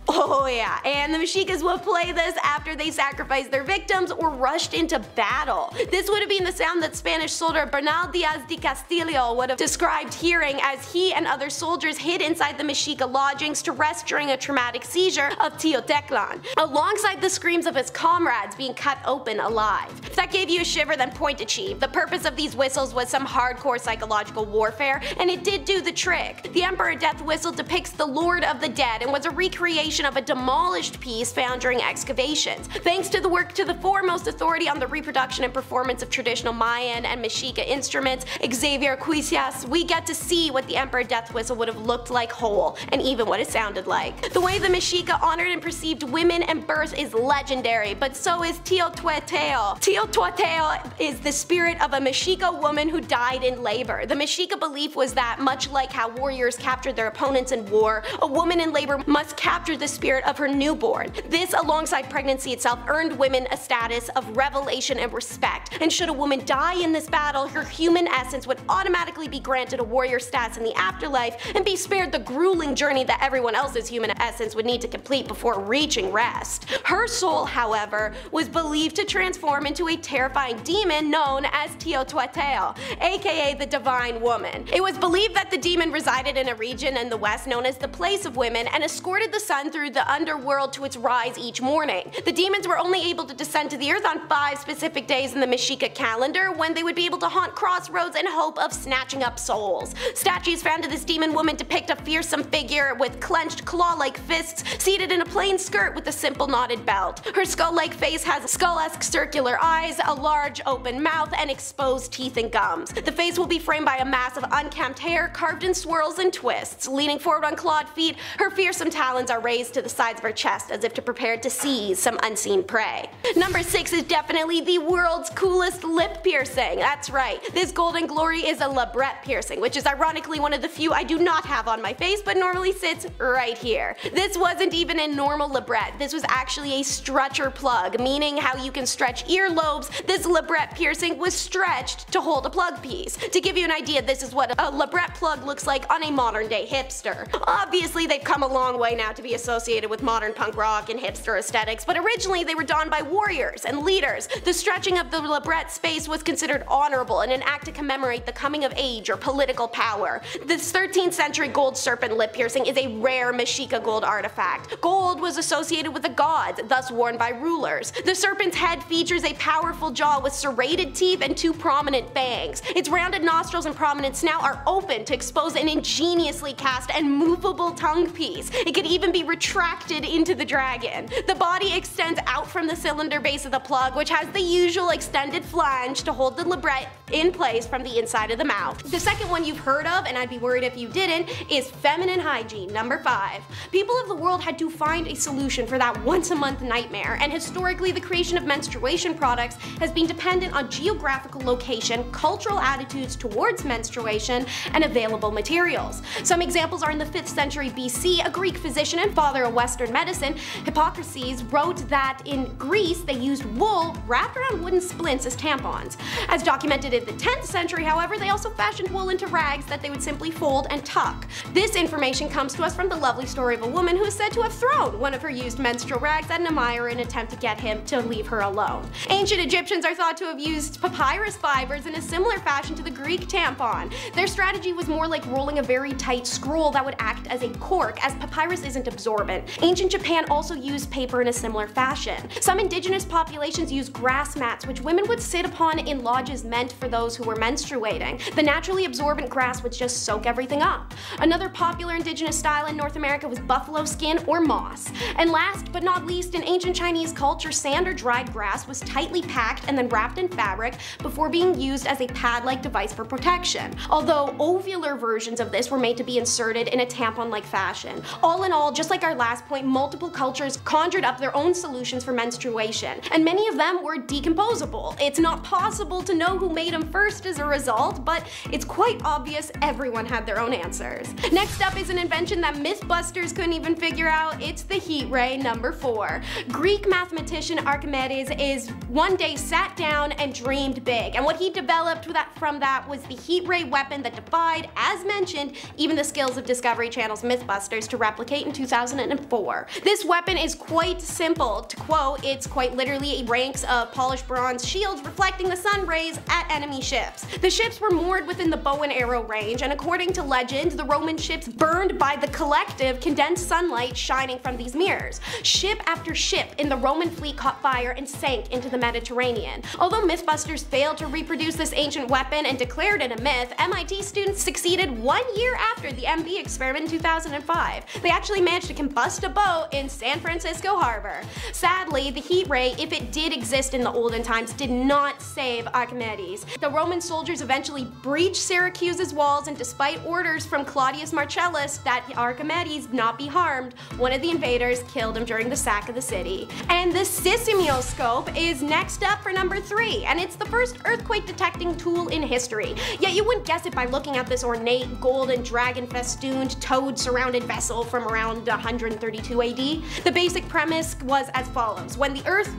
Oh yeah, and the Mexicas would play this after they sacrificed their victims or rushed into battle. This would have been the sound that Spanish soldier Bernal Diaz de Castillo would have described hearing as he and other soldiers hid inside the Mexica lodgings to rest during a traumatic seizure of Teoteclan, alongside the screams of his comrades being cut open alive. If that gave you a shiver, then point achieved. The purpose of these whistles was some hardcore psychological warfare, and it did do the trick. The Emperor Death Whistle depicts the Lord of the Dead and was a recreation of a demolished piece found during excavations. Thanks to the work to the foremost authority on the reproduction and performance of traditional Mayan and Mexica instruments, Xavier Cuisias, we get to see what the Emperor Death Whistle would have looked like whole, and even what it sounded like. The way the Mexica honored and perceived women and birth is legendary, but so is Teotihuacán. Teotihuacán is the spirit of a Mexica woman who died in labor. The Mexica belief was that, much like how warriors captured their opponents in war, a woman in labor must capture the spirit of her newborn. This, alongside pregnancy itself, earned women a status of revelation and respect, and should a woman die in this battle, her human essence would automatically be granted a warrior status in the afterlife and be spared the grueling journey that everyone else's human essence would need to complete before reaching rest. Her soul, however, was believed to transform into a terrifying demon known as Teotihuacan, aka the Divine Woman. It was believed that the demon resided in a region in the west known as the Place of Women and escorted the sun through the underworld to its rise each morning. The demons were only able to descend to the earth on 5 specific days in the Mexica calendar, when they would be able to haunt crossroads in hope of snatching up souls. Statues found of this demon woman depict a fearsome figure with clenched claw-like fists, seated in a plain skirt with a simple knotted belt. Her skull-like face has skull-esque circular eyes, a large open mouth, and exposed teeth and gums. The face will be framed by a mass of unkempt hair carved in swirls and twists. Leaning forward on clawed feet, her fearsome talons are raised to the sides of her chest as if to prepare to seize some unseen prey. Number 6 is definitely the world's coolest lip piercing. That's right, this golden glory is a labret piercing, which is ironically one of the few I do not have on my face but normally sits right here. This wasn't even a normal labret, this was actually a stretcher plug, meaning how you can stretch earlobes. This labret piercing was stretched to hold a plug piece. To give you an idea, this is what a labret plug looks like on a modern day hipster. Obviously they've come a long way now to be associated with modern punk rock and hipster aesthetics, but originally they were donned by warriors and leaders. The stretching of the labret space was considered honorable and an act to commemorate the coming of age or political power. This 13th century gold serpent lip piercing is a rare Mexica gold artifact. Gold was associated with the gods, thus worn by rulers. The serpent's head features a powerful jaw with serrated teeth and 2 prominent fangs. Its rounded nostrils and prominent snout are open to expose an ingeniously cast and movable tongue piece. It could even be retracted into the dragon. The body extends out from the cylinder base of the plug, which has the usual extended flange to hold the labret in place from the inside of the mouth. The second one you've heard of, and I'd be worried if you didn't, is feminine hygiene. Number 5. People of the world had to find a solution for that once-a-month nightmare, and historically the creation of menstruation products has been dependent on geographical location, cultural attitudes towards menstruation, and available materials. Some examples are in the 5th century BC, a Greek physician and father of Western medicine, Hippocrates, wrote that in Greece they used wool wrapped around wooden splints as tampons. As documented in the 10th century, however, they also fashioned wool into rags that they would simply fold and tuck. This information comes to us from the lovely story of a woman who is said to have thrown one of her used menstrual rags at an admirer in an attempt to get him to leave her alone. Ancient Egyptians are thought to have used papyrus fibers in a similar fashion to the Greek tampon. Their strategy was more like rolling a very tight scroll that would act as a cork, as papyrus isn't absorbent. Ancient Japan also used paper in a similar fashion. Some indigenous populations used grass mats, which women would sit upon in lodges meant for those who were menstruating. The naturally absorbent grass would just soak everything up. Another popular indigenous style in North America was buffalo skin or moss. And last but not least, in ancient Chinese culture, sand or dried grass was tightly packed and then wrapped in fabric before being used as a pad-like device for protection, although ovular versions of this were made to be inserted in a tampon-like fashion. All in all, just like our last point, multiple cultures conjured up their own solutions for menstruation, and many of them were decomposable. It's not possible to know who made them first as a result, but it's quite obvious everyone had their own answers. Next up is an invention that Mythbusters couldn't even figure out. It's the heat ray. Number 4. Greek mathematician Archimedes is one day sat down and dreamed big, and what he developed from that was the heat ray weapon that defied, as mentioned, even the skills of Discovery Channel's Mythbusters to replicate in 2004. This weapon is quite simple. To quote, it's quite literally ranks of polished bronze shields reflecting the sun rays at enemy ships. The ships were moored within the bow and arrow range, and according to legend, the Roman ships burned by the collective condensed sunlight shining from these mirrors. Ship after ship in the Roman fleet caught fire and sank into the Mediterranean. Although Mythbusters failed to reproduce this ancient weapon and declared it a myth, MIT students succeeded 1 year after the MB experiment in 2005. They actually managed to combust a boat in San Francisco Harbor. Sadly, the heat ray, if it did exist in the olden times, did not save Archimedes. The Roman soldiers eventually breached Syracuse's walls, and despite orders from Claudius Marcellus that Archimedes not be harmed, one of the invaders killed him during the sack of the city. And the seismoscope is next up for number 3, and it's the first earthquake detecting tool in history. Yet you wouldn't guess it by looking at this ornate golden dragon festooned toad surrounded vessel from around 130 532 AD. The basic premise was as follows. When the Earth,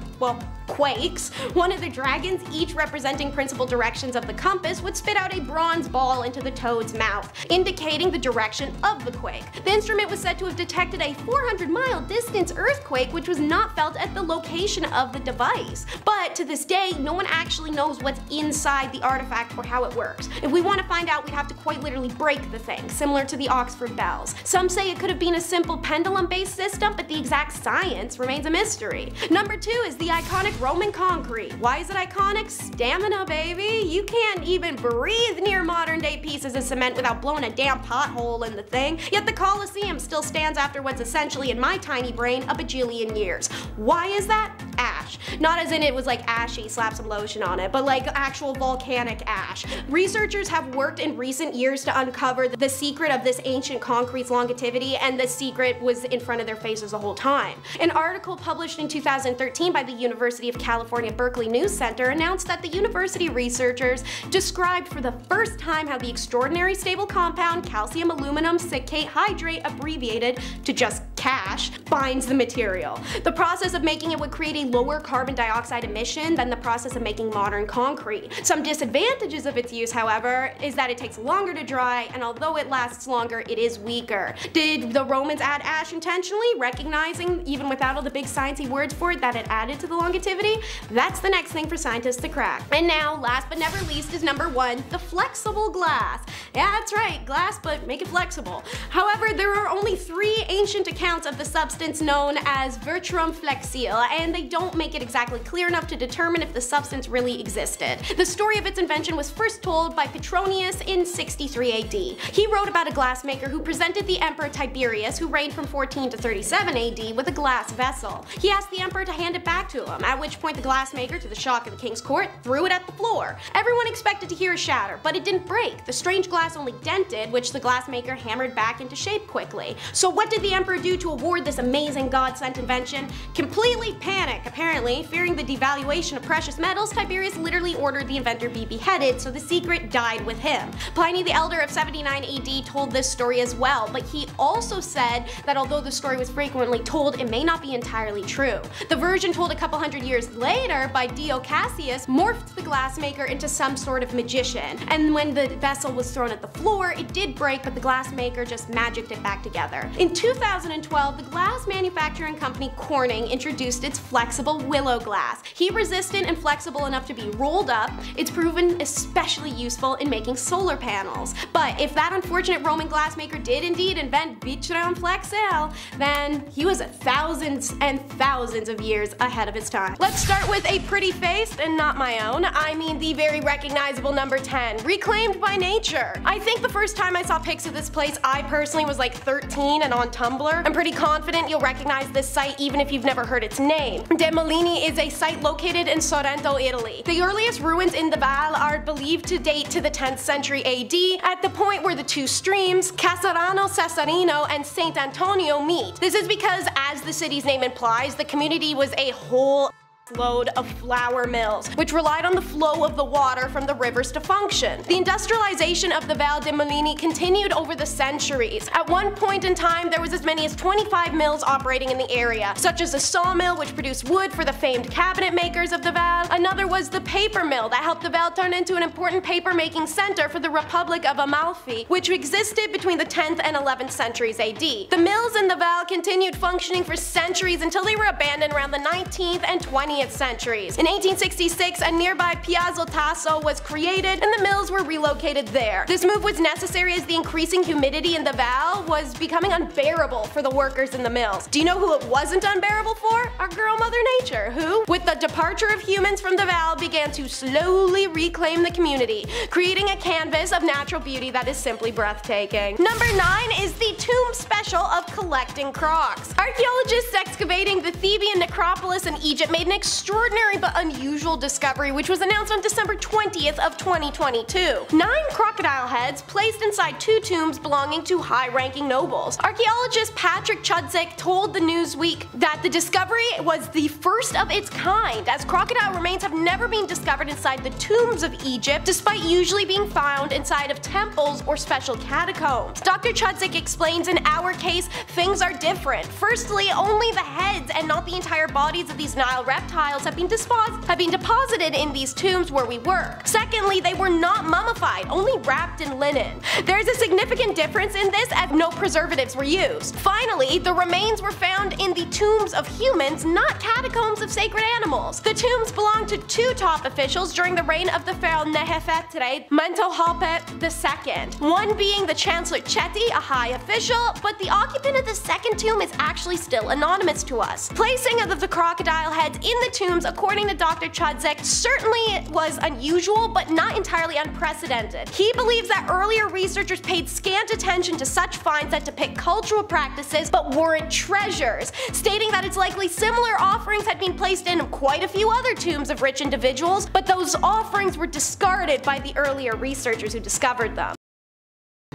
quakes, one of the dragons, each representing principal directions of the compass, would spit out a bronze ball into the toad's mouth, indicating the direction of the quake. The instrument was said to have detected a 400-mile distance earthquake, which was not felt at the location of the device. But to this day, no one actually knows what's inside the artifact or how it works. If we want to find out, we'd have to quite literally break the thing, similar to the Oxford bells. Some say it could have been a simple pendulum-based system, but the exact science remains a mystery. Number 2 is the iconic Roman concrete. Why is it iconic? Stamina, baby! You can't even breathe near modern-day pieces of cement without blowing a damn pothole in the thing, yet the Colosseum still stands after what's essentially, in my tiny brain, a bajillion years. Why is that? Ash. Not as in it was like ashy, slap some lotion on it, but like actual volcanic ash. Researchers have worked in recent years to uncover the secret of this ancient concrete's longevity, and the secret was in front of their faces the whole time. An article published in 2013 by the University of California Berkeley News Center announced that the university researchers described for the first time how the extraordinary stable compound calcium aluminum silicate hydrate, abbreviated to just CASH, binds the material. The process of making it would create a lower carbon dioxide emission than the process of making modern concrete. Some disadvantages of its use, however, is that it takes longer to dry, and although it lasts longer, it is weaker. Did the Romans add ash intentionally, recognizing, even without all the big sciencey words for it, that it added to the longevity? That's the next thing for scientists to crack. And now, last but never least, is number 1, the flexible glass. Yeah, that's right, glass, but make it flexible. However, there are only 3 ancient accounts of the substance known as verum flexile, and they don't make it exactly clear enough to determine if the substance really existed. The story of its invention was first told by Petronius in 63 AD. He wrote about a glassmaker who presented the Emperor Tiberius, who reigned from 14 to 37 AD, with a glass vessel. He asked the emperor to hand it back to him, at which point the glassmaker, to the shock of the king's court, threw it at the floor. Everyone expected to hear it shatter, but it didn't break. The strange glass only dented, which the glassmaker hammered back into shape quickly. So what did the emperor do to award this amazing god-sent invention? Completely panic. Apparently, fearing the devaluation of precious metals, Tiberius literally ordered the inventor be beheaded, so the secret died with him. Pliny the Elder of 79 AD told this story as well, but he also said that although the story was frequently told, it may not be entirely true. The version told a couple hundred years later by Dio Cassius morphed the glassmaker into some sort of magician, and when the vessel was thrown at the floor, it did break, but the glassmaker just magicked it back together. In 2012, the glass manufacturing company Corning introduced its flexible willow glass. Heat-resistant and flexible enough to be rolled up, it's proven especially useful in making solar panels. But if that unfortunate Roman glassmaker did indeed invent verum flexile, then he was thousands and thousands of years ahead of his time. Let's start with a pretty face, and not my own. I mean the very recognizable number 10, reclaimed by nature. I think the first time I saw pics of this place, I personally was like 13 and on Tumblr. I'm pretty confident you'll recognize this site even if you've never heard its name. De Molini is a site located in Sorrento, Italy. The earliest ruins in the Val are believed to date to the 10th century AD, at the point where the 2 streams, Casarano Cesarino and St. Antonio, meet. This is because, as the city's name implies, the community was a whole load of flour mills, which relied on the flow of the water from the rivers to function. The industrialization of the Val di Molini continued over the centuries. At one point in time, there was as many as 25 mills operating in the area, such as a sawmill which produced wood for the famed cabinet makers of the Val. Another was the paper mill that helped the Val turn into an important paper-making center for the Republic of Amalfi, which existed between the 10th and 11th centuries AD. The mills in the Val continued functioning for centuries until they were abandoned around the 19th and 20th centuries. In 1866, a nearby Piazza Tasso was created and the mills were relocated there. This move was necessary as the increasing humidity in the Val was becoming unbearable for the workers in the mills. Do you know who it wasn't unbearable for? Our girl Mother Nature, who, with the departure of humans from the Val, began to slowly reclaim the community, creating a canvas of natural beauty that is simply breathtaking. Number 9 is the tomb special of collecting crocs. Archaeologists excavating the Theban necropolis in Egypt made an extraordinary but unusual discovery which was announced on December 20th of 2022. 9 crocodile heads placed inside 2 tombs belonging to high-ranking nobles. Archaeologist Patrick Chudzik told the Newsweek that the discovery was the first of its kind, as crocodile remains have never been discovered inside the tombs of Egypt, despite usually being found inside of temples or special catacombs. Dr. Chudzik explains, in our case, things are different. Firstly, only the heads and not the entire bodies of these Nile reptiles have been deposited in these tombs where we work. Secondly, they were not mummified, only wrapped in linen. There is a significant difference in this, as no preservatives were used. Finally, the remains were found in the tombs of humans, not catacombs of sacred animals. The tombs belonged to 2 top officials during the reign of the pharaoh Nefertiti Mentuhotep II, one being the Chancellor Cheti, a high official, but the occupant of the second tomb is actually still anonymous to us. Placing of the crocodile heads in the tombs, according to Dr. Chudzik, certainly was unusual but not entirely unprecedented. He believes that earlier researchers paid scant attention to such finds that depict cultural practices but weren't treasures, stating that it's likely similar offerings had been placed in quite a few other tombs of rich individuals, but those offerings were discarded by the earlier researchers who discovered them.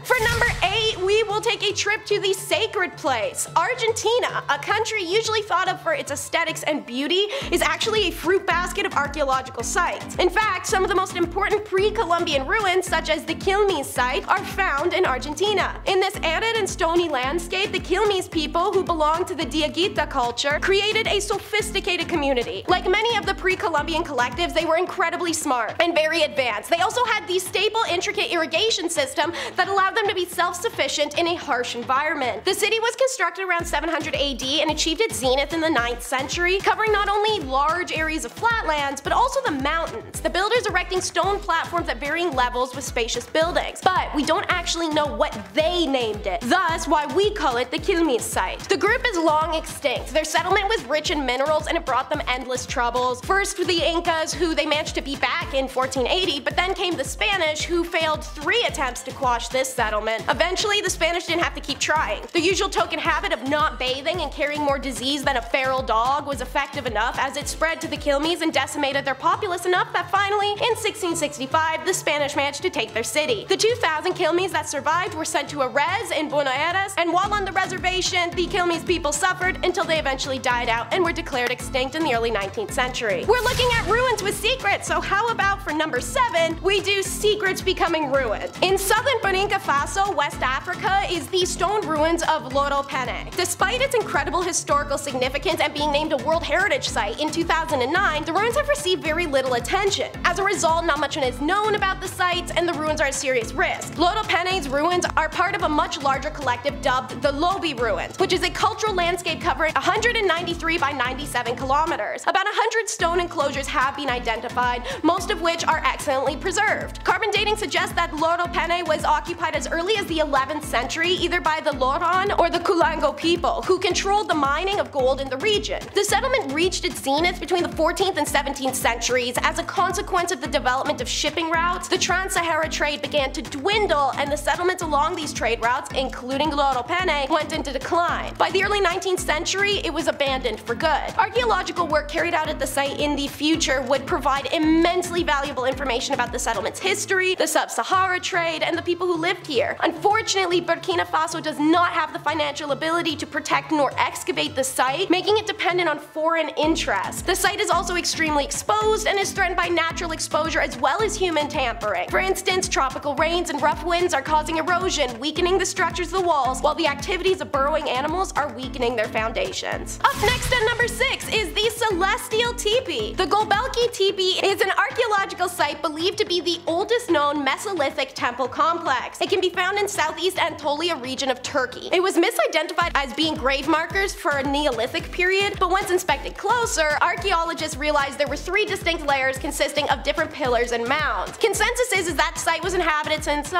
For number 8, we will take a trip to the sacred place. Argentina, a country usually thought of for its aesthetics and beauty, is actually a fruit basket of archaeological sites. In fact, some of the most important pre-Columbian ruins, such as the Quilmes site, are found in Argentina. In this arid and stony landscape, the Quilmes people, who belong to the Diaguita culture, created a sophisticated community. Like many of the pre-Columbian collectives, they were incredibly smart and very advanced. They also had the stable, intricate irrigation system that allowed them to be self-sufficient in a harsh environment. The city was constructed around 700 AD and achieved its zenith in the 9th century, covering not only large areas of flatlands, but also the mountains, the builders erecting stone platforms at varying levels with spacious buildings. But we don't actually know what they named it, thus why we call it the Quilmes site. The group is long extinct. Their settlement was rich in minerals and it brought them endless troubles. First with the Incas, who they managed to beat back in 1480, but then came the Spanish, who failed 3 attempts to quash this settlement. Eventually, the Spanish didn't have to keep trying. The usual token habit of not bathing and carrying more disease than a feral dog was effective enough, as it spread to the Quilmes and decimated their populace enough that finally, in 1665, the Spanish managed to take their city. The 2,000 Quilmes that survived were sent to a res in Buenos Aires, and while on the reservation, the Quilmes people suffered until they eventually died out and were declared extinct in the early 19th century. We're looking at ruins with secrets, so how about for number 7, we do secrets becoming ruined. In southern Burkina Faso, West Africa, is the stone ruins of Loro Pene. Despite its incredible historical significance and being named a World Heritage Site in 2009, the ruins have received very little attention. As a result, not much is known about the sites, and the ruins are a serious risk. Loro Pene's ruins are part of a much larger collective dubbed the Lobi Ruins, which is a cultural landscape covering 193 by 97 kilometers. About 100 stone enclosures have been identified, most of which are excellently preserved. Carbon dating suggests that Loro Pene was occupied as early as the 11th century, either by the Loran or the Kulango people, who controlled the mining of gold in the region. The settlement reached its zenith between the 14th and 17th centuries. As a consequence of the development of shipping routes, the Trans-Sahara trade began to dwindle, and the settlements along these trade routes, including Loro Pene, went into decline. By the early 19th century, it was abandoned for good. Archaeological work carried out at the site in the future would provide immensely valuable information about the settlement's history, the sub-Sahara trade, and the people who lived here. Unfortunately, Burkina Faso does not have the financial ability to protect nor excavate the site, making it dependent on foreign interests. The site is also extremely exposed and is threatened by natural exposure as well as human tampering. For instance, tropical rains and rough winds are causing erosion, weakening the structures of the walls, while the activities of burrowing animals are weakening their foundations. Up next at number 6 is the Celestial Teepee. The Gobelki Teepee is an archaeological site believed to be the oldest known Mesolithic temple complex. It can be found in southeast Anatolia region of Turkey. It was misidentified as being grave markers for a Neolithic period, but once inspected closer, archaeologists realized there were 3 distinct layers consisting of different pillars and mounds. Consensus is that site was inhabited since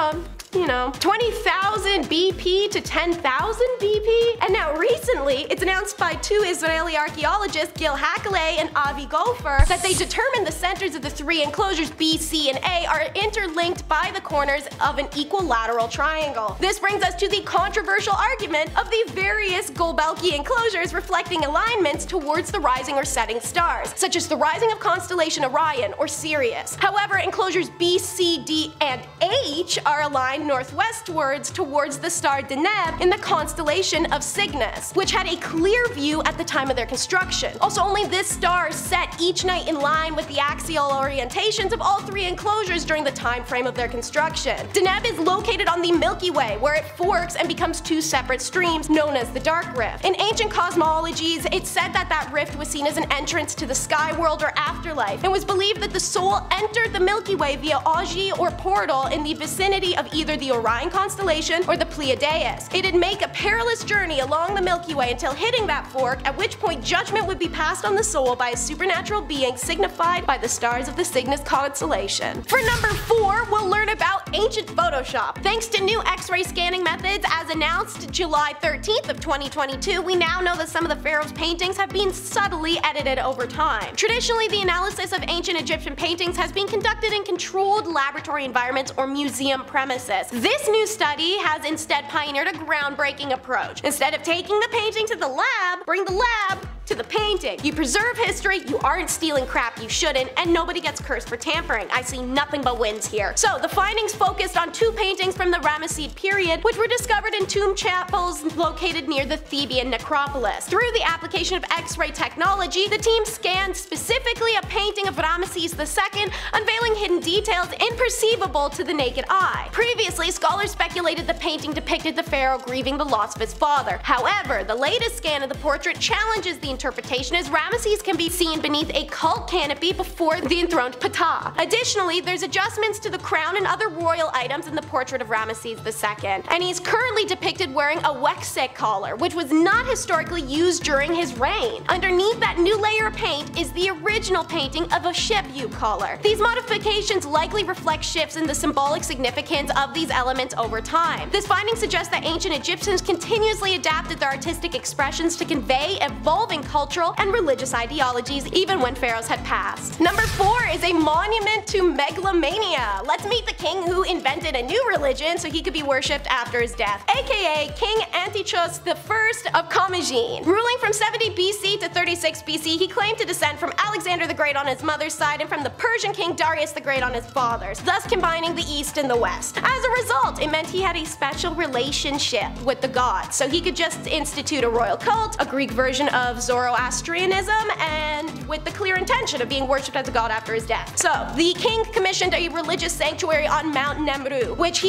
you know, 20,000 BP to 10,000 BP. And now recently, it's announced by two Israeli archaeologists, Gil Hakaleh and Avi Gopher, that they determined the centers of the three enclosures B, C, and A are interlinked by the corners of an equilateral triangle. This brings us to the controversial argument of the various Gobelki enclosures reflecting alignments towards the rising or setting stars, such as the rising of constellation Orion or Sirius. However, enclosures B, C, D, and H are aligned northwestwards towards the star Deneb in the constellation of Cygnus, which had a clear view at the time of their construction. Also, only this star set each night in line with the axial orientations of all three enclosures during the time frame of their construction. Deneb is located on the Milky Way, where it forks and becomes two separate streams known as the Dark Rift. In ancient cosmologies, it's said that that rift was seen as an entrance to the sky world or afterlife, and was believed that the soul entered the Milky Way via Augie or portal in the vicinity of either the Orion constellation or the Pleiades. It'd make a perilous journey along the Milky Way until hitting that fork, at which point judgment would be passed on the soul by a supernatural being signified by the stars of the Cygnus constellation. For number 4, we'll learn about ancient Photoshop. Thanks to new X-ray scanning methods as announced July 13th of 2022, we now know that some of the pharaoh's paintings have been subtly edited over time. Traditionally, the analysis of ancient Egyptian paintings has been conducted in controlled laboratory environments or museum premises. This new study has instead pioneered a groundbreaking approach. Instead of taking the painting to the lab, bring the lab to the painting. You preserve history, you aren't stealing crap you shouldn't, and nobody gets cursed for tampering. I see nothing but wins here. So the findings focused on 2 paintings from the Ramesside period, which were discovered in tomb chapels located near the Theban necropolis. Through the application of X-ray technology, the team scanned specifically a painting of Ramesses II, unveiling hidden details imperceivable to the naked eye. Previously, scholars speculated the painting depicted the pharaoh grieving the loss of his father. However, the latest scan of the portrait challenges the interpretation, as Ramesses can be seen beneath a cult canopy before the enthroned Ptah. Additionally, there's adjustments to the crown and other royal items in the portrait of Ramesses II, and he's currently depicted wearing a Wexek collar, which was not historically used during his reign. Underneath that new layer of paint is the original painting of a Shebu collar. These modifications likely reflect shifts in the symbolic significance of these elements over time. This finding suggests that ancient Egyptians continuously adapted their artistic expressions to convey evolving cultural and religious ideologies even when pharaohs had passed. Number 4 is a monument to megalomania. Let's meet the king who invented a new religion so he could be worshipped after his death, aka King Antiochus I of Commagene. Ruling from 70 BC to 36 BC, he claimed to descend from Alexander the Great on his mother's side and from the Persian king Darius the Great on his father's, thus combining the East and the West. As a result, it meant he had a special relationship with the gods, so he could just institute a royal cult, a Greek version of Zoroastrianism, and with the clear intention of being worshipped as a god after his death. So, the king commissioned a religious sanctuary on Mount Nemrut, which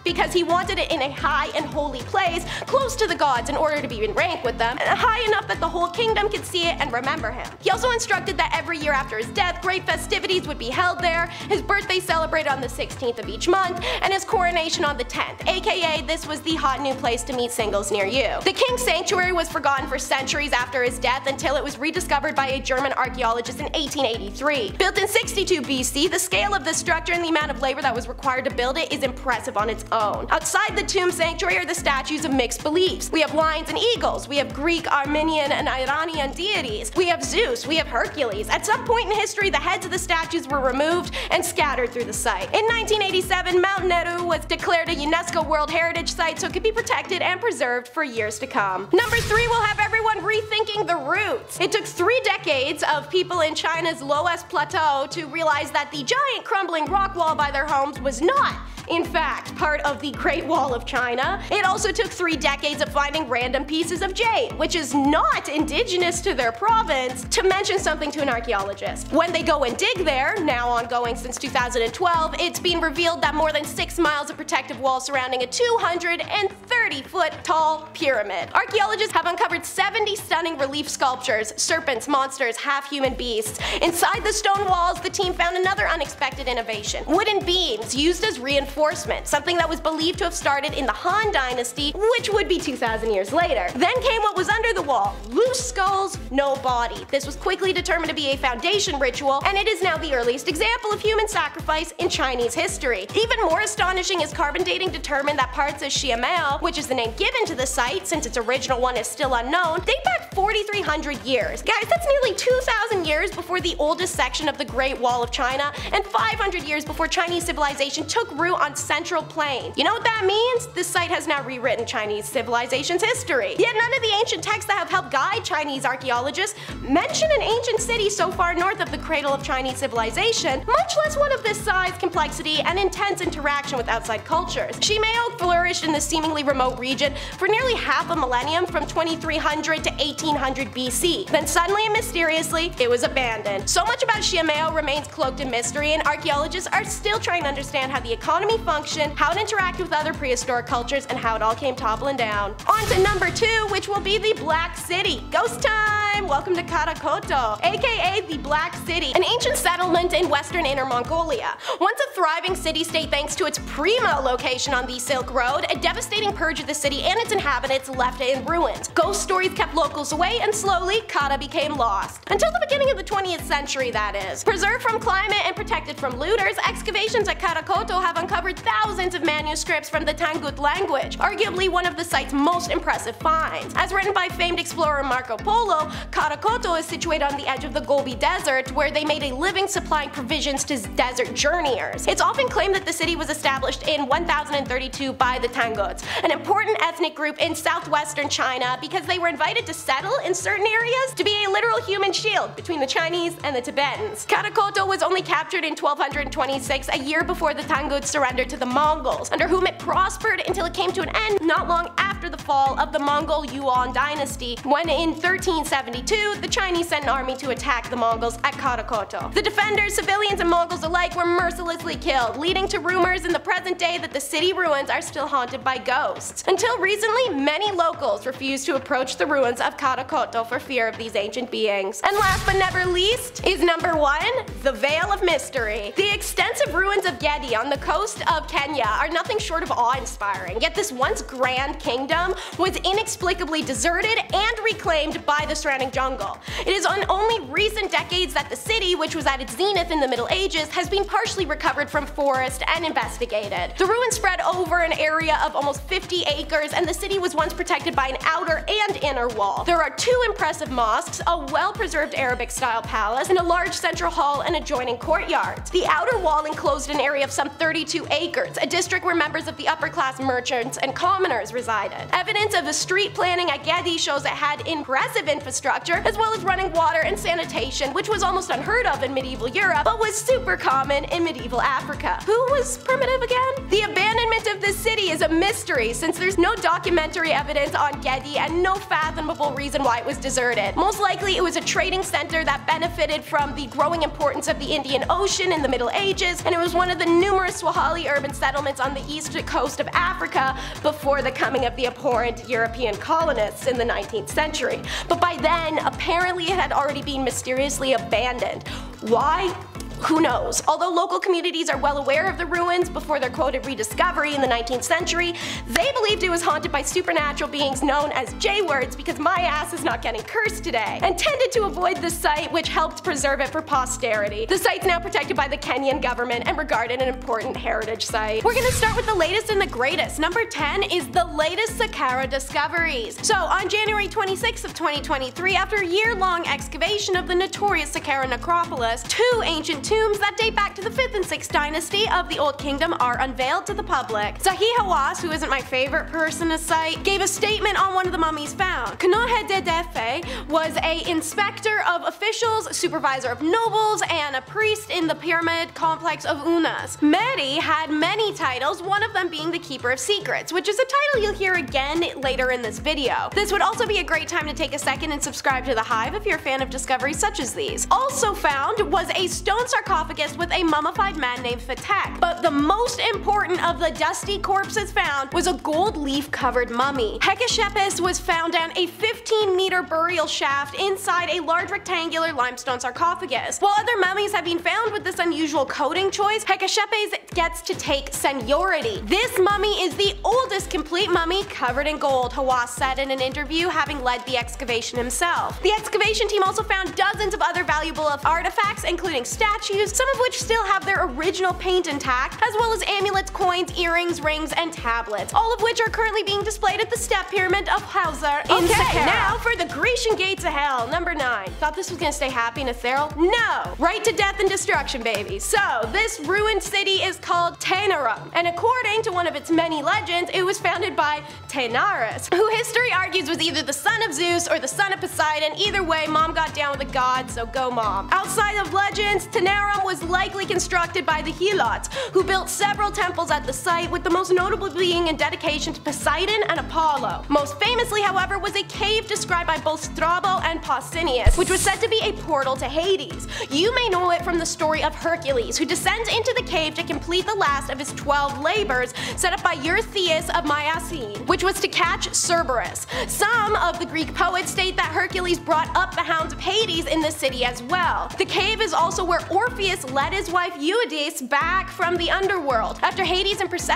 because he wanted it in a high and holy place, close to the gods in order to be in rank with them, and high enough that the whole kingdom could see it and remember him. He also instructed that every year after his death, great festivities would be held there, his birthday celebrated on the 16th of each month, and his coronation on the 10th, aka this was the hot new place to meet singles near you. The king's sanctuary was forgotten for centuries after his death until it was rediscovered by a German archaeologist in 1883. Built in 62 BC, the scale of the structure and the amount of labor that was required to build it is impressive on its own. Outside the tomb sanctuary are the statues of mixed beliefs. We have lions and eagles, we have Greek, Armenian, and Iranian deities, we have Zeus, we have Hercules. At some point in history, the heads of the statues were removed and scattered through the site. In 1987, Mount Meru was declared a UNESCO World Heritage Site, so it could be protected and preserved for years to come. Number 3 will have everyone rethinking the roots. It took 3 decades of people in China's lowest plateau to realize that the giant crumbling rock wall by their homes was not, in fact, part of the Great Wall of China. It also took 3 decades of finding random pieces of jade, which is not indigenous to their province, to mention something to an archaeologist. When they go and dig there, now ongoing since 2012, it's been revealed that more than 6 miles of protective wall surrounding a 230-foot tall pyramid. Archaeologists have uncovered 70 stunning reliefs relief sculptures, serpents, monsters, half-human beasts. Inside the stone walls, the team found another unexpected innovation: wooden beams used as reinforcement, something that was believed to have started in the Han Dynasty, which would be 2,000 years later. Then came what was under the wall: loose skulls, no body. This was quickly determined to be a foundation ritual, and it is now the earliest example of human sacrifice in Chinese history. Even more astonishing is carbon dating determined that parts of Xiamao, which is the name given to the site since its original one is still unknown, date back 4,300 years. Guys, that's nearly 2,000 years before the oldest section of the Great Wall of China, and 500 years before Chinese civilization took root on Central Plain. You know what that means? This site has now rewritten Chinese civilization's history. Yet none of the ancient texts that have helped guide Chinese archaeologists mention an ancient city so far north of the cradle of Chinese civilization, much less one of this size, complexity, and intense interaction with outside cultures. Xiamao flourished in this seemingly remote region for nearly half a millennium, from 2300 to 1800 BC. Then suddenly and mysteriously, it was abandoned. So much about Xiamao remains cloaked in mystery, and archaeologists are still trying to understand how the economy functioned, how it interacted with other prehistoric cultures, and how it all came toppling down. On to number 2, which will be the Black City. Ghost time! Welcome to Karakoto, aka the Black City, an ancient settlement in western Inner Mongolia. Once a thriving city-state thanks to its primo location on the Silk Road, a devastating purge of the city and its inhabitants left it in ruins. Ghost stories kept locals away, and slowly, Kara became lost. Until the beginning of the 20th century, that is. Preserved from climate and protected from looters, excavations at Karakoto have uncovered thousands of manuscripts from the Tangut language, arguably one of the site's most impressive finds. As written by famed explorer Marco Polo, Karakoto is situated on the edge of the Gobi Desert, where they made a living supplying provisions to desert journeyers. It's often claimed that the city was established in 1032 by the Tanguts, an important ethnic group in southwestern China, because they were invited to settle in certain areas to be a literal human shield between the Chinese and the Tibetans. Karakoto was only captured in 1226, a year before the Tanguts surrendered to the Mongols, under whom it prospered until it came to an end not long after the fall of the Mongol Yuan dynasty, when in 1372 the Chinese sent an army to attack the Mongols at Karakoto. The defenders, civilians and Mongols alike, were mercilessly killed, leading to rumors in the present day that the city ruins are still haunted by ghosts. Until recently, many locals refused to approach the ruins of Karakoto for fear of these ancient beings. And last but never least is number 1, the Veil of Mystery. The extensive ruins of Gedi on the coast of Kenya are nothing short of awe-inspiring, yet this once grand kingdom was inexplicably deserted and reclaimed by the surrounding jungle. It is in only recent decades that the city, which was at its zenith in the Middle Ages, has been partially recovered from forest and investigated. The ruins spread over an area of almost 50 acres, and the city was once protected by an outer and inner wall. There are 2 impressive mosques, a well-preserved Arabic-style palace, and a large central hall and adjoining courtyards. The outer wall enclosed an area of some 32 acres, a district where members of the upper-class merchants and commoners resided. Evidence of the street planning at Gedi shows it had impressive infrastructure, as well as running water and sanitation, which was almost unheard of in medieval Europe, but was super common in medieval Africa. Who was primitive again? The abandonment of this city is a mystery, since there's no documentary evidence on Gedi and no fathomable reason why it was deserted. Most likely it was a trading center that benefited from the growing importance of the Indian Ocean in the Middle Ages, and it was one of the numerous Swahili urban settlements on the east coast of Africa before the coming of the abhorrent European colonists in the 19th century. But by then, apparently it had already been mysteriously abandoned. Why? Who knows? Although local communities are well aware of the ruins before their quoted rediscovery in the 19th century, they believed it was haunted by supernatural beings known as J-words, because my ass is not getting cursed today, and tended to avoid the site, which helped preserve it for posterity. The site's now protected by the Kenyan government and regarded an important heritage site. We're gonna start with the latest and the greatest. Number 10 is the latest Saqqara discoveries. So on January 26th of 2023, after a year-long excavation of the notorious Saqqara necropolis, 2 ancient tombs that date back to the 5th and 6th dynasty of the Old Kingdom are unveiled to the public. Zahi Hawass, who isn't my favorite person to cite, gave a statement on one of the mummies found. Kanohe Dedefe was an inspector of officials, supervisor of nobles, and a priest in the pyramid complex of Unas. Mary had many titles, one of them being the Keeper of Secrets, which is a title you'll hear again later in this video. This would also be a great time to take a second and subscribe to The Hive if you're a fan of discoveries such as these. Also found was a stone sarcophagus with a mummified man named Fatek. But the most important of the dusty corpses found was a gold leaf-covered mummy. Hecashepis was found down a 15-meter burial shaft inside a large rectangular limestone sarcophagus. While other mummies have been found with this unusual coating choice, Hecashepis gets to take seniority. This mummy is the oldest complete mummy covered in gold, Hawass said in an interview, having led the excavation himself. The excavation team also found dozens of other valuable artifacts, including statues, some of which still have their original paint intact, as well as amulets, coins, earrings, rings, and tablets, all of which are currently being displayed at the Step Pyramid of Hauser in Saqqara. Now for the Grecian Gates of Hell, number 9. Thought this was gonna stay happy and ethereal? No! Right to death and destruction, baby. So, this ruined city is called Taenarum, and according to one of its many legends, it was founded by Taenaris, who history argues was either the son of Zeus or the son of Poseidon. Either way, mom got down with a god, so go mom. Outside of legends, Taenarum was likely constructed by the Helots, who built several temples at the site, with the most notable being in dedication to Poseidon and Apollo. Most famously, however, was a cave described by both Strabo and Pausanias, which was said to be a portal to Hades. You may know it from the story of Hercules, who descends into the cave to complete the last of his 12 labors set up by Eurystheus of Mycene, which was to catch Cerberus. Some of the Greek poets state that Hercules brought up the hounds of Hades in the city as well. The cave is also where Orpheus led his wife Eurydice back from the underworld, after Hades and Persephone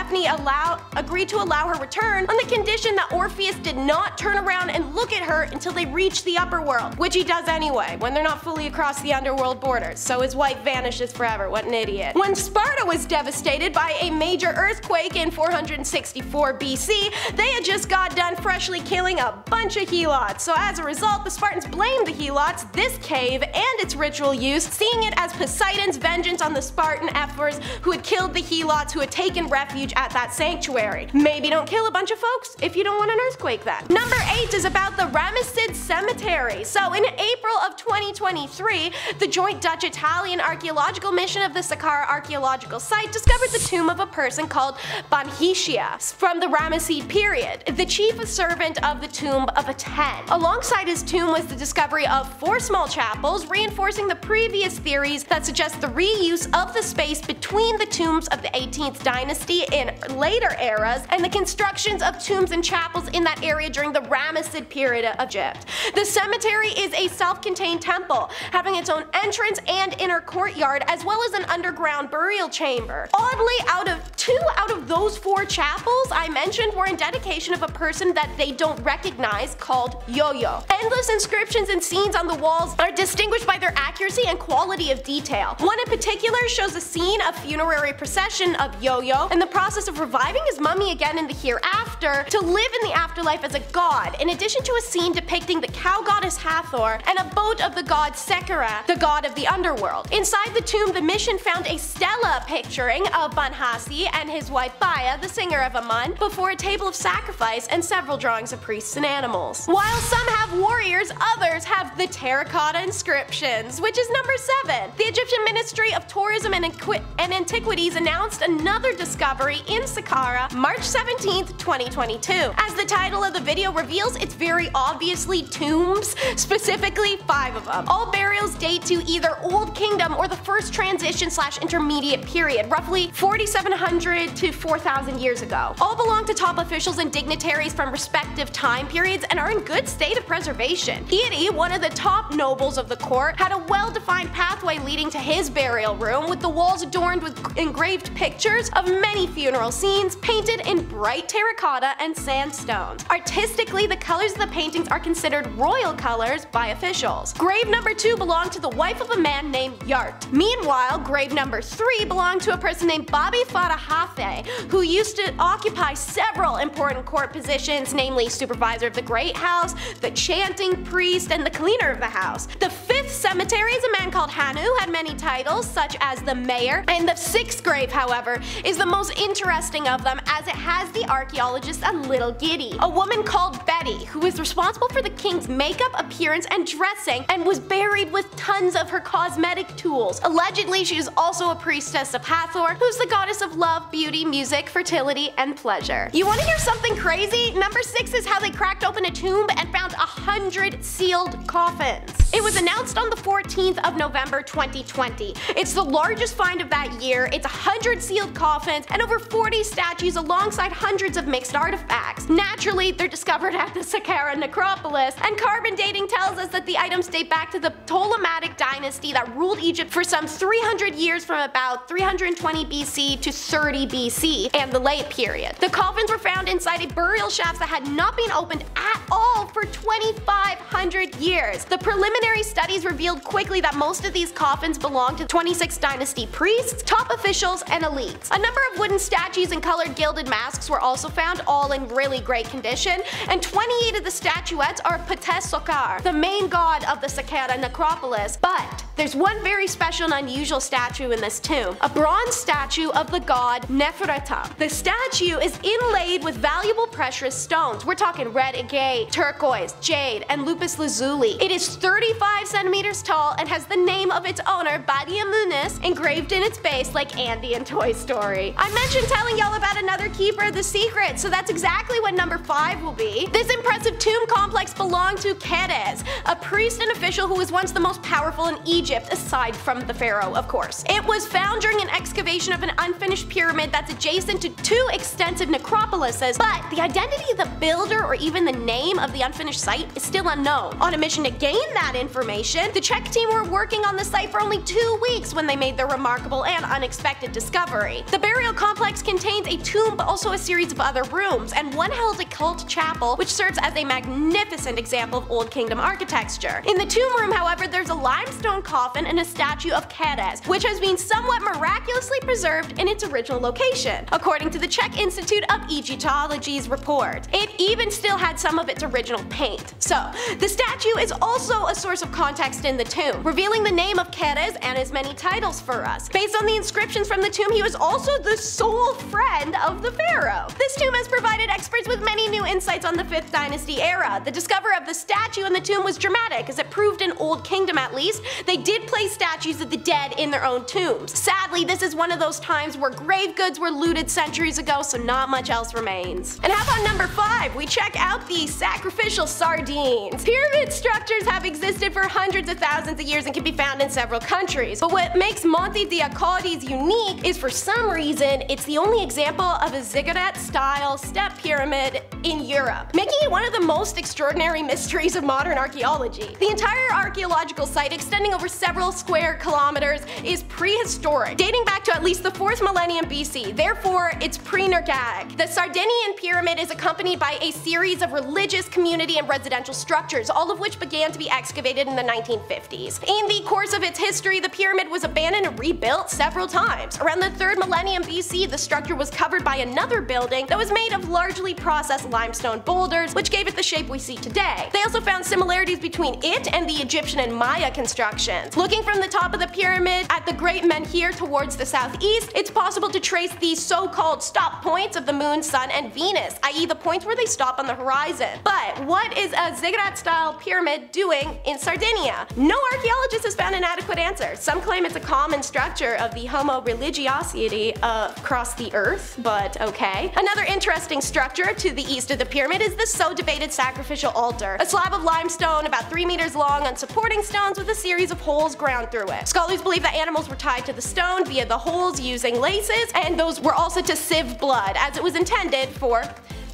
agreed to allow her return on the condition that Orpheus did not turn around and look at her until they reached the upper world, which he does anyway, when they're not fully across the underworld borders, so his wife vanishes forever. What an idiot. When Sparta was devastated by a major earthquake in 464 BC, they had just got done freshly killing a bunch of Helots, so as a result, the Spartans blamed the Helots, this cave, and its ritual use, seeing it as Poseidon's vengeance on the Spartan ephors who had killed the Helots who had taken refuge at that sanctuary. Maybe don't kill a bunch of folks if you don't want an earthquake then. Number 8 is about the Ramessid Cemetery. So in April of 2023, the joint Dutch-Italian archaeological mission of the Saqqara archaeological site discovered the tomb of a person called Banhitia from the Ramessid period, the chief servant of the tomb of Aten. Alongside his tomb was the discovery of 4 small chapels, reinforcing the previous theories that suggest the reuse of the space between the tombs of the 18th dynasty in later eras and the constructions of tombs and chapels in that area during the Ramessid period of Egypt. The cemetery is a self-contained temple, having its own entrance and inner courtyard, as well as an underground burial chamber. Oddly, 2 out of those 4 chapels I mentioned were in dedication of a person that they don't recognize, called Yo-Yo. Endless inscriptions and scenes on the walls are distinguished by their accuracy and quality of detail. One in particular shows a scene of funerary procession of Yo-Yo and the process of reviving his mummy again in the hereafter to live in the afterlife as a god, in addition to a scene depicting the cow goddess Hathor and a boat of the god Saqqara, the god of the underworld. Inside the tomb, the mission found a stela picturing of Banhasi and his wife Baya, the singer of Amun, before a table of sacrifice and several drawings of priests and animals. While some have warriors, others have the terracotta inscriptions, which is number 7. The Egyptian Ministry of Tourism and Antiquities announced another discovery in Saqqara, March 17th, 2022. As the title of the video reveals, it's very obviously tombs, specifically 5 of them. All burials date to either Old Kingdom or the first transition/intermediate period, roughly 4,700 to 4,000 years ago. All belong to top officials and dignitaries from respective time periods and are in good state of preservation. Iri, one of the top nobles of the court, had a well-defined pathway leading to his burial room, with the walls adorned with engraved pictures of many funeral scenes painted in bright terracotta and sandstones. Artistically, the colors of the paintings are considered royal colors by officials. Grave number 2 belonged to the wife of a man named Yart. Meanwhile, grave number 3 belonged to a person named Babi Farahafe, who used to occupy several important court positions, namely supervisor of the Great House, the chanting priest, and the cleaner of the house. The 5th cemetery is a man called Hanu, who had many titles such as the mayor, and the 6th grave, however, is the most interesting of them as it has the archaeologist a little giddy. A woman called Betty, who is responsible for the king's makeup, appearance, and dressing, and was buried with tons of her cosmetic tools. Allegedly, she is also a priestess of Hathor, who's the goddess of love, beauty, music, fertility, and pleasure. You want to hear something crazy? Number 6 is how they cracked open a tomb and found 100 sealed coffins. It was announced on the 14th of November 2020 2020. It's the largest find of that year, it's 100 sealed coffins, and over 40 statues alongside hundreds of mixed artifacts. Naturally, they're discovered at the Saqqara necropolis, and carbon dating tells us that the items date back to the Ptolemaic dynasty that ruled Egypt for some 300 years from about 320 BC to 30 BC, and the late period. The coffins were found inside a burial shaft that had not been opened at all for 2,500 years. The preliminary studies revealed quickly that most of these coffins belonged to 26th dynasty priests, top officials, and elites. A number of wooden statues and colored gilded masks were also found, all in really great condition, and 28 of the statuettes are Ptah Sokar, the main god of the Saqqara necropolis. But there's one very special and unusual statue in this tomb, a bronze statue of the god Nefertiti. The statue is inlaid with valuable precious stones. We're talking red agate, turquoise, jade, and lapis lazuli. It is 35 centimeters tall and has the name of its owner, Badia Muniz, engraved in its base like Andy in Toy Story. I mentioned telling y'all about another keeper of the secret, so that's exactly what number 5 will be. This impressive tomb complex belonged to Keres, a priest and official who was once the most powerful in Egypt, aside from the pharaoh, of course. It was found during an excavation of an unfinished pyramid that's adjacent to 2 extensive necropolises, but the identity of the builder or even the name of the unfinished site is still unknown. On a mission to gain that information, the Czech team were working on the site for only 2 weeks when they made their remarkable and unexpected discovery. The burial complex contains a tomb but also a series of other rooms, and one held a cult chapel which serves as a magnificent example of Old Kingdom architecture. In the tomb room, however, there's a limestone coffin and a statue of Keres, which has been somewhat miraculously preserved in its original location, according to the Czech Institute of Egyptology's report. It even still had some of its original paint. So, the statue is also a source of context in the tomb, revealing the name of Keres and his many titles for us. Based on the inscriptions from the tomb, he was also the sole friend of the pharaoh. This tomb has provided experts with many new insights on the 5th dynasty era. The discovery of the statue in the tomb was dramatic, as it proved in Old Kingdom at least, they did place statues of the dead in their own tombs. Sadly, this is one of those times where grave goods were looted centuries ago, so not much else remains. And how about number 5? We check out the sacrificial sardines. Pyramid structures have existed for hundreds of thousands of years and can be found in several countries. But what makes Monte de Acaudes unique is, for some reason, it's the only example of a ziggurat-style step pyramid in Europe, making it one of the most extraordinary mysteries of modern archaeology. The entire archaeological site, extending over several square kilometers, is prehistoric, dating back to at least the 4th millennium BC, therefore it's pre-Nergaic. The Sardinian pyramid is accompanied by a series of religious, community, and residential structures, all of which began to be excavated in the 1950s. In the course of its history, the pyramid was abandoned and rebuilt several times. Around the 3rd millennium BC, the structure was covered by another building that was made of largely processed limestone boulders, which gave it the shape we see today. They also found similarities between it and the Egyptian and Maya constructions. Looking from the top of the pyramid at the Great Menhir towards the southeast, it's possible to trace the so-called stop points of the Moon, Sun, and Venus, i.e. the points where they stop on the horizon. But what is a ziggurat-style pyramid doing in Sardinia? No archaeologist has found an adequate answer. Some claim it's a common structure of the Homo religiosity across the earth, but okay. Another interesting structure to the east of the pyramid is the so-debated sacrificial altar, a slab of limestone about 3 meters long on supporting stones with a series of holes ground through it. Scholars believe that animals were tied to the stone via the holes using laces, and those were also to sieve blood, as it was intended for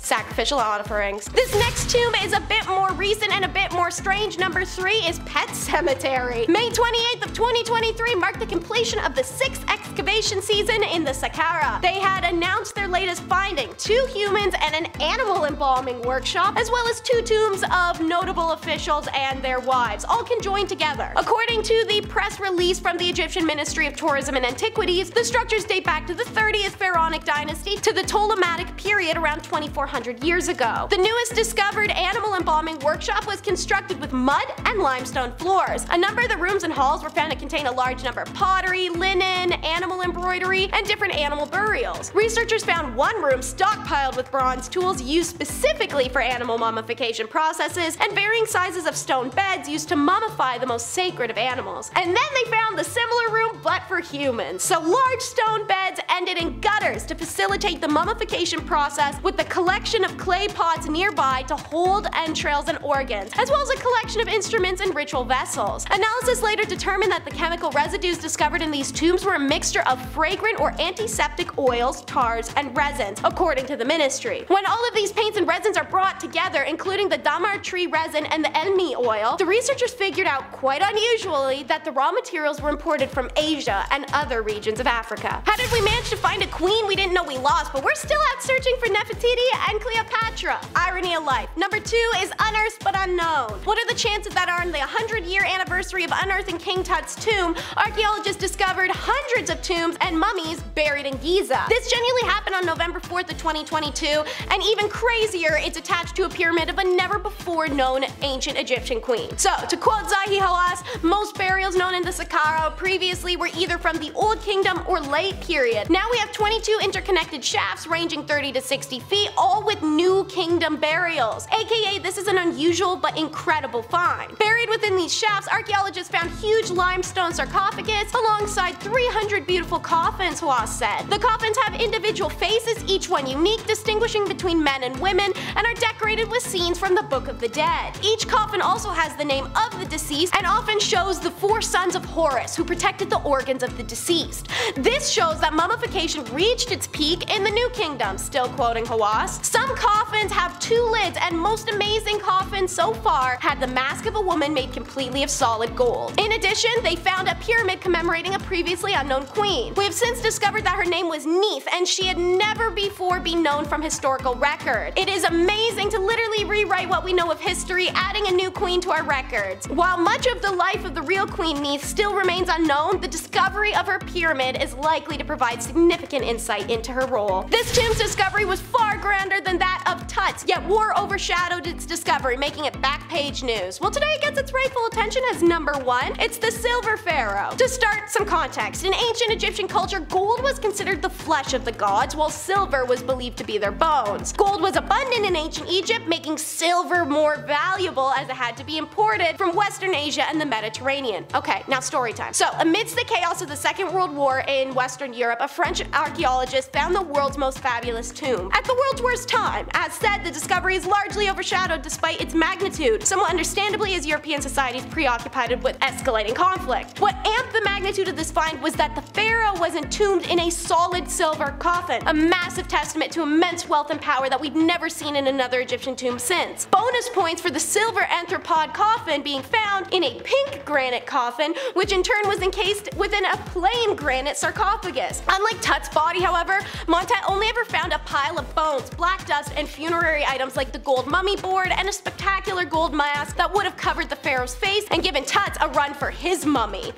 sacrificial offerings. This next tomb is a bit more recent and a bit more strange. Number 3 is Pet Cemetery. May 28th of 2023 marked the completion of the 6th excavation season in the Saqqara. They had announced their latest finding, 2 humans and an animal embalming workshop, as well as 2 tombs of notable officials and their wives, all conjoined together. According to the press release from the Egyptian Ministry of Tourism and Antiquities, the structures date back to the 30th Pharaonic dynasty to the Ptolemaic period around 2400 years ago. The newest discovered animal embalming workshop was constructed with mud and limestone floors. A number of the rooms and halls were found to contain a large number of pottery, linen, animal embroidery, and different animal burials. Researchers found one room stockpiled with bronze tools used specifically for animal mummification processes, and varying sizes of stone beds used to mummify the most sacred of animals. And then they found the similar room but for humans. So large stone beds ended in gutters years to facilitate the mummification process with the collection of clay pots nearby to hold entrails and organs, as well as a collection of instruments and ritual vessels. Analysis later determined that the chemical residues discovered in these tombs were a mixture of fragrant or antiseptic oils, tars, and resins, according to the ministry. When all of these paints and resins are brought together, including the damar tree resin and the elmi oil, the researchers figured out, quite unusually, that the raw materials were imported from Asia and other regions of Africa. How did we manage to find a queen we didn't know we lost, but we're still out searching for Nefertiti and Cleopatra? Irony of life. Number 2 is unearthed but unknown. What are the chances that on the 100-year anniversary of unearthing King Tut's tomb, archaeologists discovered hundreds of tombs and mummies buried in Giza? This genuinely happened on November 4th of 2022, and even crazier, it's attached to a pyramid of a never-before-known ancient Egyptian queen. So, to quote Zahi Hawass, most burials known in the Saqqara previously were either from the Old Kingdom or late period. Now we have 22 interconnected shafts ranging 30 to 60 feet, all with New Kingdom burials, aka this is an unusual but incredible find. Buried within these shafts, archaeologists found huge limestone sarcophagus alongside 300 beautiful coffins, Hawass said. The coffins have individual faces, each one unique, distinguishing between men and women, and are decorated with scenes from the Book of the Dead. Each coffin also has the name of the deceased and often shows the 4 sons of Horus who protected the organs of the deceased. This shows that mummification reached its peak in the New Kingdom, still quoting Hawass. Some coffins have 2 lids, and most amazing coffins so far had the mask of a woman made completely of solid gold. In addition, they found a pyramid commemorating a previously unknown queen. We have since discovered that her name was Neith, and she had never before been known from historical record. It is amazing to literally rewrite what we know of history, adding a new queen to our records. While much of the life of the real Queen Neith still remains unknown, the discovery of her pyramid is likely to provide significant insight into her role. This tomb's discovery was far grander than that of Tut's, yet war overshadowed its discovery, making it back-page news. Well, today it gets its rightful attention as number 1. It's the Silver Pharaoh. To start some context, in ancient Egyptian culture, gold was considered the flesh of the gods, while silver was believed to be their bones. Gold was abundant in ancient Egypt, making silver more valuable as it had to be imported from Western Asia and the Mediterranean. Okay, now story time. So, amidst the chaos of the Second World War in Western Europe, a French archaeologist found the world's most fabulous tomb. At the world's worst time. As said, the discovery is largely overshadowed despite its magnitude, somewhat understandably as European societies preoccupied with escalating conflict. What amped the magnitude of this find was that the pharaoh was entombed in a solid silver coffin, a massive testament to immense wealth and power that we've never seen in another Egyptian tomb since. Bonus points for the silver anthropod coffin being found in a pink granite coffin, which in turn was encased within a plain granite sarcophagus. Unlike Tut's body, however, Montet only ever found a pile of bones, black dust, and funerary items like the gold mummy board and a spectacular gold mask that would have covered the pharaoh's face and given Tut a run for his mummy.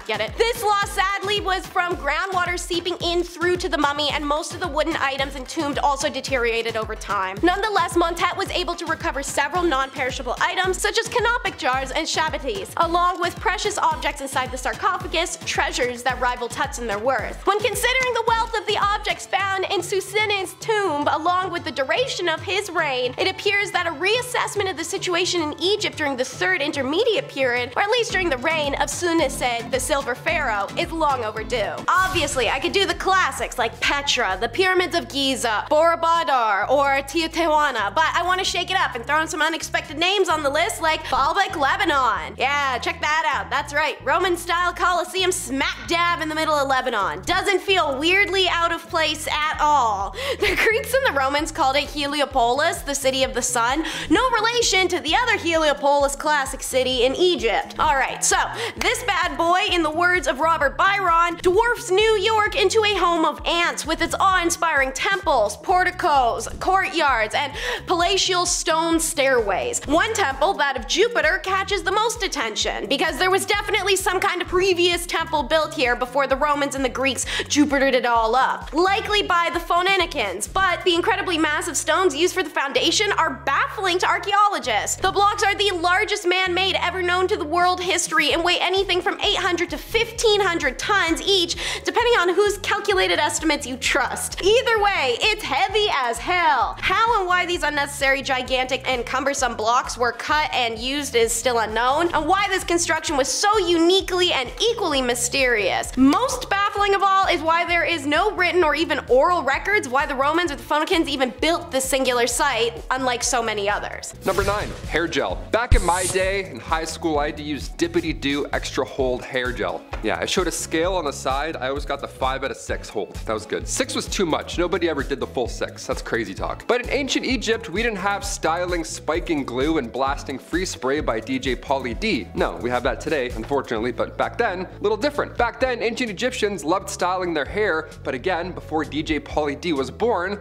Get it? This loss sadly was from groundwater seeping in through to the mummy, and most of the wooden items entombed also deteriorated over time. Nonetheless, Montet was able to recover several non-perishable items such as canopic jars and shabatis, along with precious objects inside the sarcophagus, treasures that rival Tut's in their worth. When considering the wealth of the objects found in Susin's tomb, along with the duration of his reign, it appears that a reassessment of the situation in Egypt during the 3rd intermediate period, or at least during the reign of Sunised, the Silver Pharaoh, is long overdue. Obviously, I could do the classics like Petra, the Pyramids of Giza, Bora Badar, or Teotihuacana, but I want to shake it up and throw in some unexpected names on the list like Baalbek, Lebanon. Yeah, check that out. That's right, Roman-style Colosseum smack dab in the middle of Lebanon. Doesn't feel weirdly out of place at all. The Greeks and the Romans called it Heliopolis, the city of the sun. No relation to the other Heliopolis classic city in Egypt. Alright, so this bad boy, in the words of Robert Byron, dwarfs New York into a home of ants with its awe-inspiring temples, porticos, courtyards, and palatial stone stairways. One temple, that of Jupiter, catches the most attention because there was definitely some kind of previous temple built here before the Romans and the Greeks Jupitered it all up, likely by the Phoenicans, but the incredibly massive stones used for the foundation are baffling to archaeologists. The blocks are the largest man-made ever known to the world history and weigh anything from 800 to 1500 tons each, depending on whose calculated estimates you trust. Either way, it's heavy as hell. How and why these unnecessary, gigantic, and cumbersome blocks were cut and used is still unknown, and why this construction was so uniquely and equally mysterious. Most baffling of all is why there is no written written or even oral records why the Romans or the Phoenicians even built this singular site, unlike so many others. Number 9. Hair gel. Back in my day, in high school, I had to use Dippity-Doo Extra Hold hair gel. Yeah, I showed a scale on the side. I always got the 5 out of 6 hold. That was good. 6 was too much. Nobody ever did the full 6. That's crazy talk. But in ancient Egypt, we didn't have styling, spiking glue, and blasting free spray by DJ Pauly D. No, we have that today, unfortunately, but back then, a little different. Back then, ancient Egyptians loved styling their hair, but again, before DJ Pauly D was born,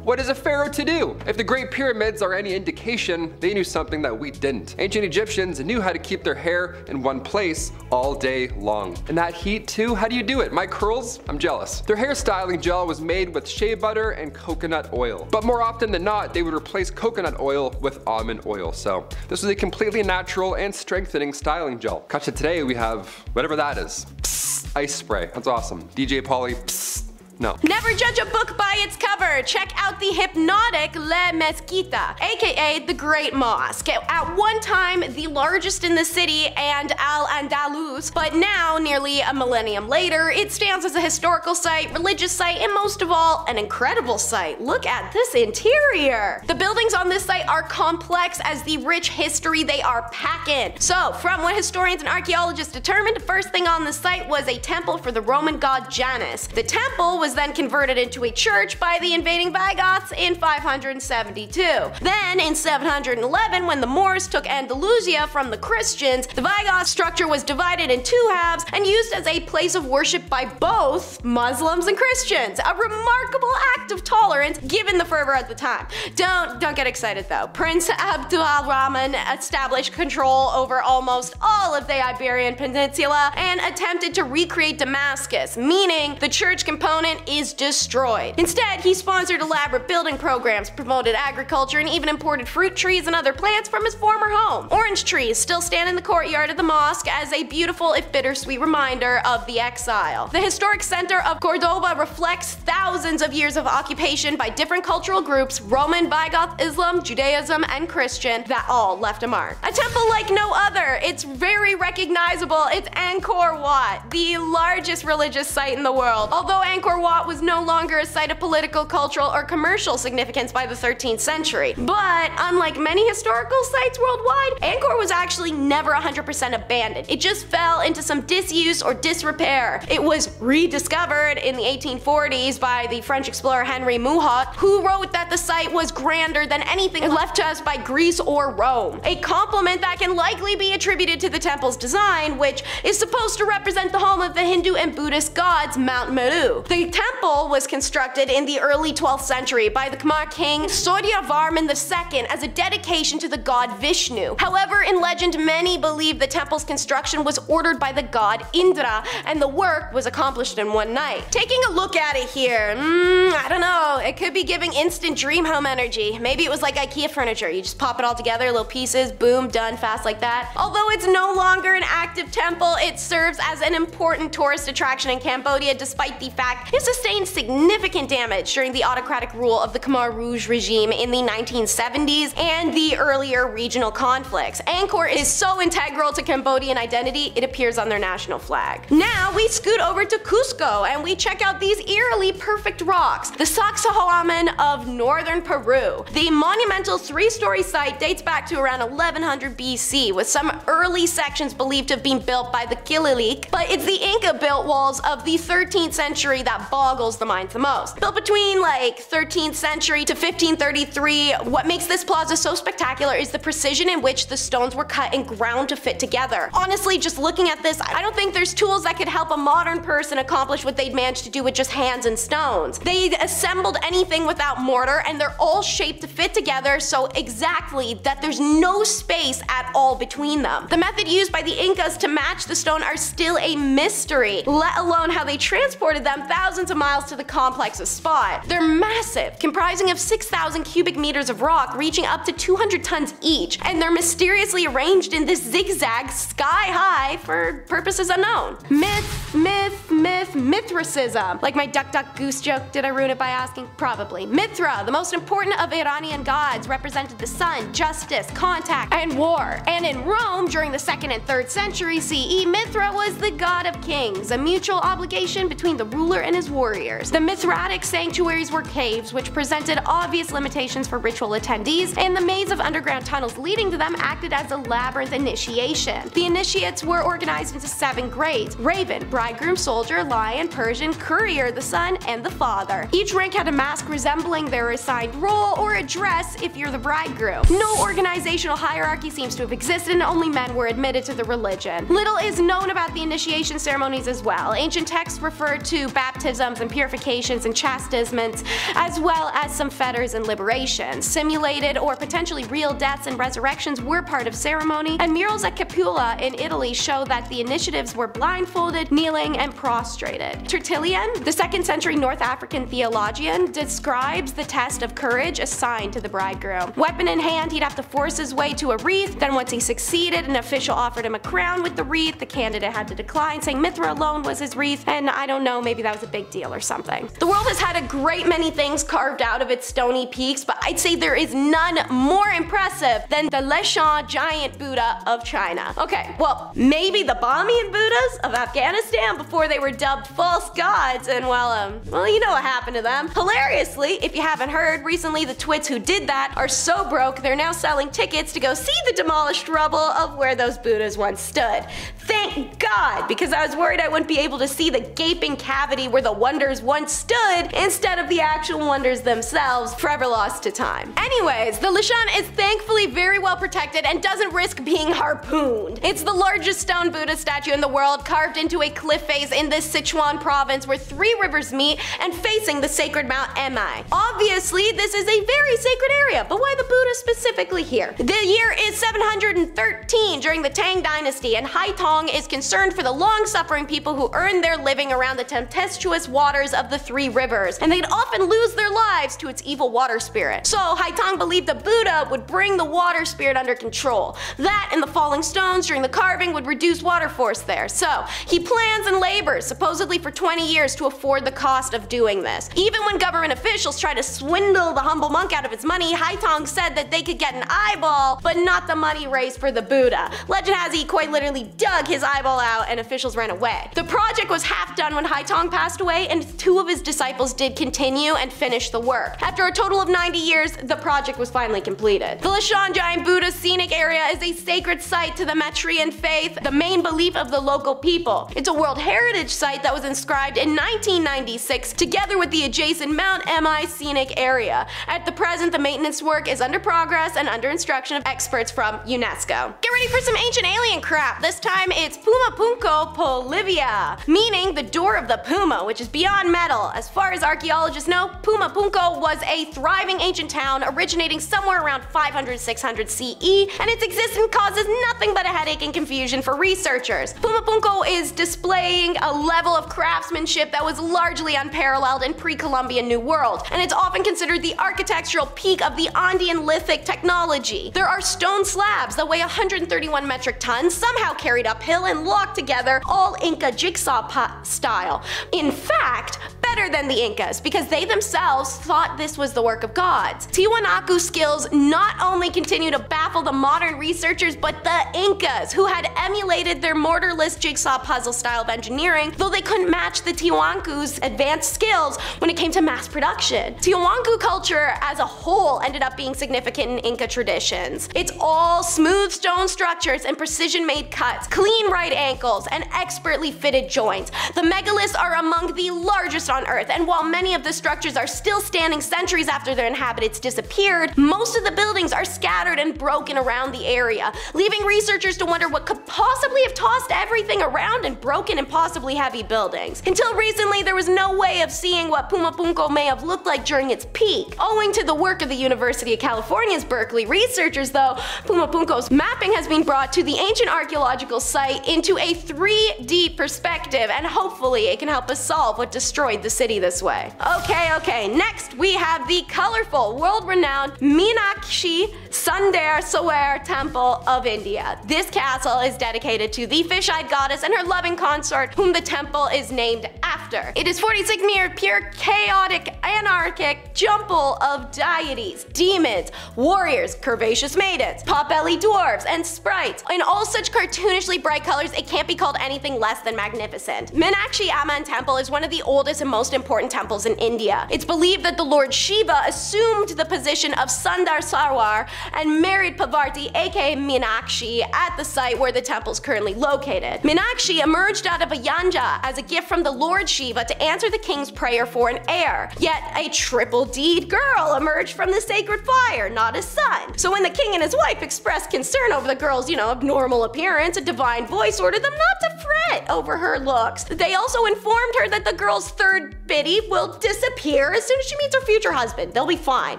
what is a pharaoh to do? If the Great Pyramids are any indication, they knew something that we didn't. Ancient Egyptians knew how to keep their hair in one place all day long. And that heat too, how do you do it? My curls? I'm jealous. Their hair styling gel was made with shea butter and coconut oil. But more often than not, they would replace coconut oil with almond oil. So this was a completely natural and strengthening styling gel. Cut to today, we have whatever that is. Psst, ice spray. That's awesome. DJ Pauly, psst. No. Never judge a book by its cover. Check out the hypnotic La Mezquita, aka the Great Mosque. At one time, the largest in the city and Al-Andalus, but now, nearly a millennium later, it stands as a historical site, religious site, and most of all, an incredible site. Look at this interior. The buildings on this site are complex as the rich history they are packing. So, from what historians and archaeologists determined, the first thing on the site was a temple for the Roman god Janus. The temple was then converted into a church by the invading Visigoths in 572. Then, in 711, when the Moors took Andalusia from the Christians, the Visigoth structure was divided in 2 halves and used as a place of worship by both Muslims and Christians. A remarkable act of tolerance given the fervor at the time. Don't get excited though. Prince Abdul-Rahman established control over almost all of the Iberian Peninsula and attempted to recreate Damascus, meaning the church component is destroyed. Instead, he sponsored elaborate building programs, promoted agriculture, and even imported fruit trees and other plants from his former home. Orange trees still stand in the courtyard of the mosque as a beautiful if bittersweet reminder of the exile. The historic center of Cordoba reflects thousands of years of occupation by different cultural groups, Roman, Visigoth, Islam, Judaism, and Christian, that all left a mark. A temple like no other. It's very recognizable. It's Angkor Wat, the largest religious site in the world. Although Angkor Wat was no longer a site of political, cultural, or commercial significance by the 13th century. But unlike many historical sites worldwide, Angkor was actually never 100% abandoned. It just fell into some disuse or disrepair. It was rediscovered in the 1840s by the French explorer Henry Mouhot, who wrote that the site was grander than anything left to us by Greece or Rome. A compliment that can likely be attributed to the temple's design, which is supposed to represent the home of the Hindu and Buddhist gods Mount Meru. The temple was constructed in the early 12th century by the Khmer king Suryavarman II as a dedication to the god Vishnu. However, in legend, many believe the temple's construction was ordered by the god Indra, and the work was accomplished in one night. Taking a look at it here, I don't know, it could be giving instant dream home energy. Maybe it was like IKEA furniture, you just pop it all together, little pieces, boom, done, fast like that. Although it's no longer an active temple, it serves as an important tourist attraction in Cambodia, despite the fact it sustained significant damage during the autocratic rule of the Khmer Rouge regime in the 1970s and the earlier regional conflicts. Angkor is so integral to Cambodian identity, it appears on their national flag. Now we scoot over to Cusco and we check out these eerily perfect rocks, the Sacsayhuaman of northern Peru. The monumental 3-story site dates back to around 1100 BC, with some early sections believed to have been built by the Kililic, but it's the Inca-built walls of the 13th century that boggles the mind the most. Built between like 13th century to 1533, what makes this plaza so spectacular is the precision in which the stones were cut and ground to fit together. Honestly, just looking at this, I don't think there's tools that could help a modern person accomplish what they'd managed to do with just hands and stones. They assembled anything without mortar, and they're all shaped to fit together so exactly that there's no space at all between them. The method used by the Incas to match the stone are still a mystery, let alone how they transported them thousands of miles to the complex's spot. They're massive, comprising of 6,000 cubic meters of rock reaching up to 200 tons each, and they're mysteriously arranged in this zigzag sky high for purposes unknown. Myth, myth, myth. myth, Mithraism. Like my duck duck goose joke, did I ruin it by asking? Probably. Mithra, the most important of Iranian gods, represented the sun, justice, contact, and war. And in Rome, during the 2nd and 3rd century CE, Mithra was the god of kings, a mutual obligation between the ruler and his warriors. The Mithratic sanctuaries were caves, which presented obvious limitations for ritual attendees, and the maze of underground tunnels leading to them acted as a labyrinth initiation. The initiates were organized into 7 grades: Raven, Bridegroom, Soldier, Lion, Persian, Courier, the Son, and the Father. Each rank had a mask resembling their assigned role or a dress if you're the bridegroom. No organizational hierarchy seems to have existed, and only men were admitted to the religion. Little is known about the initiation ceremonies as well. Ancient texts refer to baptisms and purifications and chastisements, as well as some fetters and liberations. Simulated or potentially real deaths and resurrections were part of ceremony, and murals at Capua in Italy show that the initiatives were blindfolded, kneeling, and prostrated. Tertullian, the 2nd century North African theologian, describes the test of courage assigned to the bridegroom. Weapon in hand, he'd have to force his way to a wreath, then once he succeeded, an official offered him a crown with the wreath. The candidate had to decline, saying Mithra alone was his wreath, and I don't know, maybe that was a big deal or something. The world has had a great many things carved out of its stony peaks, but I'd say there is none more impressive than the Leshan giant Buddha of China. Okay, well, maybe the Bamiyan Buddhas of Afghanistan before they were dubbed false gods, and well, you know what happened to them. Hilariously, if you haven't heard, recently the twits who did that are so broke they're now selling tickets to go see the demolished rubble of where those Buddhas once stood. Thank God, because I was worried I wouldn't be able to see the gaping cavity where the wonders once stood instead of the actual wonders themselves, forever lost to time. Anyways, the Leshan is thankfully very well protected and doesn't risk being harpooned. It's the largest stone Buddha statue in the world, carved into a cliff face in the Sichuan province where 3 rivers meet and facing the sacred Mount Emai. Obviously, this is a very sacred area, but why the Buddha specifically here? The year is 713 during the Tang Dynasty, and Haitong is concerned for the long-suffering people who earn their living around the tempestuous waters of the 3 rivers, and they'd often lose their lives to its evil water spirit. So Haitong believed the Buddha would bring the water spirit under control. That and the falling stones during the carving would reduce water force there. So he plans and labors, supposedly for 20 years, to afford the cost of doing this. Even when government officials tried to swindle the humble monk out of his money, Haitong said that they could get an eyeball, but not the money raised for the Buddha. Legend has it he quite literally dug his eyeball out and officials ran away. The project was half done when Haitong passed away, and 2 of his disciples did continue and finish the work. After a total of 90 years, the project was finally completed. The Leshan Giant Buddha scenic area is a sacred site to the Maitreyan faith, the main belief of the local people. It's a World Heritage Site that was inscribed in 1996 together with the adjacent Mount Emai scenic area. At the present, the maintenance work is under progress and under instruction of experts from UNESCO. Get ready for some ancient alien crap. This time it's Puma Punko Polivia, meaning the door of the puma, which is beyond metal. As far as archaeologists know, Puma Punko was a thriving ancient town originating somewhere around 500-600 CE, and its existence causes nothing but a headache and confusion for researchers. Puma Punko is displaying a level of craftsmanship that was largely unparalleled in pre-Columbian New World, and it's often considered the architectural peak of the Andean lithic technology. There are stone slabs that weigh 131 metric tons, somehow carried uphill and locked together, all Inca jigsaw style. In fact, better than the Incas, because they themselves thought this was the work of gods. Tiwanaku skills not only continue to baffle the modern researchers, but the Incas, who had emulated their mortarless jigsaw puzzle style of engineering, though they couldn't match the Tiwanaku's advanced skills when it came to mass production. Tiwanaku culture as a whole ended up being significant in Inca traditions. It's all smooth stone structures and precision-made cuts, clean right ankles, and expertly fitted joints. The megaliths are among the largest on Earth, and while many of the structures are still standing centuries after their inhabitants disappeared, most of the buildings are scattered and broken around the area, leaving researchers to wonder what could possibly have tossed everything around and broken impossibly heavy buildings. Until recently, there was no way of seeing what Puma Punko may have looked like during its peak. Owing to the work of the University of California's Berkeley researchers, though, Puma Punko's mapping has been brought to the ancient archaeological site into a 3D perspective, and hopefully it can help us solve what destroyed the city this way. Okay, next we have the colorful, world-renowned Meenakshi Sundar Sawer Temple of India. This castle is dedicated to the fish-eyed goddess and her loving consort, whom the temple is named after. It is 46 meters pure, chaotic, anarchic jumble of deities, demons, warriors, curvaceous maidens, pot-bellied dwarves, and sprites. In all such cartoonishly bright colors, it can't be called anything less than magnificent. Meenakshi Amman Temple is one of the oldest and most important temples in India. It's believed that the Lord Shiva assumed the position of Sundar Sarwar and married Parvati aka Meenakshi at the site where the temple is currently located. Meenakshi emerged out of a yanja as a gift from the Lord Shiva to answer the king's prayer for an heir. Yet a triple-D'd girl emerged from the sacred fire, not a son. So when the king and his wife expressed concern over the girl's, abnormal appearance, a divine voice ordered them not to fret over her looks. They also informed her that the girl's third biddy will disappear as soon as she meets her future husband. They'll be fine.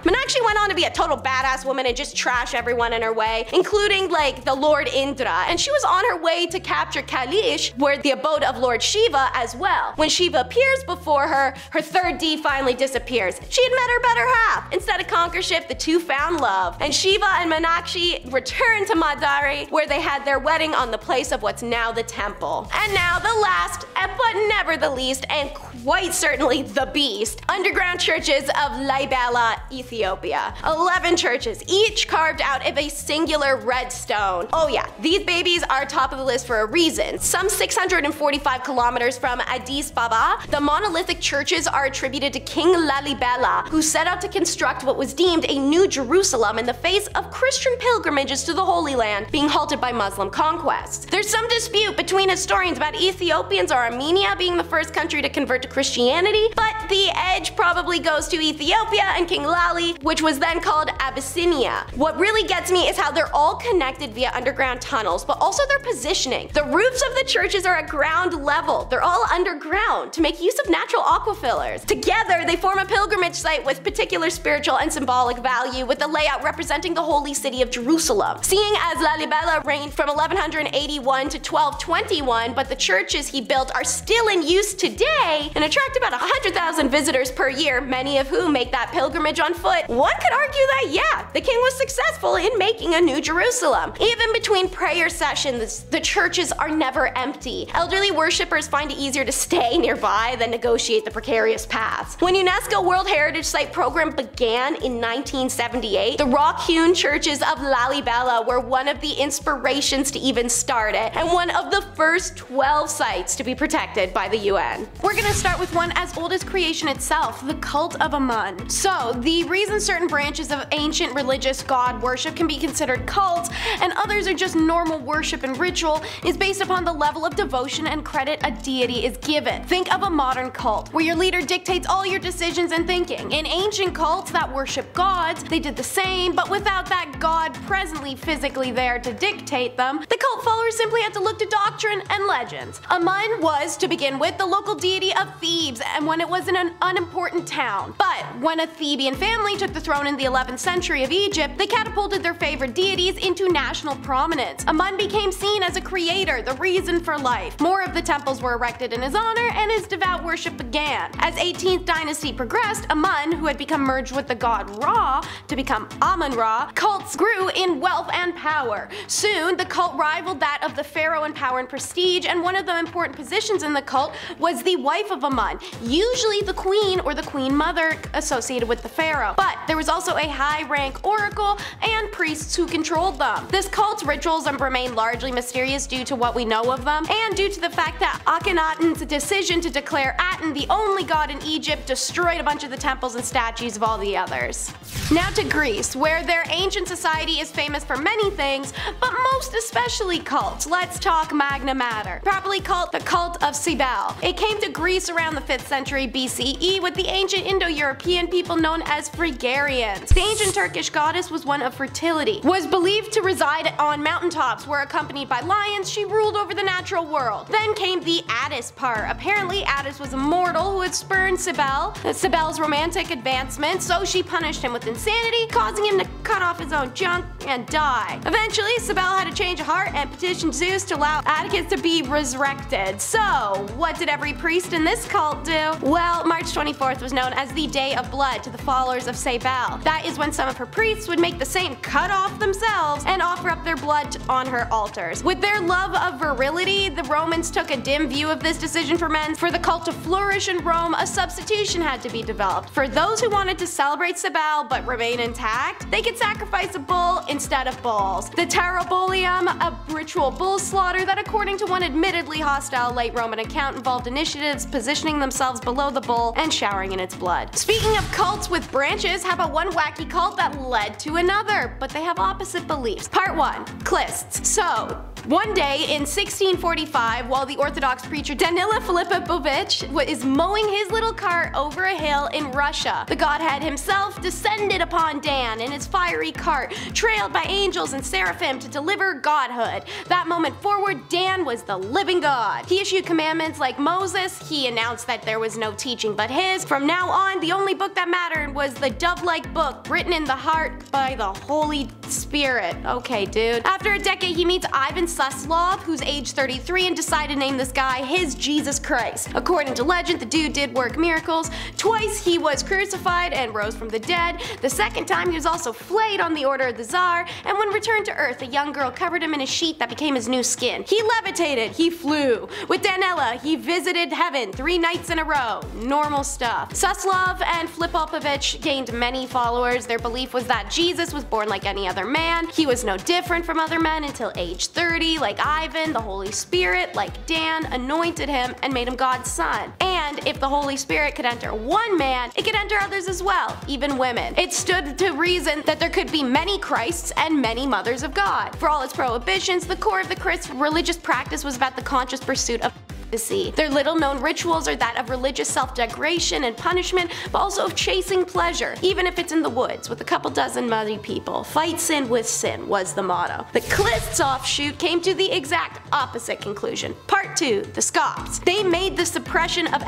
Meenakshi went on to be a total badass woman and just trash everyone in her way, including like the Lord Indra, and she was on her way to capture Kailash, where the abode of Lord Shiva, as well. When Shiva appears before her, her third D finally disappears. She had met her better half. Instead of conquer ship, the two found love, and Shiva and Meenakshi returned to Madari, where they had their wedding on the place of what's now the temple. And now the last, but never the least, and quite certainly the beast, underground churches of Lalibela, Ethiopia. 11 churches, each carved out of a singular red stone. Oh yeah, these babies are top of the list for a reason. Some 645 kilometers from Addis Ababa, the monolithic churches are attributed to King Lalibela, who set out to construct what was deemed a new Jerusalem in the face of Christian pilgrimages to the Holy Land being halted by Muslim conquest. There's some dispute between historians about Ethiopians or Armenia being the first country to convert to Christianity, but the edge probably goes to Ethiopia and King Lali, which was then called Abyssinia. What really gets me is how they're all connected via underground tunnels, but also their positioning. The roofs of the churches are at ground level. They're all underground to make use of natural aquifers. Together, they form a pilgrimage site with particular spiritual and symbolic value, with the layout representing the holy city of Jerusalem. Seeing as Lalibela reigned from 1181 to 1221, but the churches he built are still in use today and attract about 100,000 visitors per year, many of whom make that pilgrimage on foot, one could argue that yeah, the king was successful in making a new Jerusalem. Even between prayer sessions, the churches are never empty. Elderly worshippers find it easier to stay nearby than negotiate the precarious paths. When UNESCO World Heritage Site program began in 1978, the rock-hewn churches of Lalibela were one of the inspirations to even start it, and one of the first 12 sites to be protected by the UN. We're gonna start with one as old as creation itself, the cult of Amun. So, the reason certain branches of ancient religious god worship can be considered cults, and others are just normal worship and ritual, is based upon the level of devotion and credit a deity is given. Think of a modern cult, where your leader dictates all your decisions and thinking. In ancient cults that worship gods, they did the same, but without that god presently physically there to dictate them, the cult followers simply had to look to doctrine and legends. Amun was, to begin with, the local deity of Thebes, and when it was in an unimportant town. But when a Theban family took the throne in the 11th century of Egypt, they catapulted their favorite deities into national prominence. Amun became seen as a creator, the reason for life. More of the temples were erected in his honor, and his devout worship began. As 18th dynasty progressed, Amun, who had become merged with the god Ra to become Amun-Ra, cults grew in wealth and power. Soon, the cult rivaled that of the pharaoh in power and prestige, and one of the important positions in the cult was the wife of Amun, usually the queen or the queen mother associated with the pharaoh. But there was also a high-rank oracle and priests who controlled them. This cult's rituals remain largely mysterious due to what we know of them, and due to the fact that Akhenaten's decision to declare Aten the only god in Egypt destroyed a bunch of the temples and statues of all the others. Now to Greece, where their ancient society is famous for many things, but most especially cults. Let's talk Magna Mater, properly called the cult of Cybele. It came to Greece around the 5th century BCE with the ancient Indo-European people known as Phrygians. The ancient Turkish goddess was one of fertility, was believed to reside on mountaintops where, accompanied by lions, she ruled over the natural world. Then came the Attis part. Apparently Attis was a mortal who had spurned Cybele's romantic advancement, so she punished him with insanity, causing him to cut off his own junk and die. Eventually, Cybele had a change of heart and petitioned Zeus to allow Atticus to be resurrected. So, what did every priest in this cult do? Well, March 24th was was known as the Day of Blood to the followers of Cybele. That is when some of her priests would make the saint cut off themselves and offer up their blood on her altars. With their love of virility, the Romans took a dim view of this decision for men. For the cult to flourish in Rome, a substitution had to be developed. For those who wanted to celebrate Cybele but remain intact, they could sacrifice a bull instead of bulls. The Terrabolium, a ritual bull slaughter that, according to one admittedly hostile late Roman account, involved initiatives positioning themselves below the bull and showering in its blood. Speaking of cults with branches, how about one wacky cult that led to another, but they have opposite beliefs? Part 1. Clists. So, one day in 1645, while the Orthodox preacher Danila Filipovich is mowing his little cart over a hill in Russia, the Godhead himself descended upon Dan in his fiery cart, trailed by angels and seraphim to deliver godhood. That moment forward, Dan was the living God. He issued commandments like Moses. He announced that there was no teaching but his. From now on, the only book that mattered was the dove-like book written in the heart by the Holy Spirit. Okay, dude. After a decade, he meets Ivan Suslov, who's age 33, and decided to name this guy his Jesus Christ. According to legend, the dude did work miracles. Twice he was crucified and rose from the dead. The second time he was also flayed on the order of the Tsar, and when returned to Earth, a young girl covered him in a sheet that became his new skin. He levitated, he flew. With Danila, he visited heaven 3 nights in a row. Normal stuff. Suslov and Filipovich gained many followers. Their belief was that Jesus was born like any other man. He was no different from other men until age 30. Like Ivan, the Holy Spirit, like Dan, anointed him and made him God's son. And if the Holy Spirit could enter one man, it could enter others as well, even women. It stood to reason that there could be many Christs and many mothers of God. For all its prohibitions, the core of the Christian religious practice was about the conscious pursuit of their little known rituals are that of religious self-degradation and punishment, but also of chasing pleasure, even if it's in the woods with a couple dozen muddy people. Fight sin with sin was the motto. The Clists offshoot came to the exact opposite conclusion. Part 2. The Scots. They made the suppression of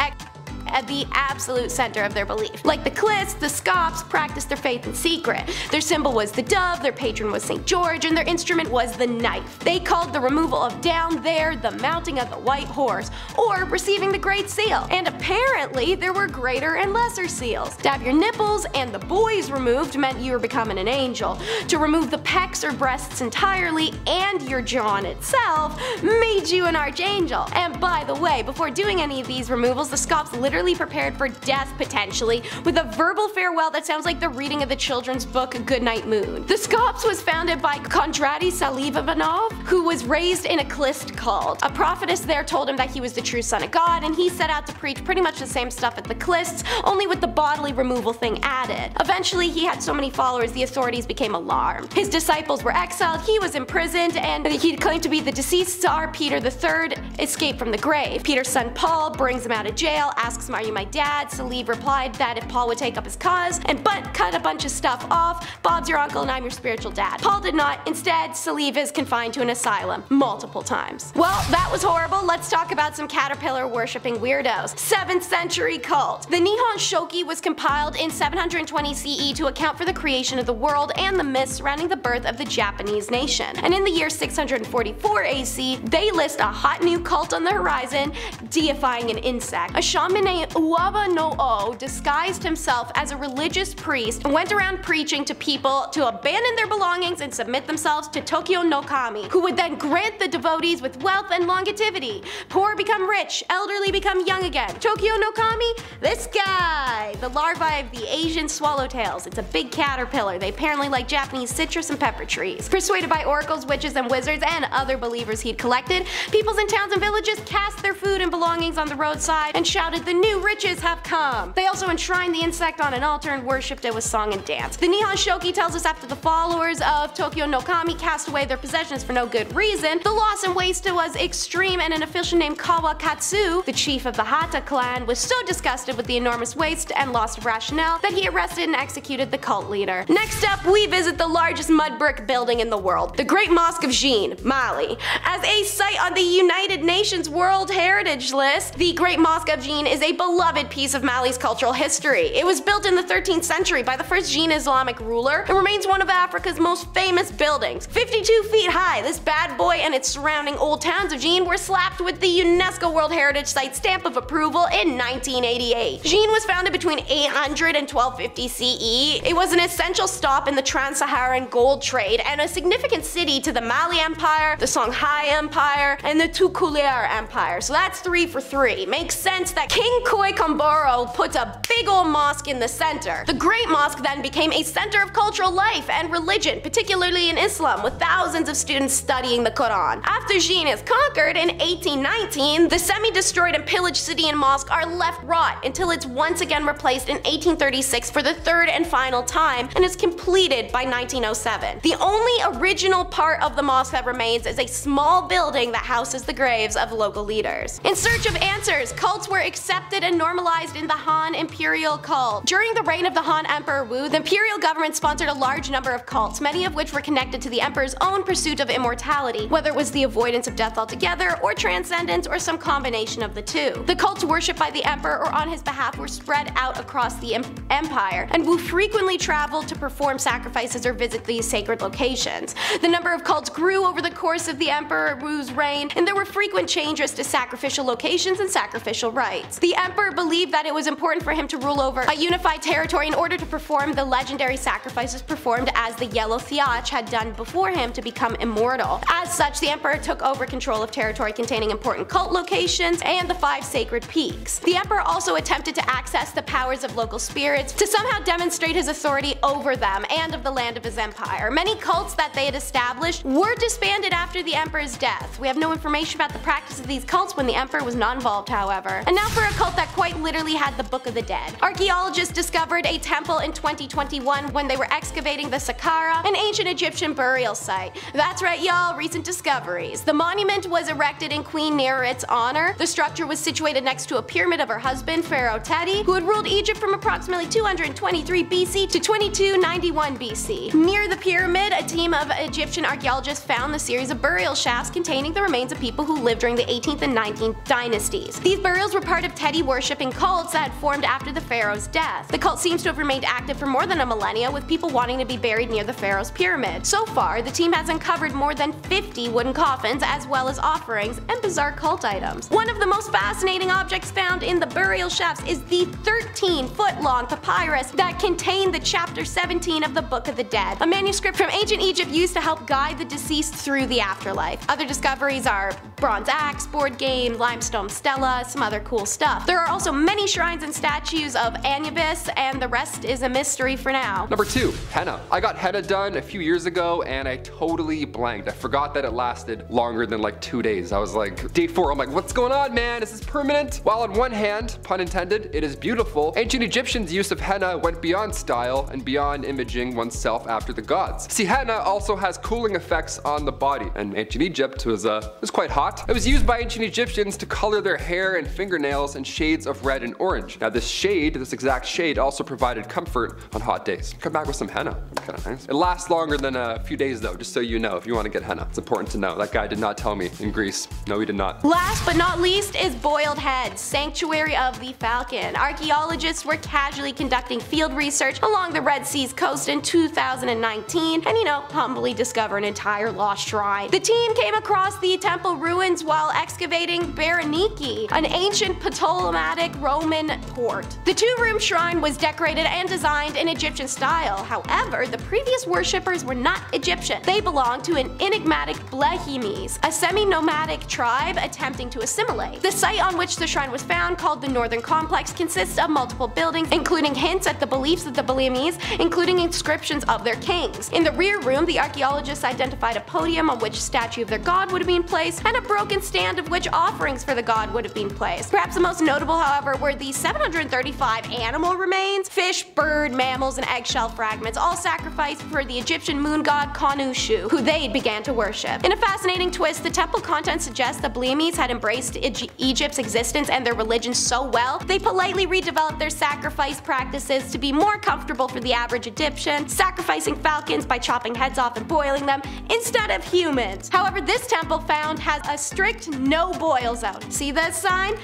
at the absolute center of their belief. Like the Clists, the Scots practiced their faith in secret. Their symbol was the dove, their patron was St. George, and their instrument was the knife. They called the removal of down there the mounting of the white horse, or receiving the Great Seal. And apparently there were greater and lesser seals. To have your nipples and the boys removed meant you were becoming an angel. To remove the pecs or breasts entirely and your John itself made you an archangel. And by the way, before doing any of these removals, the Scots literally prepared for death potentially with a verbal farewell that sounds like the reading of the children's book Goodnight Moon. The Scots was founded by Kondraty Salivanov, who was raised in a Clist cult. A prophetess there told him that he was the true son of God, and he set out to preach pretty much the same stuff as the Clists, only with the bodily removal thing added. Eventually he had so many followers the authorities became alarmed. His disciples were exiled, he was imprisoned, and he claimed to be the deceased Tsar Peter III escaped from the grave. Peter's son Paul brings him out of jail, asks him, "Are you my dad?" Saliv replied that if Paul would take up his cause and cut a bunch of stuff off, Bob's your uncle and I'm your spiritual dad. Paul did not. Instead, Saliv is confined to an asylum multiple times. Well, that was horrible. Let's talk about some caterpillar worshipping weirdos. 7th century cult. The Nihon Shoki was compiled in 720 CE to account for the creation of the world and the myths surrounding the birth of the Japanese nation. And in the year 644 AC, they list a hot new cult on the horizon, deifying an insect. A shaman named Uwaba no O disguised himself as a religious priest and went around preaching to people to abandon their belongings and submit themselves to Tokyo no Kami, who would then grant the devotees with wealth and longevity. Poor become rich, elderly become young again. Tokyo no Kami? This guy! The larvae of the Asian swallowtails. It's a big caterpillar. They apparently like Japanese citrus and pepper trees. Persuaded by oracles, witches, and wizards, and other believers he'd collected, peoples in towns and villages cast their food and belongings on the roadside and shouted, "The new riches have come." They also enshrined the insect on an altar and worshipped it with song and dance. The Nihon Shoki tells us after the followers of Tokyo no Kami cast away their possessions for no good reason, the loss and waste was extreme, and an official named Kawakatsu, the chief of the Hata clan, was so disgusted with the enormous waste and loss of rationale that he arrested and executed the cult leader. Next up, we visit the largest mud brick building in the world, the Great Mosque of Jin, Mali. As a site on the United Nations World Heritage List, the Great Mosque of Jin is a beloved piece of Mali's cultural history. It was built in the 13th century by the first Jin Islamic ruler and remains one of Africa's most famous buildings. 52 feet high, this bad boy and its surrounding old towns of Jin were slapped with the UNESCO World Heritage Site stamp of approval in 1988. Jin was founded between 800 and 1250 CE. It was an essential stop in the trans-Saharan gold trade and a significant city to the Mali Empire, the Songhai Empire, and the Tukulur Empire. So that's 3 for 3. Makes sense that King Khoi Komboro puts a big old mosque in the center. The Great Mosque then became a center of cultural life and religion, particularly in Islam, with thousands of students studying the Quran. After Jin is conquered in 1819, the semi-destroyed and pillaged city and mosque are left rot until it's once again replaced in 1836 for the third and final time and is completed by 1907. The only original part of the mosque that remains is a small building that houses the graves of local leaders. In search of answers, cults were accepted and normalized in the Han imperial cult. During the reign of the Han Emperor Wu, the imperial government sponsored a large number of cults, many of which were connected to the emperor's own pursuit of immortality, whether it was the avoidance of death altogether, or transcendence, or some combination of the two. The cults worshipped by the emperor or on his behalf were spread out across the empire, and Wu frequently traveled to perform sacrifices or visit these sacred locations. The number of cults grew over the course of the Emperor Wu's reign, and there were frequent changes to sacrificial locations and sacrificial rites. The emperor believed that it was important for him to rule over a unified territory in order to perform the legendary sacrifices performed as the Yellow Thiach had done before him to become immortal. As such, the emperor took over control of territory containing important cult locations and the 5 sacred peaks. The emperor also attempted to access the powers of local spirits to somehow demonstrate his authority over them and of the land of his empire. Many cults that they had established were disbanded after the emperor's death. We have no information about the practice of these cults when the emperor was not involved, however. And now for a cult that quite literally had the Book of the Dead. Archaeologists discovered a temple in 2021 when they were excavating the Saqqara, an ancient Egyptian burial site. That's right, y'all, recent discoveries. The monument was erected in Queen Neret's honor. The structure was situated next to a pyramid of her husband, Pharaoh Teti, who had ruled Egypt from approximately 223 BC to 2291 BC. Near the pyramid, a team of Egyptian archaeologists found the series of burial shafts containing the remains of people who lived during the 18th and 19th dynasties. These burials were part of Teti worshipping cults that had formed after the pharaoh's death. The cult seems to have remained active for more than a millennia, with people wanting to be buried near the pharaoh's pyramid. So far, the team has uncovered more than 50 wooden coffins, as well as offerings and bizarre cult items. One of the most fascinating objects found in the burial shafts is the 13-foot-long papyrus that contained the chapter 17 of the Book of the Dead, a manuscript from ancient Egypt used to help guide the deceased through the afterlife. Other discoveries are bronze axe, board game, limestone stela, some other cool stuff. There are also many shrines and statues of Anubis, and the rest is a mystery for now. Number 2, henna. I got henna done a few years ago and I totally blanked. I forgot that it lasted longer than like 2 days. I was like, day 4, I'm like, what's going on, man? Is this permanent? While on one hand, pun intended, it is beautiful, ancient Egyptians' use of henna went beyond style and beyond imaging oneself after the gods. See, henna also has cooling effects on the body, and ancient Egypt was quite hot. It was used by ancient Egyptians to color their hair and fingernails in shades of red and orange. Now this exact shade also provided comfort on hot days. Come back with some henna, kind of nice. It lasts longer than a few days though, just so you know if you want to get henna. It's important to know. That guy did not tell me in Greece. No, he did not. Last but not least is Boiled Heads, Sanctuary of the Falcon. Archaeologists were casually conducting field research along the Red Sea's coast in 2019 and, humbly discover an entire lost shrine. The team came across the temple ruins while excavating Berenike, an ancient Ptolemaic Roman port. The 2-room shrine was decorated and designed in Egyptian style. However, the previous worshippers were not Egyptian. They belonged to an enigmatic Blehimes, a semi-nomadic tribe attempting to assimilate. The site on which the shrine was found, called the Northern Complex, consists of multiple buildings, including hints at the beliefs of the Blehimes, including inscriptions of their kings. In the rear room, the archaeologists identified a podium on which a statue of their god would have been placed, and a broken stand of which offerings for the god would have been placed. Perhaps the most notable, however, were the 735 animal remains, fish, bird, mammals, and eggshell fragments, all sacrificed for the Egyptian moon god Khonshu, who they began to worship. In a fascinating twist, the temple content suggests the Blehimes had embraced Egypt's existence and their religion so well, they politely redeveloped their sacrifice practices to be more comfortable for the average Egyptian, sacrificing falcons by chopping heads off and boiling them instead of humans. However, this temple found has a strict no boil zone. See this sign?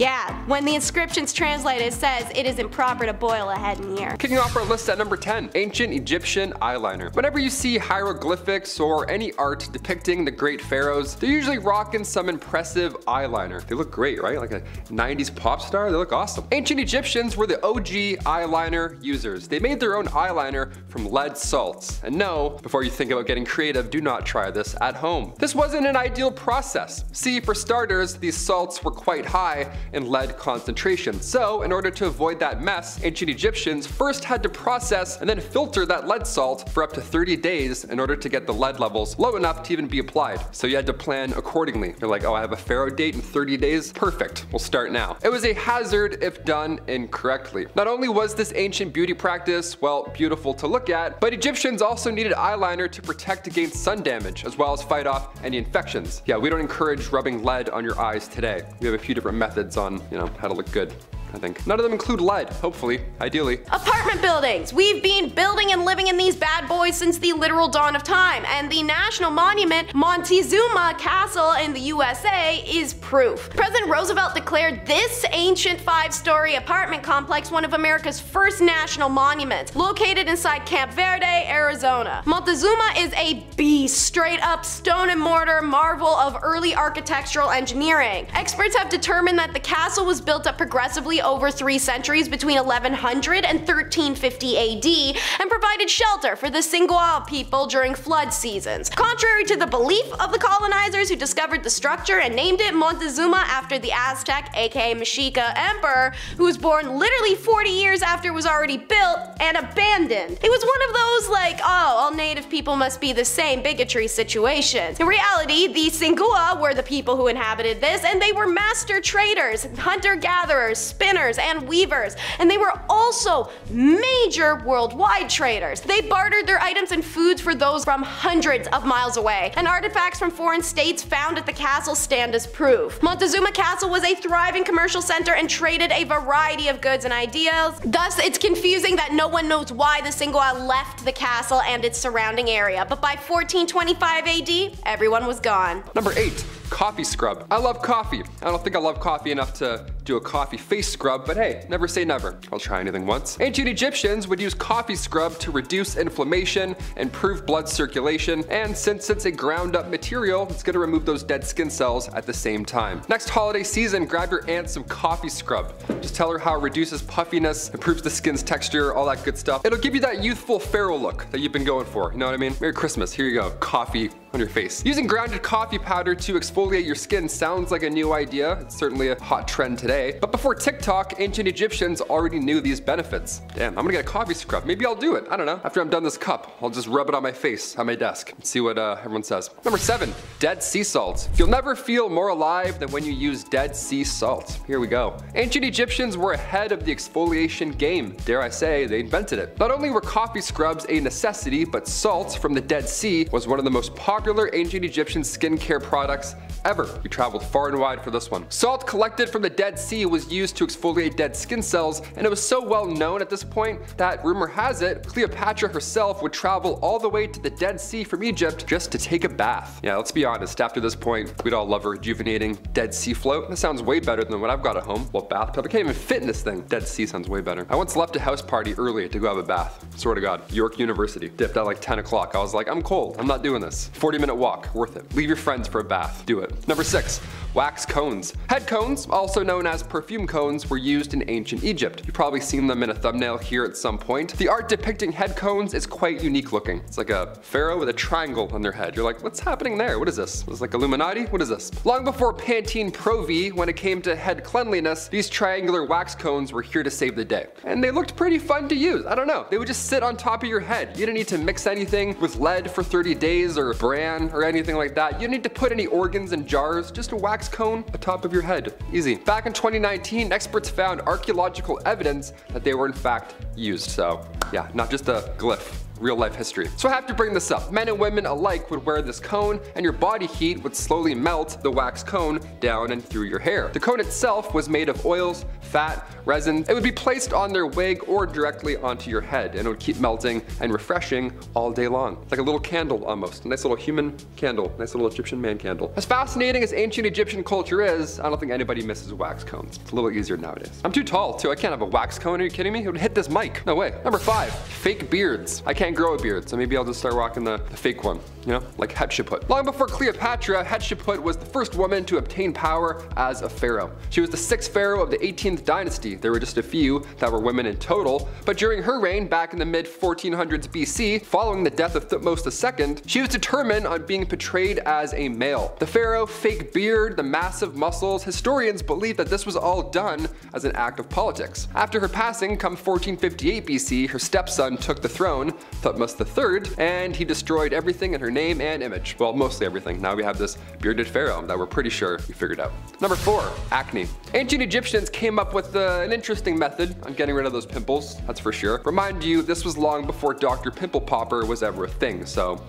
Yeah, when the inscription's translated, it says it is improper to boil a head in here. Kicking off our list at number 10, ancient Egyptian eyeliner. Whenever you see hieroglyphics or any art depicting the great pharaohs, they're usually rocking some impressive eyeliner. They look great, right? Like a 90s pop star, they look awesome. Ancient Egyptians were the OG eyeliner users. They made their own eyeliner from lead salts. And no, before you think about getting creative, do not try this at home. This wasn't an ideal process. See, for starters, these salts were quite high in lead concentration. So, in order to avoid that mess, ancient Egyptians first had to process and then filter that lead salt for up to 30 days in order to get the lead levels low enough to even be applied. So you had to plan accordingly. You're like, oh, I have a pharaoh date in 30 days? Perfect, we'll start now. It was a hazard if done incorrectly. Not only was this ancient beauty practice, well, beautiful to look at, but Egyptians also needed eyeliner to protect against sun damage, as well as fight off any infections. Yeah, we don't encourage rubbing lead on your eyes today. We have a few different methods on, how to look good. I think. None of them include lead, hopefully, ideally. Apartment buildings. We've been building and living in these bad boys since the literal dawn of time, and the national monument, Montezuma Castle in the USA, is proof. President Roosevelt declared this ancient 5-story apartment complex one of America's first national monuments, located inside Camp Verde, Arizona. Montezuma is a beast, straight up stone and mortar marvel of early architectural engineering. Experts have determined that the castle was built up progressively over 3 centuries between 1100 and 1350 AD and provided shelter for the Singua people during flood seasons. Contrary to the belief of the colonizers who discovered the structure and named it Montezuma after the Aztec aka Mexica emperor, who was born literally 40 years after it was already built and abandoned. It was one of those like, oh, all native people must be the same bigotry situations. In reality, the Singua were the people who inhabited this, and they were master traders, hunter-gatherers, spinners, and weavers, and they were also major worldwide traders. They bartered their items and foods for those from hundreds of miles away, and artifacts from foreign states found at the castle stand as proof. Montezuma Castle was a thriving commercial center and traded a variety of goods and ideas. Thus, it's confusing that no one knows why the Singua left the castle and its surrounding area, but by 1425 AD, everyone was gone. Number 8. Coffee scrub. I love coffee. I don't think I love coffee enough to do a coffee face scrub, but hey, never say never. I'll try anything once. Ancient Egyptians would use coffee scrub to reduce inflammation, improve blood circulation, and since it's a ground up material, it's gonna remove those dead skin cells at the same time. Next holiday season, grab your aunt some coffee scrub. Just tell her how it reduces puffiness, improves the skin's texture, all that good stuff. It'll give you that youthful pharaoh look that you've been going for, you know what I mean? Merry Christmas, here you go, coffee on your face. Using grounded coffee powder to exfoliate your skin sounds like a new idea. It's certainly a hot trend today. But before TikTok, ancient Egyptians already knew these benefits. Damn, I'm gonna get a coffee scrub. Maybe I'll do it. I don't know. After I'm done this cup, I'll just rub it on my face at my desk and see what everyone says. Number 7, dead sea salt. You'll never feel more alive than when you use dead sea salt. Here we go. Ancient Egyptians were ahead of the exfoliation game. Dare I say, they invented it. Not only were coffee scrubs a necessity, but salt from the Dead Sea was one of the most popular ancient Egyptian skincare products ever. We traveled far and wide for this one. Salt collected from the Dead Sea was used to exfoliate dead skin cells, and it was so well known at this point that rumor has it, Cleopatra herself would travel all the way to the Dead Sea from Egypt just to take a bath. Yeah, let's be honest, after this point, we'd all love a rejuvenating Dead Sea float. That sounds way better than what I've got at home. Well, bathtub, I can't even fit in this thing. Dead Sea sounds way better. I once left a house party early to go have a bath. Swear to God. York University. Dipped at like 10 o'clock. I was like, I'm cold. I'm not doing this. 40-minute walk. Worth it. Leave your friends for a bath. Do it. Number 6. Wax cones. Head cones, also known as perfume cones, were used in ancient Egypt. You've probably seen them in a thumbnail here at some point. The art depicting head cones is quite unique looking. It's like a pharaoh with a triangle on their head. You're like, what's happening there? What is this? Is this like Illuminati? What is this? Long before Pantene Pro V, when it came to head cleanliness, these triangular wax cones were here to save the day. And they looked pretty fun to use. I don't know. They would just sit on top of your head. You didn't need to mix anything with lead for 30 days or bran or anything like that. You didn't need to put any organs in jars. Just a wax cone atop of your head. Easy. Back in 2019, experts found archaeological evidence that they were in fact used. So yeah, not just a glyph. Real life history. So I have to bring this up. Men and women alike would wear this cone, and your body heat would slowly melt the wax cone down and through your hair. The cone itself was made of oils, fat, resin. It would be placed on their wig or directly onto your head, and it would keep melting and refreshing all day long. It's like a little candle almost. A nice little human candle. Nice little Egyptian man candle. As fascinating as ancient Egyptian culture is, I don't think anybody misses wax cones. It's a little easier nowadays. I'm too tall too. I can't have a wax cone. Are you kidding me? It would hit this mic. No way. Number 5, fake beards. I can't grow a beard, so maybe I'll just start rocking the fake one, you know, like Hatshepsut. Long before Cleopatra, Hatshepsut was the first woman to obtain power as a pharaoh. She was the 6th pharaoh of the 18th dynasty. There were just a few that were women in total, but during her reign back in the mid 1400s BC, following the death of Thutmose II, she was determined on being portrayed as a male. The pharaoh, fake beard, the massive muscles, historians believe that this was all done as an act of politics. After her passing, come 1458 BC, her stepson took the throne, Thutmose III, and he destroyed everything in her name and image. Well, mostly everything. Now we have this bearded pharaoh that we're pretty sure we figured out. Number 4, acne. Ancient Egyptians came up with an interesting method on getting rid of those pimples, that's for sure. Remind you, this was long before Dr. Pimple Popper was ever a thing, so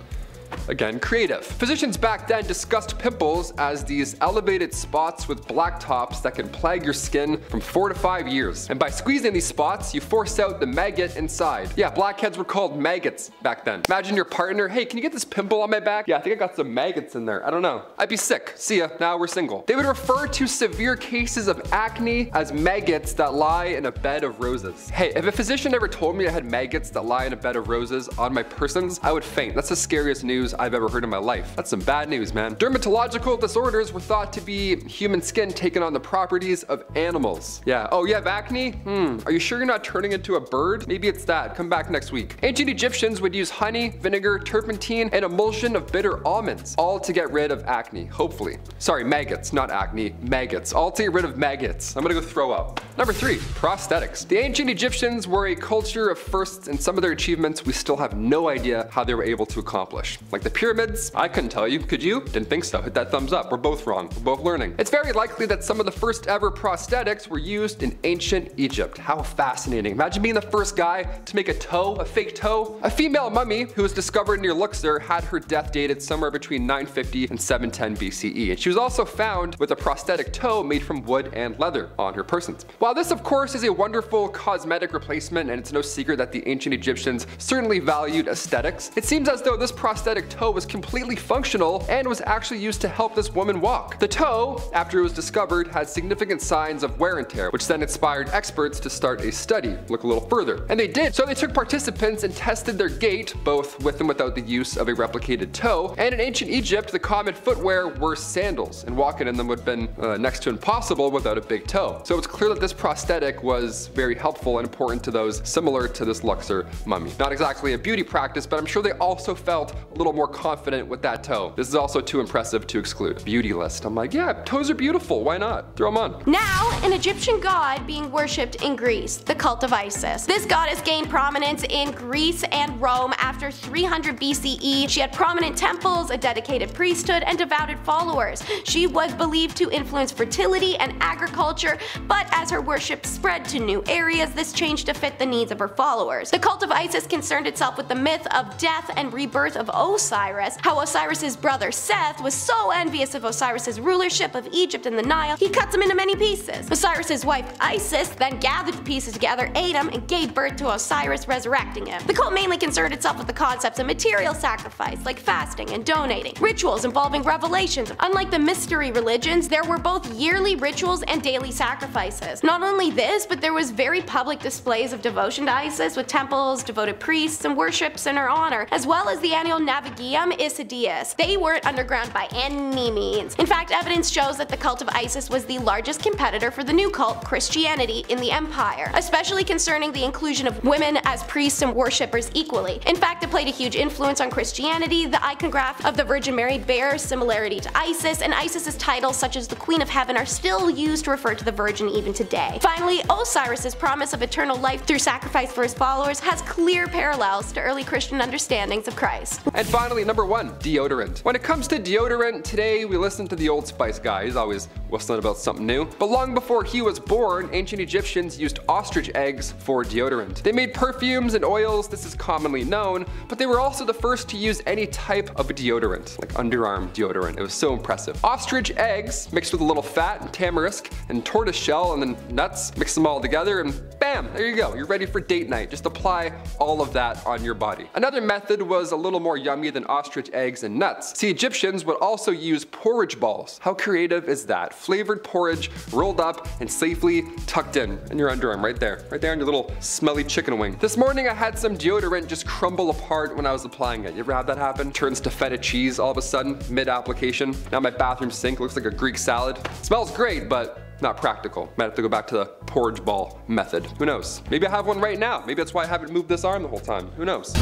again, creative. Physicians back then discussed pimples as these elevated spots with black tops that can plague your skin from 4 to 5 years. And by squeezing these spots, you force out the maggot inside. Yeah, blackheads were called maggots back then. Imagine your partner, hey, can you get this pimple on my back? Yeah, I think I got some maggots in there. I don't know. I'd be sick. See ya, now we're single. They would refer to severe cases of acne as maggots that lie in a bed of roses. Hey, if a physician ever told me I had maggots that lie in a bed of roses on my persons, I would faint. That's the scariest news I've ever heard in my life. That's some bad news, man. Dermatological disorders were thought to be human skin taking on the properties of animals. Yeah, oh, you have acne? Are you sure you're not turning into a bird? Maybe it's that. Come back next week. Ancient Egyptians would use honey, vinegar, turpentine, and emulsion of bitter almonds, all to get rid of acne, hopefully. Sorry, maggots, not acne, maggots. All to get rid of maggots. I'm gonna go throw up. Number 3, prosthetics. The ancient Egyptians were a culture of firsts, and some of their achievements we still have no idea how they were able to accomplish. Like the pyramids, I couldn't tell you. Could you? Didn't think so. Hit that thumbs up. We're both wrong. We're both learning. It's very likely that some of the first ever prosthetics were used in ancient Egypt. How fascinating. Imagine being the first guy to make a toe, a fake toe. A female mummy who was discovered near Luxor had her death dated somewhere between 950 and 710 BCE. And she was also found with a prosthetic toe made from wood and leather on her person. While this of course is a wonderful cosmetic replacement, and it's no secret that the ancient Egyptians certainly valued aesthetics, it seems as though this prosthetic toe was completely functional and was actually used to help this woman walk. The toe, after it was discovered, had significant signs of wear and tear, which then inspired experts to start a study, look a little further. And they did. So they took participants and tested their gait, both with and without the use of a replicated toe. And in ancient Egypt, the common footwear were sandals, and walking in them would have been next to impossible without a big toe. So it's clear that this prosthetic was very helpful and important to those similar to this Luxor mummy. Not exactly a beauty practice, but I'm sure they also felt a little more confident with that toe. This is also too impressive to exclude. Beauty list. I'm like, yeah, toes are beautiful. Why not? Throw them on. Now, an Egyptian god being worshipped in Greece, the cult of Isis. This goddess gained prominence in Greece and Rome after 300 BCE. She had prominent temples, a dedicated priesthood, and devoted followers. She was believed to influence fertility and agriculture, but as her worship spread to new areas, this changed to fit the needs of her followers. The cult of Isis concerned itself with the myth of death and rebirth of Osiris, how Osiris's brother Seth was so envious of Osiris's rulership of Egypt and the Nile, he cuts him into many pieces. Osiris's wife Isis then gathered the pieces together, ate them, and gave birth to Osiris, resurrecting him. The cult mainly concerned itself with the concepts of material sacrifice, like fasting and donating, rituals involving revelations. Unlike the mystery religions, there were both yearly rituals and daily sacrifices. Not only this, but there was very public displays of devotion to Isis, with temples, devoted priests, and worships in her honor, as well as the annual Navigiem Isidius. They weren't underground by any means. In fact, evidence shows that the cult of Isis was the largest competitor for the new cult, Christianity, in the empire, especially concerning the inclusion of women as priests and worshippers equally. In fact, it played a huge influence on Christianity. The iconograph of the Virgin Mary bears similarity to Isis, and Isis's titles such as the Queen of Heaven are still used to refer to the Virgin even today. Finally, Osiris's promise of eternal life through sacrifice for his followers has clear parallels to early Christian understandings of Christ. And finally, number 1, deodorant. When it comes to deodorant, today we listen to the Old Spice guy. He's always whistling about something new. But long before he was born, ancient Egyptians used ostrich eggs for deodorant. They made perfumes and oils, this is commonly known, but they were also the first to use any type of deodorant, like underarm deodorant. It was so impressive. Ostrich eggs mixed with a little fat and tamarisk and tortoise shell and then nuts, mix them all together and bam, there you go. You're ready for date night. Just apply all of that on your body. Another method was a little more yummy than ostrich eggs and nuts. See, Egyptians would also use porridge balls. How creative is that? Flavored porridge rolled up and safely tucked in your underarm right there on your little smelly chicken wing. This morning I had some deodorant just crumble apart when I was applying it. You ever have that happen? Turns to feta cheese all of a sudden, mid-application. Now my bathroom sink looks like a Greek salad. It smells great, but not practical. Might have to go back to the porridge ball method. Who knows? Maybe I have one right now. Maybe that's why I haven't moved this arm the whole time. Who knows?